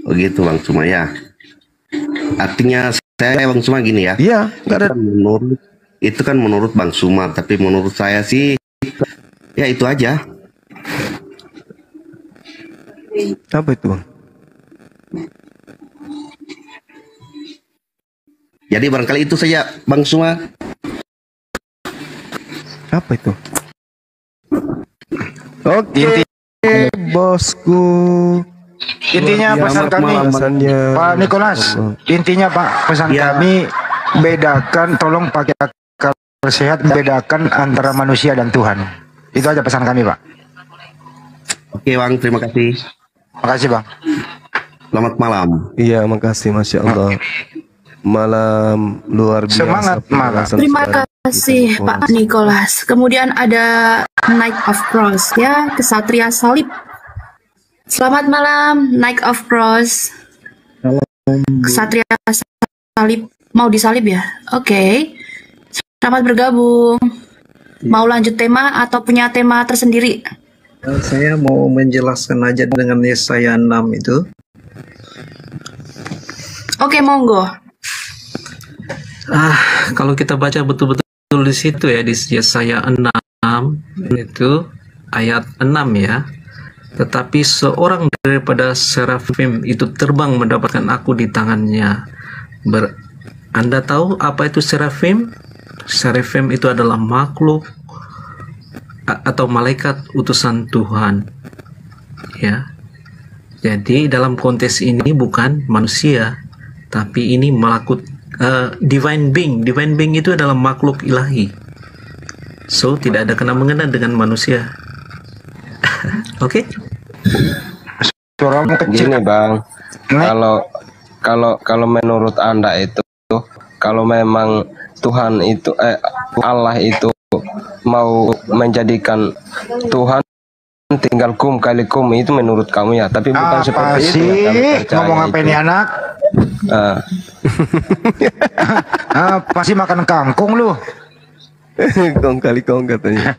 [SPEAKER 14] Begitu Bang Suma ya. Artinya saya Bang Suma gini ya.
[SPEAKER 2] Iya, enggak ada.
[SPEAKER 14] Itu kan menurut Bang Suma, tapi menurut saya sih ya itu aja.
[SPEAKER 2] Apa itu, Bang?
[SPEAKER 14] Jadi barangkali itu saja Bang Suma.
[SPEAKER 2] Apa itu? Oke, bosku.
[SPEAKER 1] Intinya pesan kami, Pak Nikolas. Intinya Pak, pesan kami bedakan, tolong pakai akal sehat, bedakan antara manusia dan Tuhan. Itu aja pesan kami, Pak.
[SPEAKER 14] Oke Bang, terima kasih.
[SPEAKER 1] Makasih Bang.
[SPEAKER 14] Selamat malam.
[SPEAKER 2] Iya, makasih, Masya Allah. Malam luar biasa.
[SPEAKER 1] Semangat malam.
[SPEAKER 11] Terima kasih Pak Nikolas. Kemudian ada Knight of Cross ya, Kesatria Salib. Selamat malam Knight of Cross. Kesatria Salib, mau disalib ya? Oke. Selamat bergabung. Mau lanjut tema atau punya tema tersendiri?
[SPEAKER 15] Saya mau menjelaskan aja dengan Yesaya 6 itu.
[SPEAKER 11] Oke, monggo.
[SPEAKER 15] Kalau kita baca betul-betul di situ ya, di Yesaya 6 itu ayat 6 ya. Tetapi seorang daripada serafim itu terbang mendapatkan aku di tangannya. Anda tahu apa itu serafim? Serafim itu adalah makhluk atau malaikat utusan Tuhan. Ya. Jadi dalam konteks ini bukan manusia, tapi ini divine being. Divine being itu adalah makhluk ilahi. So tidak ada kena-mengena dengan manusia. Oke.
[SPEAKER 10] Gini Bang, kalau menurut Anda itu, kalau memang Tuhan itu Allah itu mau menjadikan Tuhan tinggal kum kali kum, itu menurut kamu ya, tapi bukan seperti itu yang kami percaya.
[SPEAKER 1] Ngomong apa ini anak? Apa sih makan kangkung lu?
[SPEAKER 2] Kong kali kong katanya.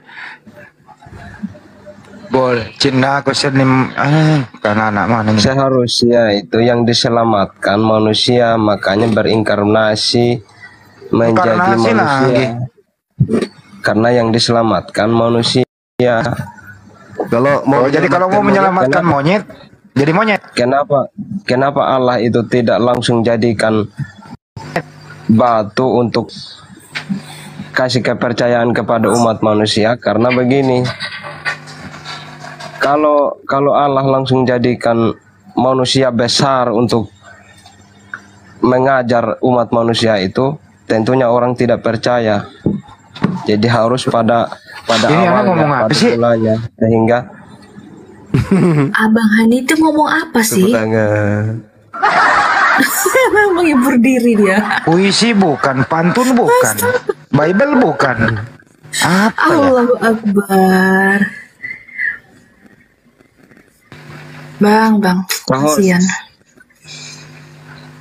[SPEAKER 1] Bol, Cina aku senim karena anak mana ini?
[SPEAKER 10] Seharusnya itu yang diselamatkan manusia, makanya berinkarnasi menjadi manusia. Lagi. Karena yang diselamatkan manusia.
[SPEAKER 2] Kalau mau
[SPEAKER 1] jadi kalau mau menyelamatkan monyet, jadi monyet.
[SPEAKER 10] Kenapa Allah itu tidak langsung jadikan batu untuk kasih kepercayaan kepada umat manusia? Karena begini. Kalau Allah langsung jadikan manusia besar untuk mengajar umat manusia itu, tentunya orang tidak percaya. Jadi harus pada
[SPEAKER 1] ini
[SPEAKER 10] awalnya, pada mulanya, sehingga
[SPEAKER 11] Abang Hani itu ngomong apa sih? Menghibur diri dia.
[SPEAKER 1] Puisi bukan, pantun bukan, Bible bukan. Apa
[SPEAKER 11] Allahu Akbar. Bang, kasihan.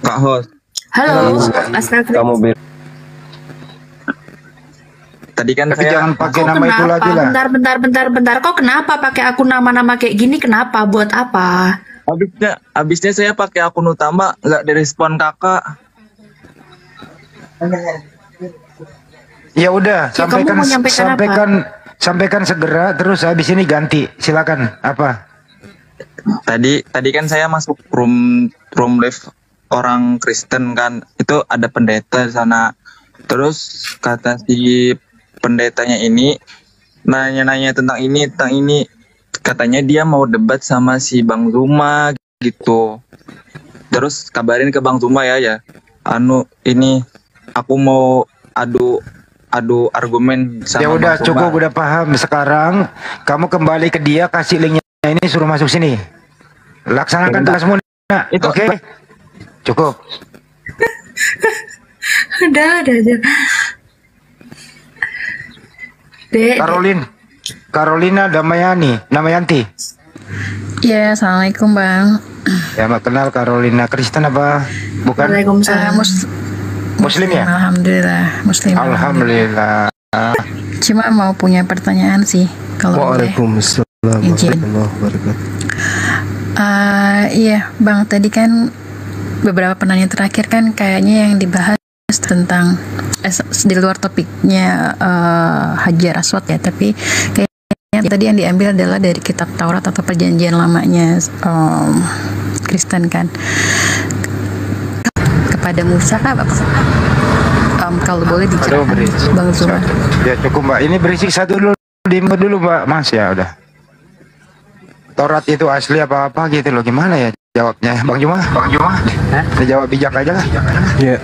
[SPEAKER 10] Kak Hos.
[SPEAKER 11] Halo, astagfirullah.
[SPEAKER 16] Tadi kan saya
[SPEAKER 1] jangan pakai nama itu lagi lah.
[SPEAKER 11] Bentar. Kok kenapa pakai akun nama-nama kayak gini? Kenapa? Buat apa?
[SPEAKER 16] Habisnya saya pakai akun utama, nggak direspon kakak.
[SPEAKER 1] Ya udah, sampaikan segera, terus habis ini ganti. Silakan. Apa?
[SPEAKER 16] tadi kan saya masuk room live orang Kristen kan, itu ada pendeta di sana. Terus kata si pendetanya ini nanya-nanya tentang ini, katanya dia mau debat sama si Bang Zuma gitu. Terus kabarin ke Bang Zuma ya, ini aku mau adu argumen sama
[SPEAKER 1] Ya udah
[SPEAKER 16] Bang Zuma.
[SPEAKER 1] cukup, udah paham. Sekarang kamu kembali ke dia, kasih linknya ini, suruh masuk sini. Laksanakan tugasmu. Oke. Cukup.
[SPEAKER 11] Udah aja.
[SPEAKER 1] Carolina Damayanti.
[SPEAKER 17] Ya, assalamualaikum bang.
[SPEAKER 1] Ya, Mbak kenal Carolina Kristen apa? Bukan? Muslim ya?
[SPEAKER 17] Alhamdulillah, Muslim.
[SPEAKER 1] Alhamdulillah.
[SPEAKER 17] Cuma mau punya pertanyaan sih, kalau boleh.
[SPEAKER 2] Waalaikumsalam warahmatullahi wabarakatuh.
[SPEAKER 17] Iya, bang, tadi kan beberapa penanya terakhir kan kayaknya yang dibahas tentang di luar topiknya Hajar Aswad ya, tapi kayaknya tadi yang diambil adalah dari kitab Taurat atau perjanjian lamanya Kristen kan, kepada Musa apa? Kalau boleh diceritakan Bang Zuma.
[SPEAKER 1] Ya cukup Mbak, ini berisik satu dulu, dulu Mbak, Mas ya udah. Taurat itu asli apa gitu loh, gimana ya jawabnya Bang Juma? Jawab bijak aja lah.
[SPEAKER 2] Iya.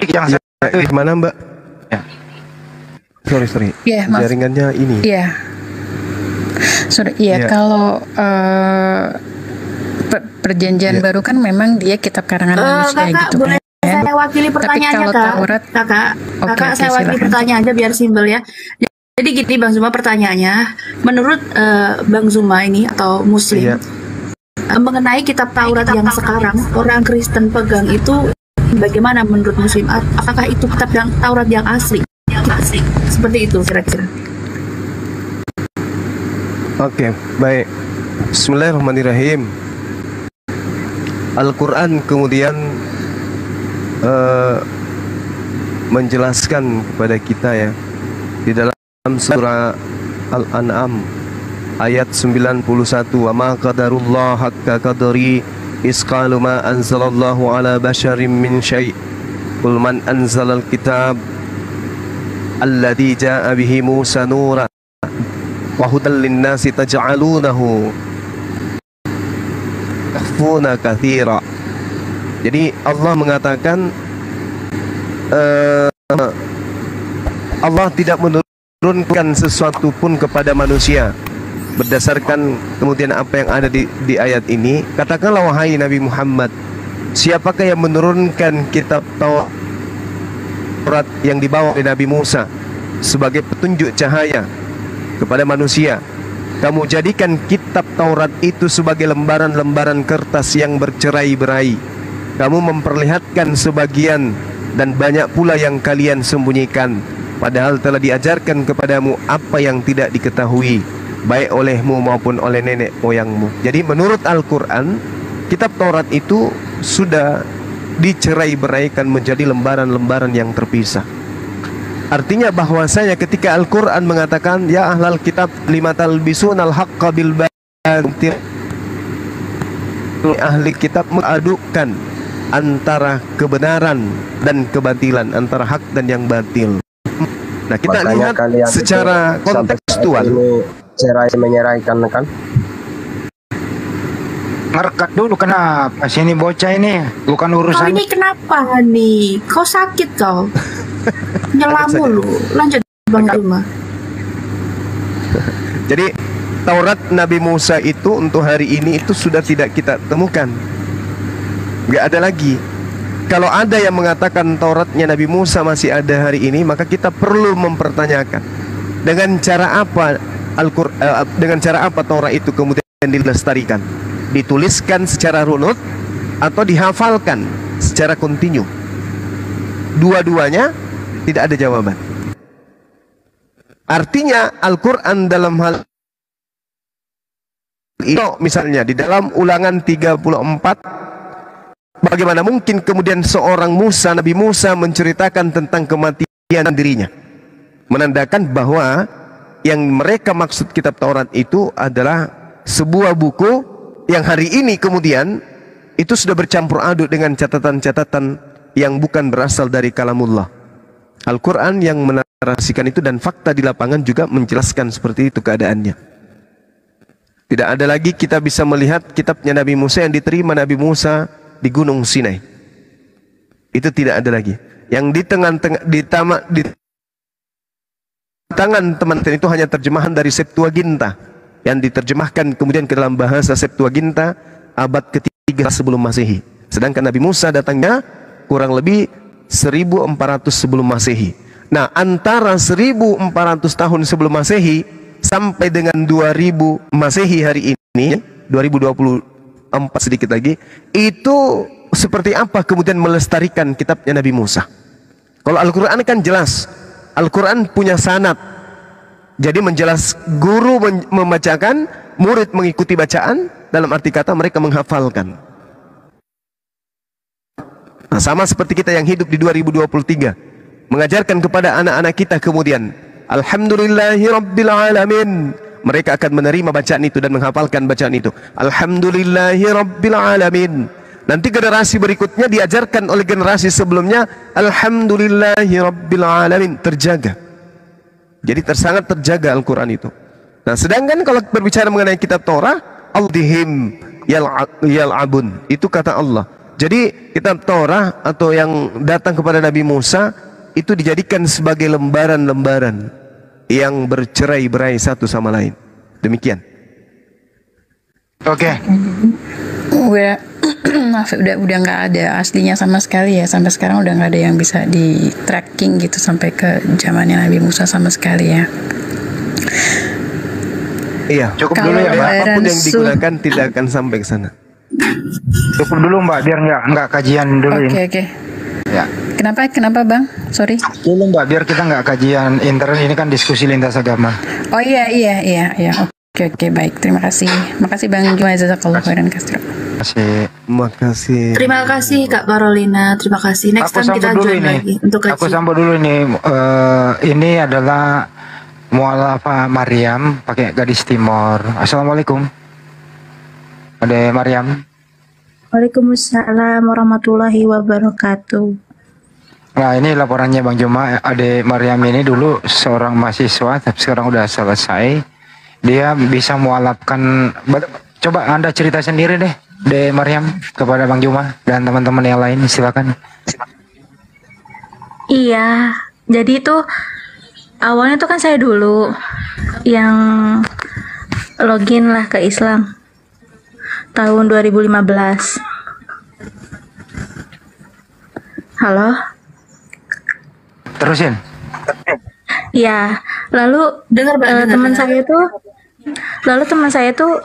[SPEAKER 1] Yang satu
[SPEAKER 2] gimana Mbak?
[SPEAKER 1] Ya.
[SPEAKER 2] Sorry.
[SPEAKER 17] Iya, maaf.
[SPEAKER 2] Jaringannya ini.
[SPEAKER 17] Iya. Iya. Kalau perjanjian baru kan memang dia kitab karangan manusia
[SPEAKER 11] Kakak,
[SPEAKER 17] gitu
[SPEAKER 11] boleh
[SPEAKER 17] kan.
[SPEAKER 11] saya wakili pertanyaannya
[SPEAKER 17] Tapi kalau Taurat,
[SPEAKER 11] Kakak saya wakili pertanyaannya biar simpel ya. Jadi gini Bang Zuma, pertanyaannya, menurut Bang Zuma ini atau Muslim, mengenai kitab Taurat yang sekarang orang Kristen pegang itu bagaimana menurut Muslim? Apakah itu kitab yang Taurat yang asli? Seperti itu kira-kira.
[SPEAKER 2] Oke, baik. Bismillahirrahmanirrahim. Al-Quran kemudian menjelaskan kepada kita ya, di dalam surah Al-An'am ayat 91, wa ma qadarullah haqqa qadri isqalu ma anzalallahu ala basharin min syai' qul man anzalal kitab alladhi ja'a bihi Musa nura wa hudan linnasi taj'alunahu takhfuna katsira. Jadi Allah mengatakan Allah tidak menurunkan sesuatu pun kepada manusia berdasarkan kemudian apa yang ada di ayat ini. Katakanlah wahai Nabi Muhammad, siapakah yang menurunkan kitab Taurat yang dibawa oleh Nabi Musa sebagai petunjuk cahaya kepada manusia? Kamu jadikan kitab Taurat itu sebagai lembaran-lembaran kertas yang bercerai-berai. Kamu memperlihatkan sebagian dan banyak pula yang kalian sembunyikan, padahal telah diajarkan kepadamu apa yang tidak diketahui, baik olehmu maupun oleh nenek moyangmu. Jadi menurut Al-Quran, kitab Taurat itu sudah dicerai-beraikan menjadi lembaran-lembaran yang terpisah. Artinya bahwasanya ketika Al-Quran mengatakan ya ahlal kitab lima talbisunal haqqa bil batil, ahli kitab mengadukan antara kebenaran dan kebatilan, antara hak dan yang batil. Nah, kita lihat secara kontekstual.
[SPEAKER 10] Cerai menyeraikan kan?
[SPEAKER 1] Ngerekat dulu, kenapa sih ini bocah ini? Bukan urusan.
[SPEAKER 11] Kau ini kenapa nih? Kau sakit kau? Nyelam mulu. Lanjut Bang Zuma.
[SPEAKER 2] Jadi Taurat Nabi Musa itu untuk hari ini itu sudah tidak kita temukan. Nggak ada lagi. Kalau ada yang mengatakan Tauratnya Nabi Musa masih ada hari ini, maka kita perlu mempertanyakan dengan cara apa dengan cara apa Taurat itu kemudian dilestarikan, dituliskan secara runut atau dihafalkan secara kontinu. Dua-duanya tidak ada jawaban. Artinya Al-Quran dalam hal itu, misalnya di dalam Ulangan 34, bagaimana mungkin kemudian seorang Nabi Musa menceritakan tentang kematian dirinya, menandakan bahwa yang mereka maksud kitab Taurat itu adalah sebuah buku yang hari ini kemudian itu sudah bercampur aduk dengan catatan-catatan yang bukan berasal dari kalamullah. Al-Quran yang menarasikan itu dan fakta di lapangan juga menjelaskan seperti itu keadaannya. Tidak ada lagi kita bisa melihat kitabnya Nabi Musa yang diterima Nabi Musa di Gunung Sinai. Itu tidak ada lagi. Yang di tangan teman-teman itu hanya terjemahan dari Septuaginta yang diterjemahkan kemudian ke dalam bahasa Septuaginta abad ketiga sebelum Masehi. Sedangkan Nabi Musa datangnya kurang lebih 1400 sebelum Masehi. Nah, antara 1400 tahun sebelum Masehi sampai dengan 2000 Masehi hari ini, 2024 sedikit lagi, itu seperti apa kemudian melestarikan kitabnya Nabi Musa? Kalau Al-Quran kan jelas, Al-Quran punya sanad. Jadi menjelas guru membacakan, murid mengikuti bacaan, dalam arti kata mereka menghafalkan. Nah, sama seperti kita yang hidup di 2023, mengajarkan kepada anak-anak kita kemudian, Alhamdulillahi Rabbil Alamin. Mereka akan menerima bacaan itu dan menghafalkan bacaan itu. Alhamdulillahi Rabbil Alamin. Nanti generasi berikutnya diajarkan oleh generasi sebelumnya, Alhamdulillahi Rabbil Alamin. Terjaga. Jadi sangat terjaga Al-Quran itu. Nah, sedangkan kalau berbicara mengenai kitab Torah, Aldihim yal'abun. Itu kata Allah. Jadi kitab Torah atau yang datang kepada Nabi Musa itu dijadikan sebagai lembaran-lembaran yang bercerai-berai satu sama lain. Demikian.
[SPEAKER 1] Oke.
[SPEAKER 17] Maaf, udah nggak ada aslinya sama sekali ya. Sampai sekarang udah nggak ada yang bisa di tracking gitu sampai ke zamannya Nabi Musa sama sekali ya.
[SPEAKER 2] Iya, cukup dulu ya Mbak. Apapun yang digunakan tidak akan sampai ke sana.
[SPEAKER 1] Cukup dulu Mbak, biar nggak kajian dulu ini.
[SPEAKER 17] Oke.
[SPEAKER 1] Ya.
[SPEAKER 17] Kenapa Bang? Sorry.
[SPEAKER 1] Dulu Mbak, biar kita nggak kajian intern, ini kan diskusi lintas agama.
[SPEAKER 17] Oh iya. Oke, baik. Terima kasih. Makasih Bang Juma, jazakallahu khairan katsira.
[SPEAKER 2] Makasih.
[SPEAKER 11] Terima kasih Kak Carolina. Terima kasih. Next time kita join lagi untuk kaji.
[SPEAKER 1] Aku sambut dulu ini. Ini adalah mualafah Maryam pakai gadis Timor. Assalamualaikum. Ade Maryam.
[SPEAKER 18] Waalaikumsalam warahmatullahi wabarakatuh.
[SPEAKER 1] Nah, ini laporannya Bang Juma. Ade Maryam ini dulu seorang mahasiswa, tapi sekarang udah selesai. Dia bisa mualafkan. Coba Anda cerita sendiri deh, De Maryam, kepada Bang Juma dan teman-teman yang lain. Silakan.
[SPEAKER 18] Iya, jadi itu awalnya tuh kan saya dulu yang login lah ke Islam tahun 2015. Halo?
[SPEAKER 1] Terusin.
[SPEAKER 18] Ya, lalu teman saya tuh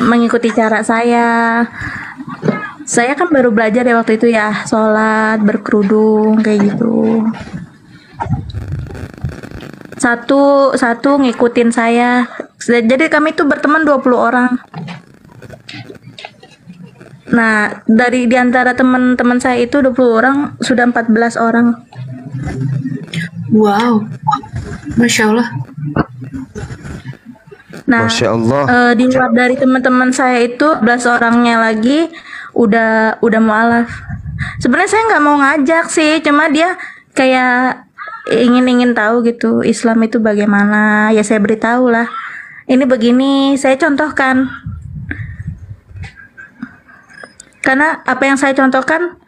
[SPEAKER 18] mengikuti cara saya. Saya kan baru belajar ya waktu itu ya, sholat, berkerudung kayak gitu. Satu ngikutin saya. Jadi kami tuh berteman 20 orang. Nah, di antara teman-teman saya itu 20 orang, sudah 14 orang.
[SPEAKER 11] Wow, Masya Allah.
[SPEAKER 18] Nah,
[SPEAKER 2] Masya Allah.
[SPEAKER 18] Di luar dari teman-teman saya itu 11 orangnya lagi udah mualaf. Sebenarnya saya nggak mau ngajak sih, cuma dia kayak ingin tahu gitu Islam itu bagaimana. Ya saya beritahu lah. Ini begini, saya contohkan. Karena apa yang saya contohkan,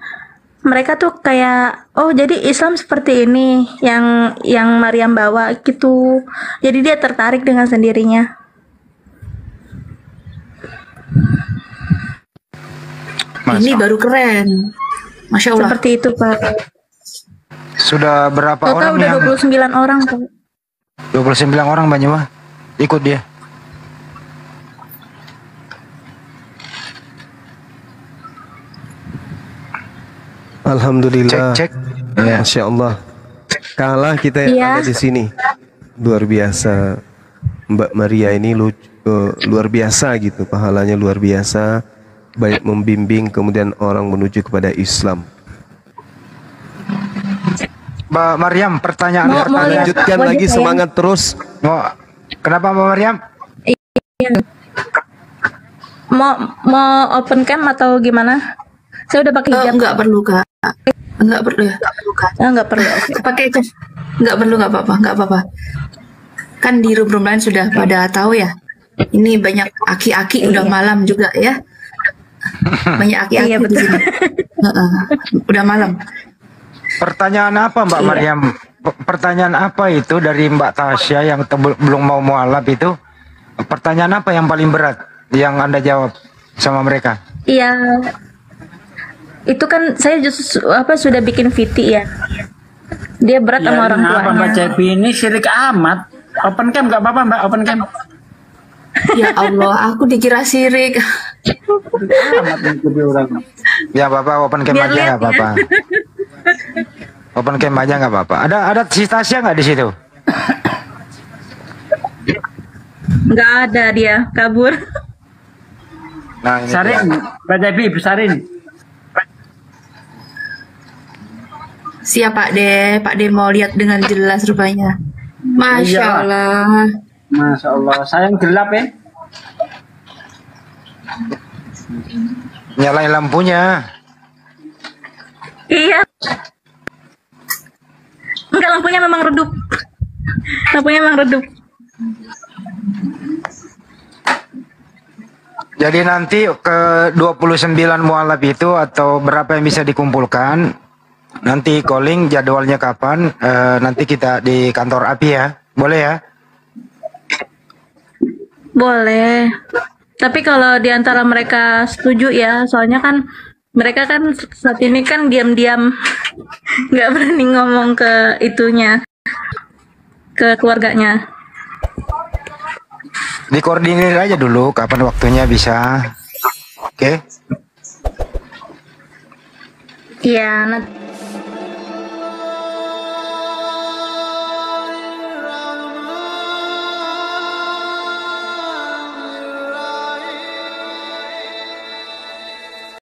[SPEAKER 18] mereka tuh kayak, oh jadi Islam seperti ini yang Maryam bawa gitu. Jadi dia tertarik dengan sendirinya.
[SPEAKER 11] Ini baru keren. Masya Allah.
[SPEAKER 18] Seperti itu Pak.
[SPEAKER 1] Sudah berapa
[SPEAKER 18] Total
[SPEAKER 1] orang
[SPEAKER 18] udah
[SPEAKER 1] yang
[SPEAKER 18] 29 orang Pak.
[SPEAKER 1] 29 orang Bang Juma ikut dia.
[SPEAKER 2] Alhamdulillah.
[SPEAKER 1] Cek.
[SPEAKER 2] Masya Allah. Kalah kita yang ada di sini. Luar biasa. Mbak Maria ini luar biasa gitu. Pahalanya luar biasa. Banyak membimbing kemudian orang menuju kepada Islam.
[SPEAKER 1] Mbak Maryam, pertanyaan
[SPEAKER 18] Mau lihat
[SPEAKER 2] Lanjutkan
[SPEAKER 18] wajah
[SPEAKER 2] lagi,
[SPEAKER 18] saya?
[SPEAKER 2] semangat terus.
[SPEAKER 1] Kenapa Mbak Maryam?
[SPEAKER 18] Iya. Mau open cam atau gimana? Saya udah pakai hijab.
[SPEAKER 11] Enggak perlu Kak. Enggak perlu ya.
[SPEAKER 18] Enggak perlu.
[SPEAKER 11] Pakai aja. Enggak perlu, enggak apa-apa, enggak apa-apa. Kan di room lain sudah pada tahu ya. Ini banyak aki-aki udah malam juga ya. Banyak aki-aki di sini. Udah malam.
[SPEAKER 1] Pertanyaan apa Mbak Maryam? Pertanyaan apa itu dari Mbak Tasya yang belum mau mualaf itu? Pertanyaan apa yang paling berat yang Anda jawab sama mereka?
[SPEAKER 18] Iya. Itu kan saya justru sudah bikin VT ya. Dia berat sama orang
[SPEAKER 3] Apa Mbak
[SPEAKER 18] tuanya.
[SPEAKER 3] Cepi ini syirik amat. Open cam nggak apa-apa Mbak, open cam.
[SPEAKER 11] Ya Allah, aku dikira sirik.
[SPEAKER 1] Ya Bapak open cam
[SPEAKER 18] Biar
[SPEAKER 1] aja
[SPEAKER 18] lihat
[SPEAKER 1] nggak apa-apa. Open cam aja nggak apa-apa. Ada si Tasya nggak di situ?
[SPEAKER 18] Nggak ada, dia kabur.
[SPEAKER 1] Nah, ini
[SPEAKER 3] Sarin, Mbak Cepi, besarin.
[SPEAKER 11] Siap Pak D mau lihat dengan jelas rupanya. Masya
[SPEAKER 3] Iya.
[SPEAKER 11] Allah.
[SPEAKER 3] Masya Allah, sayang gelap ya.
[SPEAKER 1] Nyalain lampunya.
[SPEAKER 18] Iya. Enggak, lampunya memang redup. Lampunya memang redup.
[SPEAKER 1] Jadi nanti ke 29 mualaf itu atau berapa yang bisa dikumpulkan, nanti calling jadwalnya kapan, nanti kita di kantor API ya, boleh ya?
[SPEAKER 18] Boleh. Tapi kalau di antara mereka setuju ya, soalnya kan mereka kan saat ini kan diam-diam nggak berani ngomong ke itunya, ke keluarganya.
[SPEAKER 1] Dikoordinir aja dulu kapan waktunya bisa. Oke?
[SPEAKER 18] Iya, nanti